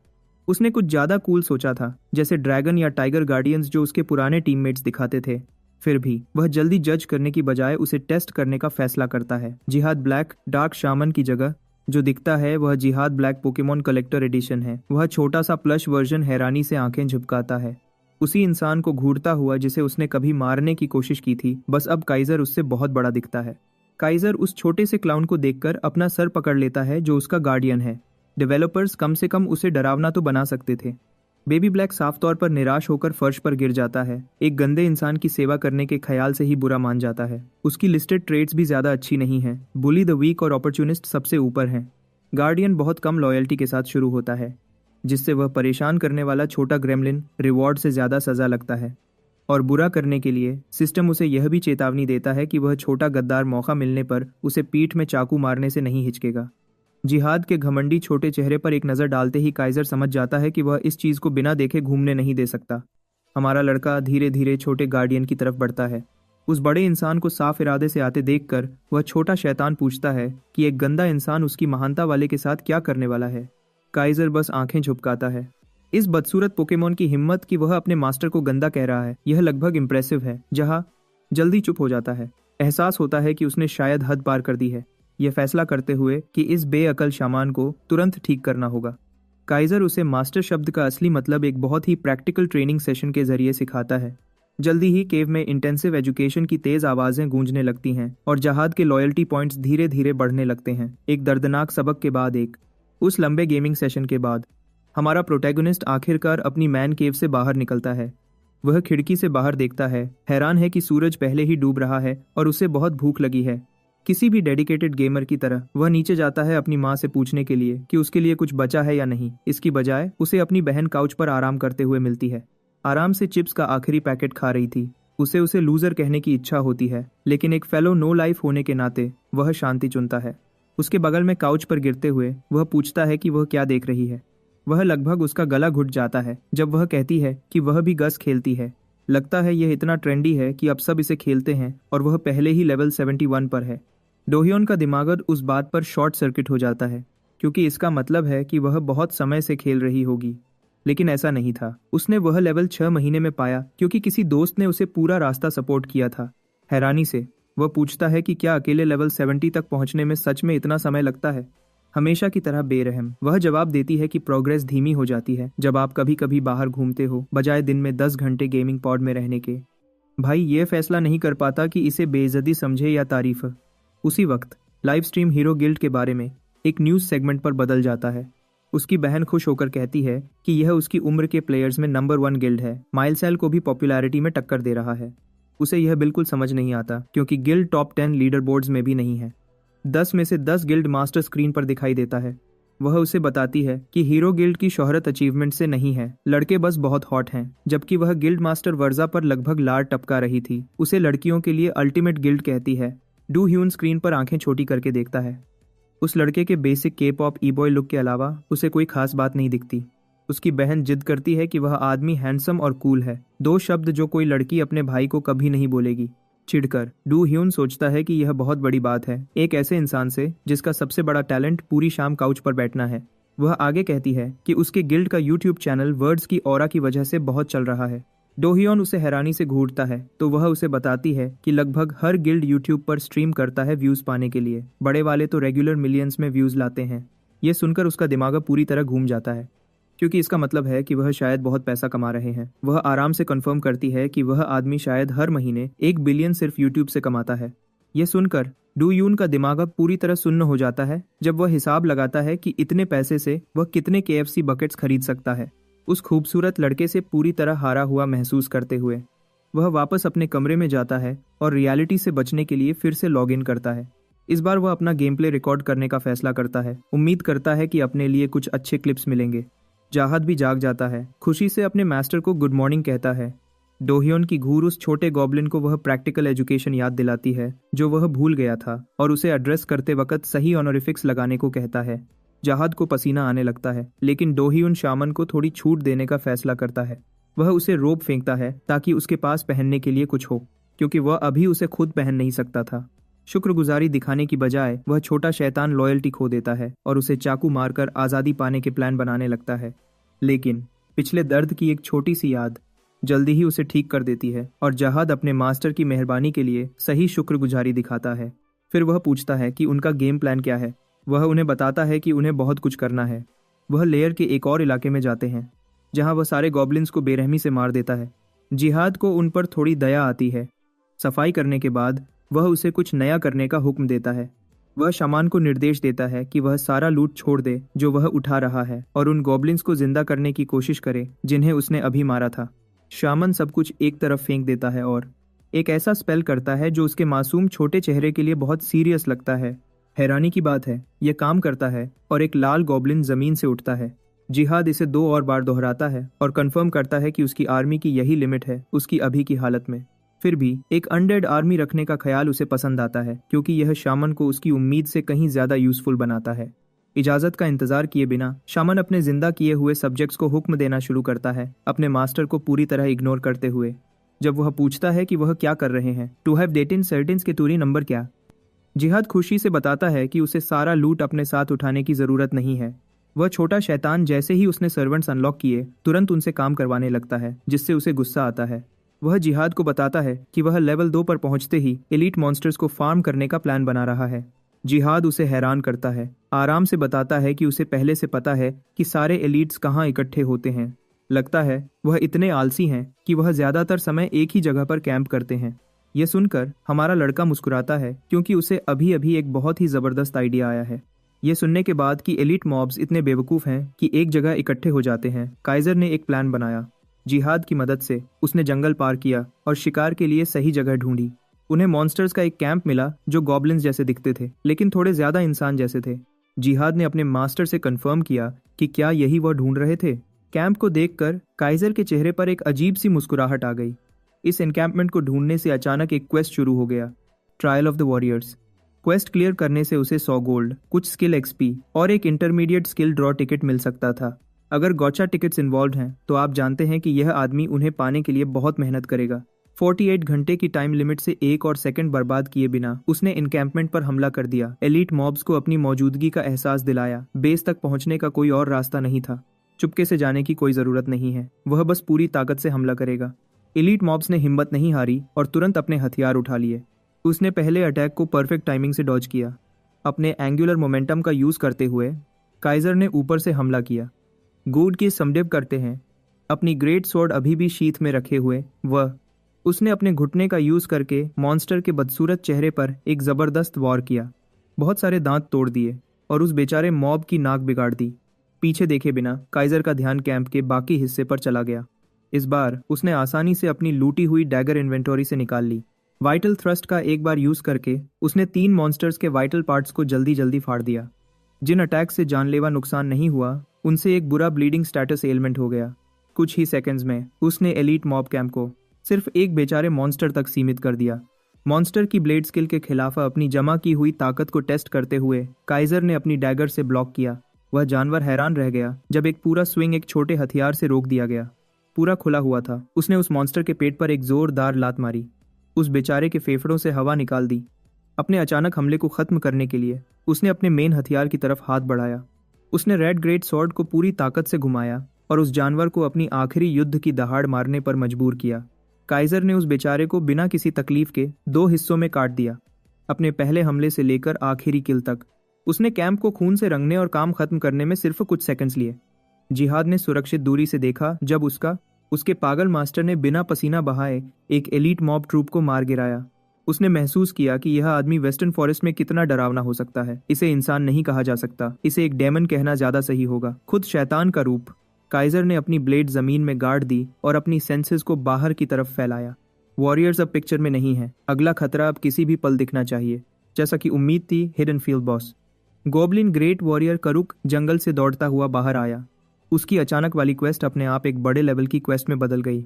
Speaker 1: उसने कुछ ज्यादा कूल सोचा था, जैसे ड्रैगन या टाइगर गार्डियंस जो उसके पुराने टीममेट्स दिखाते थे। फिर भी वह जल्दी जज करने की बजाय उसे टेस्ट करने का फैसला करता है। जिहाद ब्लैक डार्क शामन की जगह जो दिखता है वह जिहाद ब्लैक पोकेमॉन कलेक्टर एडिशन है। वह छोटा सा प्लश वर्जन हैरानी से आंखें झुपकाता है, उसी इंसान को घूरता हुआ जिसे उसने कभी मारने की कोशिश की थी। बस अब काइजर उससे बहुत बड़ा दिखता है। काइजर उस छोटे से क्लाउन को देखकर अपना सर पकड़ लेता है जो उसका गार्डियन है। डेवलपर्स कम से कम उसे डरावना तो बना सकते थे। बेबी ब्लैक साफ तौर पर निराश होकर फर्श पर गिर जाता है। एक गंदे इंसान की सेवा करने के ख्याल से ही बुरा मान जाता है। उसकी लिस्टेड ट्रेड्स भी ज्यादा अच्छी नहीं है। बुली द वीक और अपॉर्चुनिस्ट सबसे ऊपर हैं। गार्डियन बहुत कम लॉयल्टी के साथ शुरू होता है, जिससे वह परेशान करने वाला छोटा ग्रेमलिन रिवॉर्ड से ज्यादा सजा लगता है। और बुरा करने के लिए सिस्टम उसे यह भी चेतावनी देता है कि वह छोटा गद्दार मौका मिलने पर उसे पीठ में चाकू मारने से नहीं हिचकेगा। जिहाद के घमंडी छोटे चेहरे पर एक नज़र डालते ही काइजर समझ जाता है कि वह इस चीज़ को बिना देखे घूमने नहीं दे सकता। हमारा लड़का धीरे धीरे छोटे गार्डियन की तरफ बढ़ता है। उस बड़े इंसान को साफ इरादे से आते देखकर वह छोटा शैतान पूछता है कि एक गंदा इंसान उसकी महानता वाले के साथ क्या करने वाला है। काइजर बस आंखें झुपकाता है। इस बदसूरत पोकेमॉन की हिम्मत कि वह अपने मास्टर को गंदा कह रहा है, यह लगभग इम्प्रेसिव है। जहाँ जल्दी चुप हो जाता है। एहसास होता है कि उसने शायद हद पार कर दी है, यह फैसला करते हुए कि इस बेअकल शामान को तुरंत ठीक करना होगा। काइजर उसे मास्टर शब्द का असली मतलब एक बहुत ही प्रैक्टिकल ट्रेनिंग सेशन के जरिए सिखाता है। जल्दी ही केव में इंटेंसिव एजुकेशन की तेज आवाजें गूंजने लगती हैं और जहाद के लॉयल्टी पॉइंट्स धीरे धीरे बढ़ने लगते हैं, एक दर्दनाक सबक के बाद एक। उस लंबे गेमिंग सेशन के बाद हमारा प्रोटैगनिस्ट आखिरकार अपनी मैन केव से बाहर निकलता है। वह खिड़की से बाहर देखता है, हैरान है कि सूरज पहले ही डूब रहा है और उसे बहुत भूख लगी है। किसी भी डेडिकेटेड गेमर की तरह वह नीचे जाता है अपनी माँ से पूछने के लिए कि उसके लिए कुछ बचा है या नहीं। इसकी बजाय उसे अपनी बहन काउच पर आराम करते हुए मिलती है, आराम से चिप्स का आखिरी पैकेट खा रही थी। उसे लूजर कहने की इच्छा होती है, लेकिन एक फेलो नो लाइफ होने के नाते वह शांति चुनता है। उसके बगल में काउच पर गिरते हुए वह पूछता है कि वह क्या देख रही है। वह लगभग उसका गला घुट जाता है जब वह कहती है कि वह भी गस खेलती है। लगता है यह इतना ट्रेंडी है कि अब सब इसे खेलते हैं और वह पहले ही लेवल 71 पर है। डोह्योन का दिमाग उस बात पर शॉर्ट सर्किट हो जाता है, क्योंकि इसका मतलब है कि वह बहुत समय से खेल रही होगी। लेकिन ऐसा नहीं था। उसने वह लेवल 6 महीने में पाया, क्योंकि किसी दोस्त ने उसे पूरा रास्ता सपोर्ट किया था। हैरानी से वह पूछता है कि क्या अकेले लेवल 70 तक पहुंचने में सच में इतना समय लगता है। हमेशा की तरह बेरहम वह जवाब देती है कि प्रोग्रेस धीमी हो जाती है जब आप कभी कभी बाहर घूमते हो, बजाय दिन में 10 घंटे गेमिंग पॉड में रहने के। भाई ये फैसला नहीं कर पाता कि इसे बेइज्जती समझे या तारीफ। उसी वक्त लाइव स्ट्रीम हीरो गिल्ड के बारे में एक न्यूज़ सेगमेंट पर बदल जाता है। उसकी बहन खुश होकर कहती है कि यह उसकी उम्र के प्लेयर्स में नंबर 1 गिल्ड है, माइलसेल को भी पॉपुलैरिटी में टक्कर दे रहा है। उसे यह बिल्कुल समझ नहीं आता, क्योंकि गिल्ड टॉप 10 लीडर बोर्ड्स में भी नहीं है। 10 में से 10 गिल्ड मास्टर स्क्रीन पर दिखाई देता है। वह उसे बताती है कि हीरो गिल्ड की शोहरत अचीवमेंट से नहीं है, लड़के बस बहुत हॉट हैं। जबकि वह गिल्ड मास्टर वर्जा पर लगभग लार टपका रही थी। उसे लड़कियों के लिए अल्टीमेट गिल्ड कहती है। डू ह्यून स्क्रीन पर आंखें छोटी करके देखता है। उस लड़के के बेसिक के पॉप ई बॉय लुक के अलावा उसे कोई खास बात नहीं दिखती। उसकी बहन जिद करती है कि वह आदमी हैंडसम और कूल है, 2 शब्द जो कोई लड़की अपने भाई को कभी नहीं बोलेगी। चिढ़कर डू ह्यून सोचता है कि यह बहुत बड़ी बात है, एक ऐसे इंसान से जिसका सबसे बड़ा टैलेंट पूरी शाम काउच पर बैठना है। वह आगे कहती है कि उसके गिल्ड का यूट्यूब चैनल वर्ड्स की ऑरा की वजह से बहुत चल रहा है। डोह्योन उसे हैरानी से घूरता है तो वह उसे बताती है कि लगभग हर गिल्ड यूट्यूब पर स्ट्रीम करता है व्यूज पाने के लिए। बड़े वाले तो रेगुलर मिलियंस में व्यूज लाते हैं। ये सुनकर उसका दिमाग पूरी तरह घूम जाता है, क्योंकि इसका मतलब है कि वह शायद बहुत पैसा कमा रहे हैं। वह आराम से कंफर्म करती है कि वह आदमी शायद हर महीने 1 बिलियन सिर्फ यूट्यूब से कमाता है। यह सुनकर डू यून का दिमाग पूरी तरह सुन्न हो जाता है जब वह हिसाब लगाता है कि इतने पैसे से वह कितने KFC बकेट्स खरीद सकता है। उस खूबसूरत लड़के से पूरी तरह हारा हुआ महसूस करते हुए वह वापस अपने कमरे में जाता है और रियलिटी से बचने के लिए फिर से लॉग इन करता है। इस बार वह अपना गेम प्ले रिकॉर्ड करने का फैसला करता है। उम्मीद करता है कि अपने लिए कुछ अच्छे क्लिप्स मिलेंगे। जहाद भी जाग जाता है, खुशी से अपने मास्टर को गुड मॉर्निंग कहता है। डोह्योन की घूर उस छोटे गॉब्लिन को वह प्रैक्टिकल एजुकेशन याद दिलाती है जो वह भूल गया था, और उसे एड्रेस करते वक्त सही ऑनरिफिक्स लगाने को कहता है। जहाद को पसीना आने लगता है, लेकिन डोह्योन शामन को थोड़ी छूट देने का फैसला करता है। वह उसे रोब फेंकता है ताकि उसके पास पहनने के लिए कुछ हो, क्योंकि वह अभी उसे खुद पहन नहीं सकता था। शुक्रगुजारी दिखाने की बजाय वह छोटा शैतान लॉयल्टी खो देता है और उसे चाकू मारकर आज़ादी पाने के प्लान बनाने लगता है। लेकिन पिछले दर्द की एक छोटी सी याद जल्दी ही उसे ठीक कर देती है और जहाद अपने मास्टर की मेहरबानी के लिए सही शुक्रगुजारी दिखाता है। फिर वह पूछता है कि उनका गेम प्लान क्या है। वह उन्हें बताता है कि उन्हें बहुत कुछ करना है। वह लेयर के एक और इलाके में जाते हैं जहां वह सारे गॉब्लिन्स को बेरहमी से मार देता है। जिहाद को उन पर थोड़ी दया आती है। सफाई करने के बाद वह उसे कुछ नया करने का हुक्म देता है। वह शामान को निर्देश देता है कि वह सारा लूट छोड़ दे जो वह उठा रहा है और उन गॉब्लिन्स को जिंदा करने की कोशिश करे जिन्हें उसने अभी मारा था। शामन सब कुछ एक तरफ फेंक देता है और एक ऐसा स्पेल करता है जो उसके मासूम छोटे चेहरे के लिए बहुत सीरियस लगता है। हैरानी की बात है, यह काम करता है और एक लाल गॉब्लिन जमीन से उठता है। जिहाद इसे 2 और बार दोहराता है और कंफर्म करता है कि उसकी आर्मी की यही लिमिट है उसकी अभी की हालत में। फिर भी एक अनडेड आर्मी रखने का ख्याल उसे पसंद आता है, क्योंकि यह शामन को उसकी उम्मीद से कहीं ज्यादा यूजफुल बनाता है। इजाजत का इंतजार किए बिना शामन अपने जिंदा किए हुए सब्जेक्ट्स को हुक्म देना शुरू करता है, अपने मास्टर को पूरी तरह इग्नोर करते हुए। जब वह पूछता है कि वह क्या कर रहे हैं, टू हैव डेटिन सर्टिन्स के टूरी नंबर क्या। जिहाद खुशी से बताता है कि उसे सारा लूट अपने साथ उठाने की जरूरत नहीं है। वह छोटा शैतान जैसे ही उसने सर्वेंट्स अनलॉक किए तुरंत उनसे काम करवाने लगता है, जिससे उसे गुस्सा आता है। वह जिहाद को बताता है कि वह लेवल 2 पर पहुंचते ही एलीट मॉन्स्टर्स को फार्म करने का प्लान बना रहा है। जिहाद उसे हैरान करता है, आराम से बताता है कि उसे पहले से पता है कि सारे एलीट्स कहाँ इकट्ठे होते हैं। लगता है वह इतने आलसी हैं कि वह ज्यादातर समय एक ही जगह पर कैंप करते हैं। यह सुनकर हमारा लड़का मुस्कुराता है क्योंकि उसे अभी अभी एक बहुत ही जबरदस्त आइडिया आया है। यह सुनने के बाद कि एलिट मॉब्स इतने बेवकूफ हैं कि एक जगह इकट्ठे हो जाते हैं, काइजर ने एक प्लान बनाया। जिहाद की मदद से उसने जंगल पार किया और शिकार के लिए सही जगह ढूंढी। उन्हें मॉन्स्टर्स का एक कैंप मिला जो गॉब्लिन्स जैसे दिखते थे, लेकिन थोड़े ज्यादा इंसान जैसे थे। जिहाद ने अपने मास्टर से कंफर्म किया कि क्या यही वह ढूंढ रहे थे। कैंप को देखकर काइजर के चेहरे पर एक अजीब सी मुस्कुराहट आ गई। इस एनकैंपमेंट को ढूंढने से अचानक एक क्वेस्ट शुरू हो गया, trial of the warriors. Quest clear करने से उसे 100 गोल्ड, कुछ स्किल एक्सपी और एक इंटरमीडिएट स्किल ड्रॉ टिकट मिल सकता था। अगर गौचा टिकट्स इन्वॉल्व हैं तो आप जानते हैं कि यह आदमी उन्हें पाने के लिए बहुत मेहनत करेगा। 48 घंटे की टाइम लिमिट से एक और सेकंड बर्बाद किए बिना उसने एनकैंपमेंट पर हमला कर दिया। एलीट मॉब्स को अपनी मौजूदगी का एहसास दिलाया। बेस तक पहुंचने का कोई और रास्ता नहीं था। चुपके से जाने की कोई जरूरत नहीं है, वह बस पूरी ताकत से हमला करेगा। एलीट मॉब्स ने हिम्मत नहीं हारी और तुरंत अपने हथियार उठा लिए। उसने पहले अटैक को परफेक्ट टाइमिंग से डॉज किया। अपने एंगुलर मोमेंटम का यूज करते हुए काइजर ने ऊपर से हमला किया। गूड की समडिव करते हैं। अपनी ग्रेट स्वॉर्ड अभी भी शीथ में रखे हुए उसने अपने घुटने का यूज करके मॉन्स्टर के बदसूरत चेहरे पर एक जबरदस्त वार किया। बहुत सारे दांत तोड़ दिए और उस बेचारे मॉब की नाक बिगाड़ दी। पीछे देखे बिना काइजर का ध्यान कैंप के बाकी हिस्से पर चला गया। इस बार उसने आसानी से अपनी लूटी हुई डैगर इन्वेंटरी से निकाल ली। वाइटल थ्रस्ट का एक बार यूज करके उसने 3 मॉन्स्टर्स के वाइटल पार्ट्स को जल्दी जल्दी फाड़ दिया। जिन अटैक से जानलेवा नुकसान नहीं हुआ उनसे एक बुरा ब्लीडिंग स्टेटस एलिमेंट हो गया। कुछ ही सेकंड्स में उसने एलीट मॉब कैंप को सिर्फ एक बेचारे मॉन्स्टर तक सीमित कर दिया। मॉन्स्टर की ब्लेड स्किल के खिलाफ अपनी जमा की हुई ताकत को टेस्ट करते हुए काइजर ने अपनी डैगर से ब्लॉक किया। वह जानवर हैरान रह गया जब एक पूरा स्विंग एक छोटे हथियार से रोक दिया गया। पूरा खुला हुआ था। उसने उस मॉन्स्टर के पेट पर एक जोरदार लात मारी। उस बेचारे के फेफड़ों से हवा निकाल दी। अपने अचानक हमले को खत्म करने के लिए उसने अपने मेन हथियार की तरफ हाथ बढ़ाया। उसने रेड ग्रेट स्वॉर्ड को पूरी ताकत से घुमाया और उस जानवर को अपनी आखिरी युद्ध की दहाड़ मारने पर मजबूर किया। काइजर ने उस बेचारे को बिना किसी तकलीफ के 2 हिस्सों में काट दिया, अपने पहले हमले से लेकर आखिरी किल तक। उसने कैंप को खून से रंगने और काम खत्म करने में सिर्फ कुछ सेकंड्स लिए। जिहाद ने सुरक्षित दूरी से देखा जब उसके पागल मास्टर ने बिना पसीना बहाए एक एलीट मॉब ट्रूप को मार गिराया। उसने महसूस किया कि यह आदमी वेस्टर्न फॉरेस्ट में कितना डरावना हो सकता है। इसे इंसान नहीं कहा जा सकता, इसे एक डेमन कहना ज्यादा सही होगा, खुद शैतान का रूप। काइजर ने अपनी ब्लेड जमीन में गाड़ दी और अपनी सेंसेस को बाहर की तरफ फैलाया। वॉरियर्स अब पिक्चर में नहीं है। अगला खतरा अब किसी भी पल दिखना चाहिए। जैसा कि उम्मीद थी, hidden field boss goblin great warrior करुक जंगल से दौड़ता हुआ बाहर आया। उसकी अचानक वाली क्वेस्ट अपने आप एक बड़े लेवल की क्वेस्ट में बदल गई।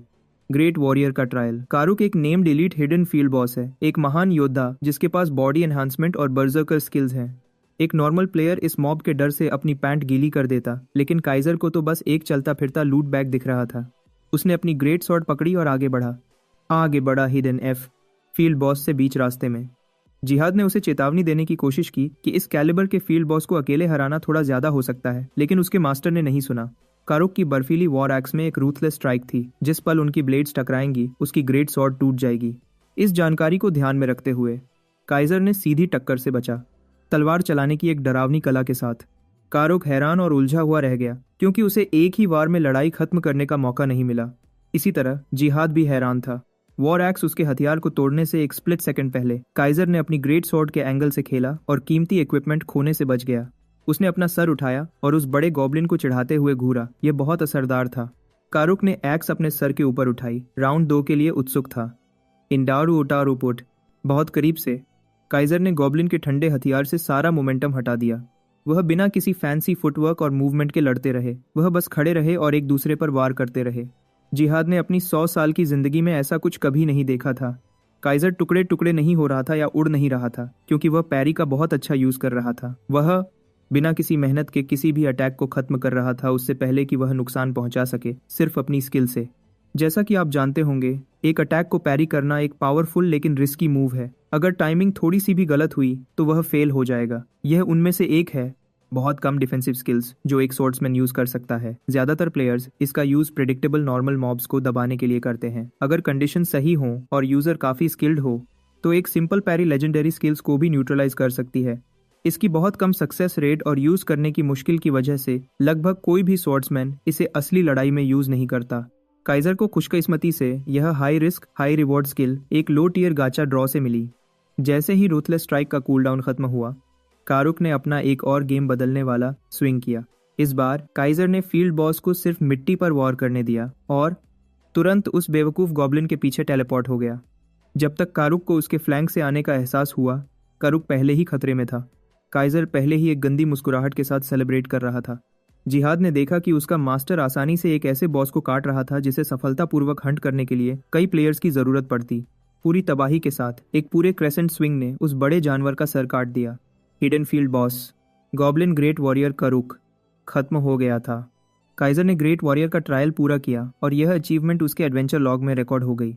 Speaker 1: ग्रेट वॉरियर का ट्रायल। कारुक एक named elite hidden field boss है, एक महान योद्धा जिसके पास बॉडी एनहांसमेंट और बर्जर्कर स्किल्स हैं। एक नॉर्मल प्लेयर इस मॉब के डर से अपनी पैंट गीली कर देता, लेकिन काइजर को तो बस एक चलता फिरता लूट बैग दिख रहा था। उसने अपनी ग्रेट स्वॉर्ड पकड़ी और आगे बढ़ा हिडन एफ फील्ड बॉस से बीच रास्ते में। जिहाद ने उसे चेतावनी देने की कोशिश की कि इस कैलिबर के फील्ड बॉस को अकेले हराना थोड़ा ज्यादा हो सकता है, लेकिन उसके मास्टर ने नहीं सुना। कारुक की बर्फीली वॉर एक्स में एक रूथलेस स्ट्राइक थी। जिस पल उनकी ब्लेड्स टकराएंगी उसकी ग्रेट स्वॉर्ड टूट जाएगी। इस जानकारी को ध्यान में रखते हुए काइजर ने सीधी टक्कर से बचा, तलवार चलाने की एक डरावनी कला के साथ। कारुक हैरान और उलझा हुआ रह गया क्योंकि उसे एक ही वार में लड़ाई खत्म करने का मौका नहीं मिला। इसी तरह जिहाद भी हैरान था। वॉर एक्स उसके हथियार को तोड़ने से एक स्प्लिट सेकंड पहले काइजर ने अपनी ग्रेट स्वॉर्ड के एंगल से खेला और कीमती इक्विपमेंट खोने से बच गया। उसने अपना सर उठाया और उस बड़े गॉब्लिन को चिढ़ाते हुए घूरा। यह बहुत असरदार था। कारुक ने एक्स अपने सर के ऊपर उठाई। राउंड 2 के लिए उत्सुक था। इंडारू उटारू पुट। बहुत करीब से काइजर ने गॉब्लिन के ठंडे हथियार से सारा मोमेंटम हटा दिया। वह बिना किसी फैंसी फुटवर्क और मूवमेंट के लड़ते रहे। वह बस खड़े रहे और एक दूसरे पर वार करते रहे। जिहाद ने अपनी 100 साल की जिंदगी में ऐसा कुछ कभी नहीं देखा था। काइजर टुकड़े टुकड़े नहीं हो रहा था या उड़ नहीं रहा था, क्योंकि वह पैरी का बहुत अच्छा यूज कर रहा था। वह बिना किसी मेहनत के किसी भी अटैक को खत्म कर रहा था उससे पहले कि वह नुकसान पहुंचा सके, सिर्फ अपनी स्किल से। जैसा कि आप जानते होंगे, एक अटैक को पैरी करना एक पावरफुल लेकिन रिस्की मूव है। अगर टाइमिंग थोड़ी सी भी गलत हुई तो वह फेल हो जाएगा। यह उनमें से एक है। बहुत कम डिफेंसिव स्किल्स जो एक स्वॉर्ड्समैन यूज कर सकता है। ज्यादातर प्लेयर्स इसका यूज प्रेडिक्टेबल नॉर्मल मॉब्स को दबाने के लिए करते हैं। अगर कंडीशन सही हो और यूजर काफी स्किल्ड हो तो एक सिंपल पैरी लेजेंडरी स्किल्स को भी न्यूट्रलाइज कर सकती है। इसकी बहुत कम सक्सेस रेट और यूज करने की मुश्किल की वजह से लगभग कोई भी स्वॉर्ड्समैन इसे असली लड़ाई में यूज नहीं करता। काइजर को खुशकिस्मती से यह high risk high reward skill एक लो टियर गाचा ड्रॉ से मिली। जैसे ही रूथलेस स्ट्राइक का कूलडाउन खत्म हुआ, कारुक ने अपना एक और गेम बदलने वाला स्विंग किया। इस बार काइजर ने फील्ड बॉस को सिर्फ मिट्टी पर वॉर करने दिया और तुरंत उस बेवकूफ गॉब्लिन के पीछे टेलीपोर्ट हो गया। जब तक कारुक को उसके फ्लैंक से आने का एहसास हुआ, कारुक पहले ही खतरे में था। काइजर पहले ही एक गंदी मुस्कुराहट के साथ सेलिब्रेट कर रहा था। जिहाद ने देखा कि उसका मास्टर आसानी से एक ऐसे बॉस को काट रहा था जिसे सफलतापूर्वक हंट करने के लिए कई प्लेयर्स की जरूरत पड़ती। पूरी तबाही के साथ एक पूरे क्रेसेंट स्विंग ने उस बड़े जानवर का सर काट दिया। Hidden field boss goblin great warrior Karuk खत्म हो गया था। काइजर ने ग्रेट वॉरियर का ट्रायल पूरा किया और यह अचीवमेंट उसके एडवेंचर लॉग में रिकॉर्ड हो गई।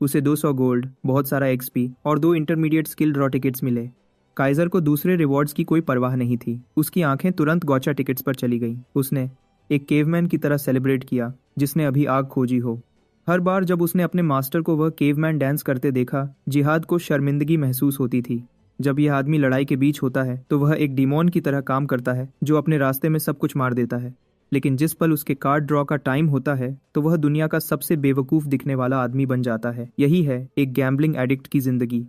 Speaker 1: उसे 200 गोल्ड, बहुत सारा एक्सपी और 2 इंटरमीडिएट स्किल ड्रॉ टिकट्स मिले। काइजर को दूसरे रिवॉर्ड्स की कोई परवाह नहीं थी। उसकी आंखें तुरंत गॉचा टिकट्स पर चली गई। उसने एक केवमैन की तरह सेलिब्रेट किया जिसने अभी आग खोजी हो। हर बार जब उसने अपने मास्टर को वह केवमैन डांस करते देखा, जिहाद को शर्मिंदगी महसूस होती थी। जब यह आदमी लड़ाई के बीच होता है तो वह एक डिमोन की तरह काम करता है जो अपने रास्ते में सब कुछ मार देता है, लेकिन जिस पल उसके कार्ड ड्रॉ का टाइम होता है तो वह दुनिया का सबसे बेवकूफ दिखने वाला आदमी बन जाता है। यही है एक गैम्बलिंग एडिक्ट की जिंदगी।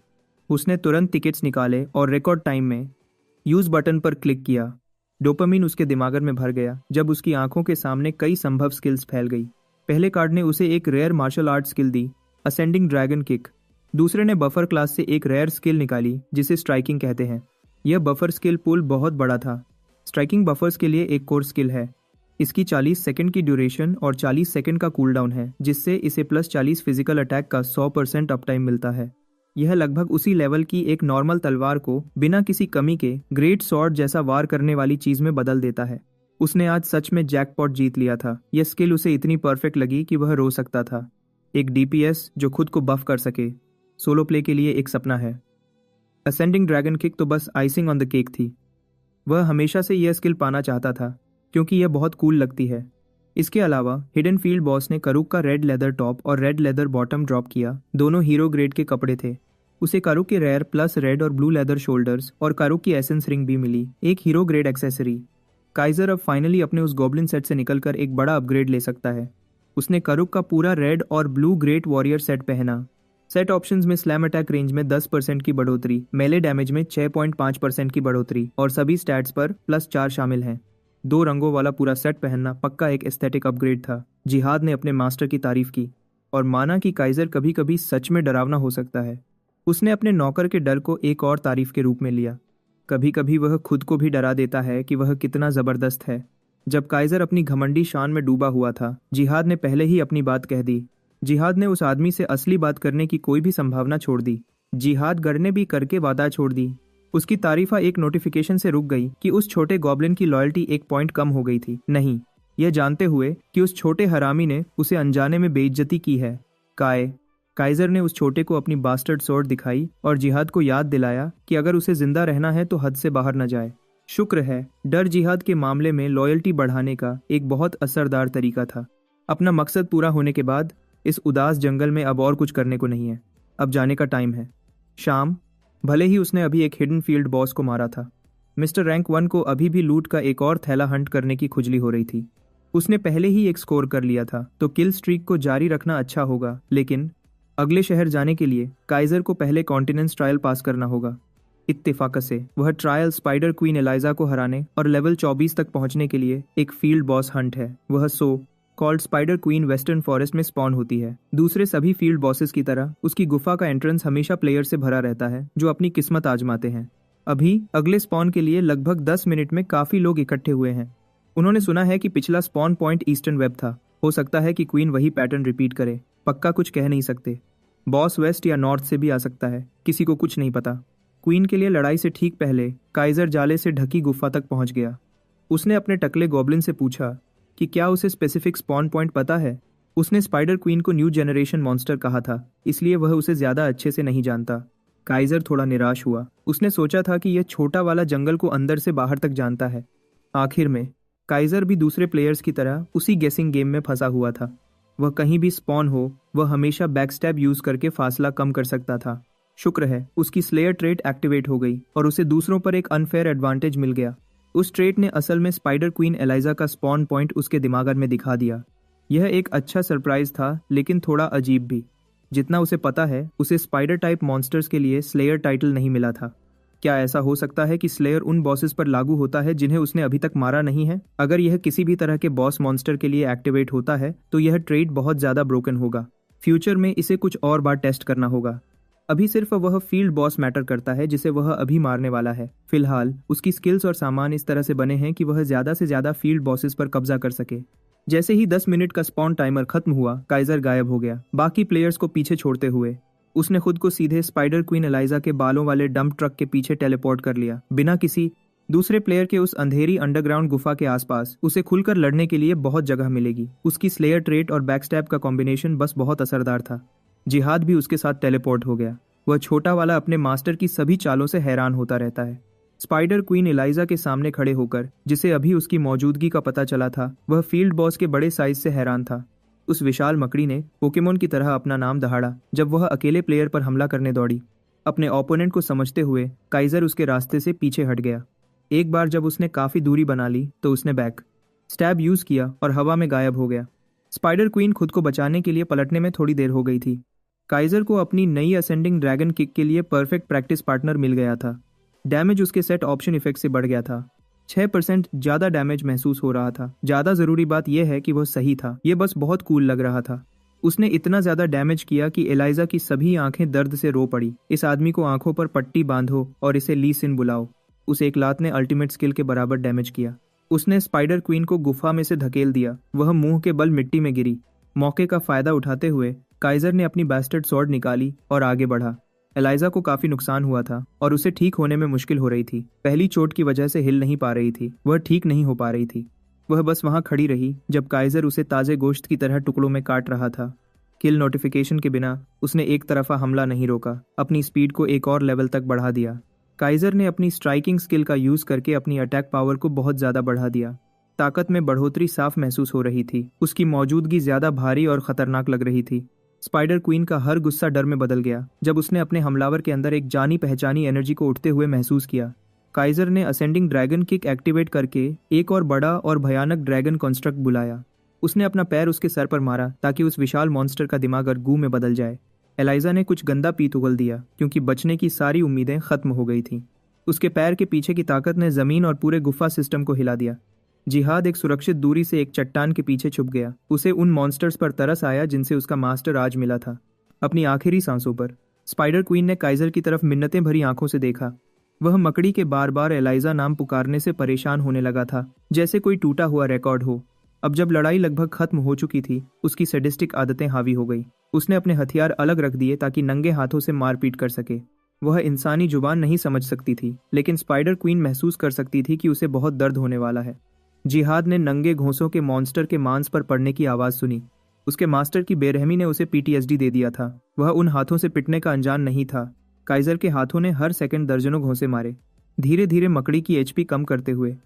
Speaker 1: उसने तुरंत टिकट्स निकाले और रिकॉर्ड टाइम में यूज बटन पर क्लिक किया। डोपामिन उसके दिमाग में भर गया जब उसकी आंखों के सामने कई संभव स्किल्स फैल गई। पहले कार्ड ने उसे एक रेयर मार्शल आर्ट स्किल दी, असेंडिंग ड्रैगन किक। दूसरे ने बफर क्लास से एक रेयर स्किल निकाली जिसे स्ट्राइकिंग कहते हैं। यह बफर स्किल पूल बहुत बड़ा था। स्ट्राइकिंग बफर्स के लिए एक कोर स्किल है। इसकी 40 सेकंड की ड्यूरेशन और 40 सेकंड का कूलडाउन है, जिससे इसे प्लस 40 फिजिकल अटैक का 100% अप टाइम मिलता है। यह लगभग उसी लेवल की एक नॉर्मल तलवार को बिना किसी कमी के ग्रेट स्वॉर्ड जैसा वार करने वाली चीज में बदल देता है। उसने आज सच में जैकपॉट जीत लिया था। यह स्किल उसे इतनी परफेक्ट लगी कि वह रो सकता था। एक डीपीएस जो खुद को बफ कर सके, सोलो प्ले के लिए एक सपना है। असेंडिंग ड्रैगन किक तो बस आइसिंग ऑन द केक थी। वह हमेशा से यह स्किल पाना चाहता था क्योंकि यह बहुत कूल लगती है। इसके अलावा हिडन फील्ड बॉस ने कारुक का रेड लेदर टॉप और रेड लेदर बॉटम ड्रॉप किया। दोनों हीरो ग्रेड के कपड़े थे। उसे कारुक के रेयर प्लस रेड और ब्लू लेदर शोल्डर्स और कारुक की एसेंस रिंग भी मिली, एक हीरो ग्रेड एक्सेसरी। काइजर अब फाइनली अपने उस गॉब्लिन सेट से निकलकर एक बड़ा अपग्रेड ले सकता है। उसने कारुक का पूरा रेड और ब्लू ग्रेट वॉरियर सेट पहना। सेट ऑप्शंस में स्लैम अटैक रेंज में 10% की बढ़ोतरी, मेले डैमेज में 6.5% की बढ़ोतरी और सभी स्टैट्स पर +4 शामिल हैं। 2 रंगों वाला पूरा सेट पहनना पक्का एक एस्थेटिक अपग्रेड था। जिहाद ने अपने मास्टर की तारीफ की और माना कि काइजर कभी कभी सच में डरावना हो सकता है। उसने अपने नौकर के डर को एक और तारीफ के रूप में लिया। कभी कभी वह खुद को भी डरा देता है कि वह कितना जबरदस्त है। जब काइजर अपनी घमंडी शान में डूबा हुआ था, जिहाद ने पहले ही अपनी बात कह दी। जिहाद ने उस आदमी से असली बात करने की कोई भी संभावना छोड़ दी। जिहाद गढ़ने भी करके वादा छोड़ दी। उसकी तारीफा एक नोटिफिकेशन से रुक गई कि उस छोटे गॉब्लिन की लॉयल्टी 1 पॉइंट कम हो गई थी। नहीं, यह जानते हुए कि उस छोटे हरामी ने उसे अनजाने में बेइज्जती की है। काइजर ने उस छोटे को अपनी बास्टर्ड स्वॉर्ड दिखाई और जिहाद को याद दिलाया कि अगर उसे जिंदा रहना है तो हद से बाहर न जाए। शुक्र है, डर जिहाद के मामले में लॉयल्टी बढ़ाने का एक बहुत असरदार तरीका था। अपना मकसद पूरा होने के बाद इस उदास जंगल में अब और कुछ करने को नहीं है। अब जाने का टाइम है। शाम। भले ही उसने अभी एक हिडन फील्ड बॉस को मारा था, मिस्टर रैंक 1 को अभी भी लूट का एक और थैला हंट करने की खुजली हो रही थी। उसने पहले ही एक स्कोर कर लिया था तो किल स्ट्रीक को जारी रखना अच्छा होगा, लेकिन अगले शहर जाने के लिए काइजर को पहले कॉन्टिनेंस ट्रायल पास करना होगा। इत्तेफाक से वह ट्रायल स्पाइडर क्वीन एलाइजा को हराने और लेवल 24 तक पहुंचने के लिए एक फील्ड बॉस हंट है। वह so called spider queen western forest में स्पॉन होती है। दूसरे सभी फील्ड बॉसेस की तरह उसकी गुफा का एंट्रेंस हमेशा प्लेयर से भरा रहता है जो अपनी किस्मत आजमाते हैं। अभी अगले स्पॉन के लिए लगभग 10 मिनट में काफी लोग इकट्ठे हुए हैं। उन्होंने सुना है कि पिछला स्पॉन पॉइंट ईस्टर्न वेब था। हो सकता है कि क्वीन वही पैटर्न रिपीट करे। पक्का कुछ कह नहीं सकते। बॉस वेस्ट या नॉर्थ से भी आ सकता है, किसी को कुछ नहीं पता। क्वीन के लिए लड़ाई से ठीक पहले काइजर जाले से ढकी गुफा तक पहुंच गया। उसने अपने टकले गॉब्लिन से पूछा कि क्या उसे स्पेसिफिक स्पॉन पॉइंट पता है। उसने स्पाइडर क्वीन को न्यू जनरेशन मॉन्स्टर कहा था, इसलिए वह उसे ज्यादा अच्छे से नहीं जानता। काइजर थोड़ा निराश हुआ। उसने सोचा था कि यह छोटा वाला जंगल को अंदर से बाहर तक जानता है। आखिर में काइजर भी दूसरे प्लेयर्स की तरह उसी गेसिंग गेम में फंसा हुआ था। वह कहीं भी स्पॉन हो, वह हमेशा बैकस्टैब यूज करके फासला कम कर सकता था। शुक्र है उसकी स्लेयर ट्रेट एक्टिवेट हो गई और उसे दूसरों पर एक अनफेयर एडवांटेज मिल गया। उस ट्रेट ने असल में स्पाइडर क्वीन एलाइजा का स्पॉन पॉइंट उसके दिमाग में दिखा दिया। यह एक अच्छा सरप्राइज था, लेकिन थोड़ा अजीब भी। जितना उसे पता है, उसे स्पाइडर टाइप मॉन्स्टर्स के लिए स्लेयर टाइटल नहीं मिला था। क्या ऐसा हो सकता है कि स्लेयर उन बॉसेस पर लागू होता है जिन्हें उसने अभी तक मारा नहीं है? अगर यह किसी भी तरह के बॉस मॉन्स्टर के लिए एक्टिवेट होता है तो यह ट्रेट बहुत ज्यादा ब्रोकन होगा। फ्यूचर में इसे कुछ और बार टेस्ट करना होगा। अभी सिर्फ वह फील्ड बॉस मैटर करता है जिसे वह अभी मारने वाला है। फिलहाल उसकी स्किल्स और सामान इस तरह से बने हैं कि वह ज्यादा से ज्यादा फील्ड बॉसेस पर कब्जा कर सके। जैसे ही 10 मिनट का स्पॉन टाइमर खत्म हुआ, काइजर गायब हो गया, बाकी प्लेयर्स को पीछे छोड़ते हुए। उसने खुद को सीधे स्पाइडर क्वीन एलाइजा के बालों वाले डंप ट्रक के पीछे टेलीपोर्ट कर लिया, बिना किसी दूसरे प्लेयर के। उस अंधेरी अंडरग्राउंड गुफा के आसपास उसे खुलकर लड़ने के लिए बहुत जगह मिलेगी। उसकी स्लेयर ट्रेट और बैकस्टैब का कॉम्बिनेशन बस बहुत असरदार था। जिहाद भी उसके साथ टेलीपोर्ट हो गया। वह छोटा वाला अपने मास्टर की सभी चालों से हैरान होता रहता है। स्पाइडर क्वीन एलाइजा के सामने खड़े होकर, जिसे अभी उसकी मौजूदगी का पता चला था, वह फील्ड बॉस के बड़े साइज से हैरान था। उस विशाल मकड़ी ने पोकेमोन की तरह अपना नाम दहाड़ा जब वह अकेले प्लेयर पर हमला करने दौड़ी। अपने ओपोनेंट को समझते हुए काइजर उसके रास्ते से पीछे हट गया। एक बार जब उसने काफी दूरी बना ली तो उसने बैक स्टैब यूज किया और हवा में गायब हो गया। स्पाइडर क्वीन खुद को बचाने के लिए पलटने में थोड़ी देर हो गई थी। काइजर को अपनी नई असेंडिंग ड्रैगन किक के लिए परफेक्ट प्रैक्टिस पार्टनर मिल गया था। डैमेज उसके सेट ऑप्शन इफेक्ट से बढ़ गया था। 6% ज्यादा डैमेज महसूस हो रहा था। ज्यादा जरूरी बात यह है कि वह सही था। यह बस बहुत कूल लग रहा था। उसने इतना ज्यादा डैमेज किया कि एलाइजा की सभी आंखें दर्द से रो पड़ी। इस आदमी को आंखों पर पट्टी बांधो और इसे ली सिन बुलाओ। उस एक लात ने अल्टीमेट स्किल के बराबर डैमेज किया। उसने स्पाइडर क्वीन को गुफा में से धकेल दिया। वह मुंह के बल मिट्टी में गिरी। मौके का फायदा उठाते हुए काइजर ने अपनी बैस्टर्ड स्वॉर्ड निकाली और आगे बढ़ा। एलाइजा को काफी नुकसान हुआ था और उसे ठीक होने में मुश्किल हो रही थी। पहली चोट की वजह से हिल नहीं पा रही थी। वह ठीक नहीं हो पा रही थी। वह बस वहां खड़ी रही जब काइजर उसे ताजे गोश्त की तरह टुकड़ों में काट रहा था। किल नोटिफिकेशन के बिना उसने एक तरफा हमला नहीं रोका, अपनी स्पीड को एक और लेवल तक बढ़ा दिया। काइजर ने अपनी स्ट्राइकिंग स्किल का यूज करके अपनी अटैक पावर को बहुत ज्यादा बढ़ा दिया। ताकत में बढ़ोतरी साफ महसूस हो रही थी। उसकी मौजूदगी ज्यादा भारी और खतरनाक लग रही थी। स्पाइडर क्वीन का हर गुस्सा डर में बदल गया जब उसने अपने हमलावर के अंदर एक जानी पहचानी एनर्जी को उठते हुए महसूस किया। काइजर ने असेंडिंग ड्रैगन किक एक्टिवेट करके एक और बड़ा और भयानक ड्रैगन कंस्ट्रक्ट बुलाया। उसने अपना पैर उसके सर पर मारा ताकि उस विशाल मॉन्स्टर का दिमाग गू में बदल जाए। एलाइजा ने कुछ गंदा पीत उगल दिया क्योंकि बचने की सारी उम्मीदें खत्म हो गई थीं। उसके पैर के पीछे की ताकत ने जमीन और पूरे गुफा सिस्टम को हिला दिया। जिहाद एक सुरक्षित दूरी से एक चट्टान के पीछे छुप गया। उसे उन मॉन्स्टर्स पर तरस आया जिनसे उसका मास्टर आज मिला था। अपनी आखिरी सांसों पर स्पाइडर क्वीन ने काइजर की तरफ मिन्नतें भरी आंखों से देखा। वह मकड़ी के बार बार एलाइजा नाम पुकारने से परेशान होने लगा था, जैसे कोई टूटा हुआ रिकॉर्ड हो। अब जब लड़ाई लगभग खत्म हो चुकी थी, उसकी सैडिस्टिक आदतें हावी हो गई। उसने अपने हथियार अलग रख दिए ताकि नंगे हाथों से मारपीट कर सके। वह इंसानी जुबान नहीं समझ सकती थी, लेकिन स्पाइडर क्वीन महसूस कर सकती थी कि उसे बहुत दर्द होने वाला है। जिहाद ने नंगे घोंसों के मॉन्स्टर के मांस पर पड़ने की आवाज सुनी। उसके मास्टर की बेरहमी ने उसे पीटीएसडी दे दिया था। वह उन हाथों से पिटने का अनजान नहीं था। काइजर के हाथों ने हर सेकंड दर्जनों घोंसे मारे, धीरे धीरे मकड़ी की एचपी कम करते हुए।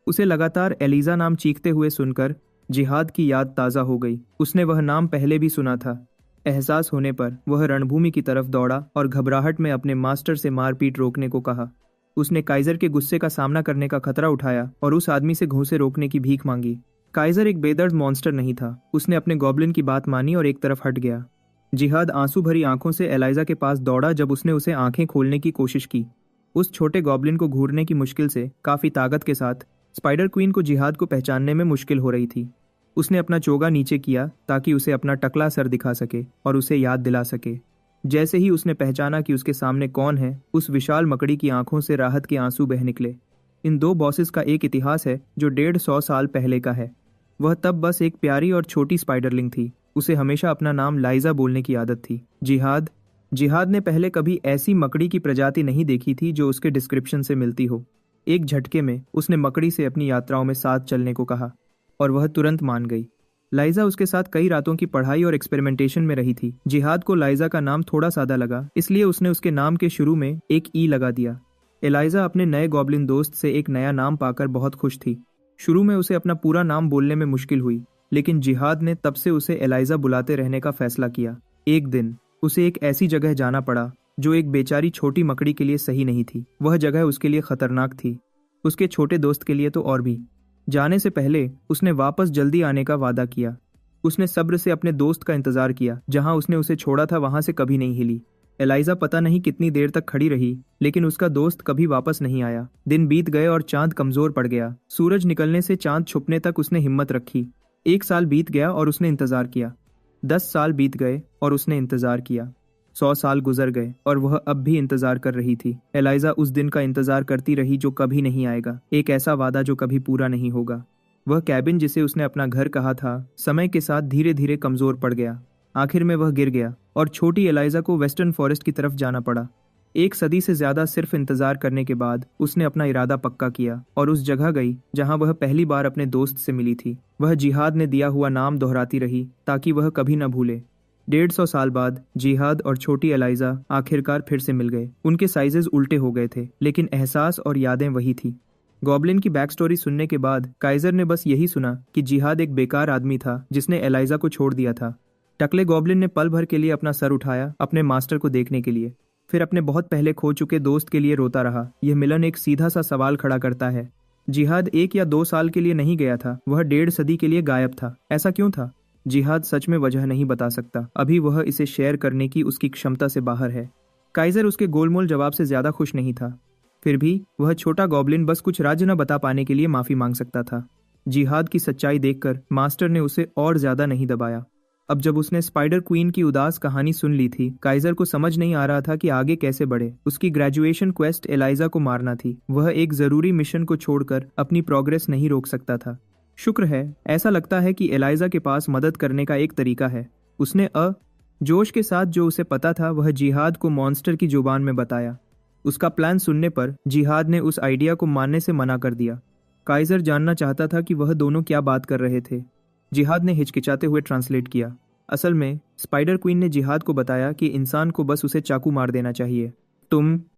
Speaker 1: उसे लगातार एलिजा नाम चीखते हुए सुनकर जिहाद की याद ताज़ा हो गई। उसने वह नाम पहले भी सुना था। एहसास होने पर वह रणभूमि की तरफ दौड़ा और घबराहट में अपने मास्टर से मारपीट रोकने को कहा। उसने काइजर के गुस्से का सामना करने का खतरा उठाया और उस आदमी से घोंसे रोकने की भीख मांगी। काइजर एक बेदर्द मॉन्स्टर नहीं था। उसने अपने गॉब्लिन की बात मानी और एक तरफ हट गया। जिहाद आंसू भरी आंखों से एलाइजा के पास दौड़ा जब उसने उसे आंखें खोलने की कोशिश की। उस छोटे गॉब्लिन को घूरने की मुश्किल से काफी ताकत के साथ स्पाइडर क्वीन को जिहाद को पहचानने में मुश्किल हो रही थी। उसने अपना चोगा नीचे किया ताकि उसे अपना टकला सर दिखा सके और उसे याद दिला सके। जैसे ही उसने पहचाना कि उसके सामने कौन है, उस विशाल मकड़ी की आंखों से राहत के आंसू बह निकले। इन दो बॉसेस का एक इतिहास है जो 150 साल पहले का है। वह तब बस एक प्यारी और छोटी स्पाइडरलिंग थी। उसे हमेशा अपना नाम लाइजा बोलने की आदत थी। जिहाद ने पहले कभी ऐसी मकड़ी की प्रजाति नहीं देखी थी जो उसके डिस्क्रिप्शन से मिलती हो। एक झटके में उसने मकड़ी से अपनी यात्राओं में साथ चलने को कहा और वह तुरंत मान गई। लाइजा उसके साथ कई रातों की पढ़ाई और एक्सपेरिमेंटेशन में रही थी। जिहाद को लाइजा का नाम थोड़ा सादा लगा, इसलिए उसने उसके नाम के शुरू में एक ई लगा दिया। एलाइजा अपने नए गॉब्लिन दोस्त से एक नया नाम पाकर बहुत खुश थी। शुरू में उसे अपना पूरा नाम बोलने में मुश्किल हुई, लेकिन जिहाद ने तब से उसे एलाइजा बुलाते रहने का फैसला किया। एक दिन उसे एक ऐसी जगह जाना पड़ा जो एक बेचारी छोटी मकड़ी के लिए सही नहीं थी। वह जगह उसके लिए खतरनाक थी, उसके छोटे दोस्त के लिए तो और भी। जाने से पहले उसने वापस जल्दी आने का वादा किया। उसने सब्र से अपने दोस्त का इंतजार किया। जहां उसने उसे छोड़ा था वहां से कभी नहीं हिली। एलाइजा पता नहीं कितनी देर तक खड़ी रही, लेकिन उसका दोस्त कभी वापस नहीं आया। दिन बीत गए और चांद कमजोर पड़ गया। सूरज निकलने से चांद छुपने तक उसने हिम्मत रखी। 1 साल बीत गया और उसने इंतजार किया। 10 साल बीत गए और उसने इंतजार किया। 100 साल गुजर गए और वह अब भी इंतजार कर रही थी। एलाइजा उस दिन का इंतजार करती रही जो कभी नहीं आएगा, एक ऐसा वादा जो कभी पूरा नहीं होगा। वह कैबिन जिसे उसने अपना घर कहा था, समय के साथ धीरे धीरे कमजोर पड़ गया। आखिर में वह गिर गया और छोटी एलाइजा को वेस्टर्न फॉरेस्ट की तरफ जाना पड़ा। 1 सदी से ज्यादा सिर्फ इंतजार करने के बाद उसने अपना इरादा पक्का किया और उस जगह गई जहां वह पहली बार अपने दोस्त से मिली थी। वह जिहाद ने दिया हुआ नाम दोहराती रही ताकि वह कभी न भूले। 150 साल बाद जिहाद और छोटी एलाइजा आखिरकार फिर से मिल गए। उनके साइजेस उल्टे हो गए थे, लेकिन एहसास और यादें वही थी। गॉब्लिन की बैक स्टोरी सुनने के बाद काइजर ने बस यही सुना कि जिहाद एक बेकार आदमी था जिसने एलाइजा को छोड़ दिया था। टकले गॉब्लिन ने पल भर के लिए अपना सर उठाया अपने मास्टर को देखने के लिए, फिर अपने बहुत पहले खो चुके दोस्त के लिए रोता रहा। यह मिलन एक सीधा सा सवाल खड़ा करता है। जिहाद 1 या 2 साल के लिए नहीं गया था, वह 1.5 सदी के लिए गायब था। ऐसा क्यों था? जिहाद सच में वजह नहीं बता सकता। अभी वह इसे शेयर करने की उसकी क्षमता से बाहर है। काइजर उसके गोलमोल जवाब से ज्यादा खुश नहीं था। फिर भी वह छोटा गॉब्लिन बस कुछ राज न बता पाने के लिए माफी मांग सकता था। जिहाद की सच्चाई देखकर मास्टर ने उसे और ज्यादा नहीं दबाया। अब जब उसने स्पाइडर क्वीन की उदास कहानी सुन ली थी, काइजर को समझ नहीं आ रहा था कि आगे कैसे बढ़े। उसकी ग्रेजुएशन क्वेस्ट एलाइजा को मारना थी। वह एक जरूरी मिशन को छोड़कर अपनी प्रोग्रेस नहीं रोक सकता था। शुक्र है, ऐसा लगता है कि एलाइजा के पास मदद करने का एक तरीका है। उसने जोश के साथ जो उसे पता था वह जिहाद को मॉन्स्टर की जुबान में बताया। उसका प्लान सुनने पर जिहाद ने उस आइडिया को मानने से मना कर दिया। काइजर जानना चाहता था कि वह दोनों क्या बात कर रहे थे। जिहाद ने हिचकिचाते हुए ट्रांसलेट किया। असल में स्पाइडर क्वीन ने जिहाद को बताया कि इंसान को बस उसे चाकू मार देना चाहिए। तुम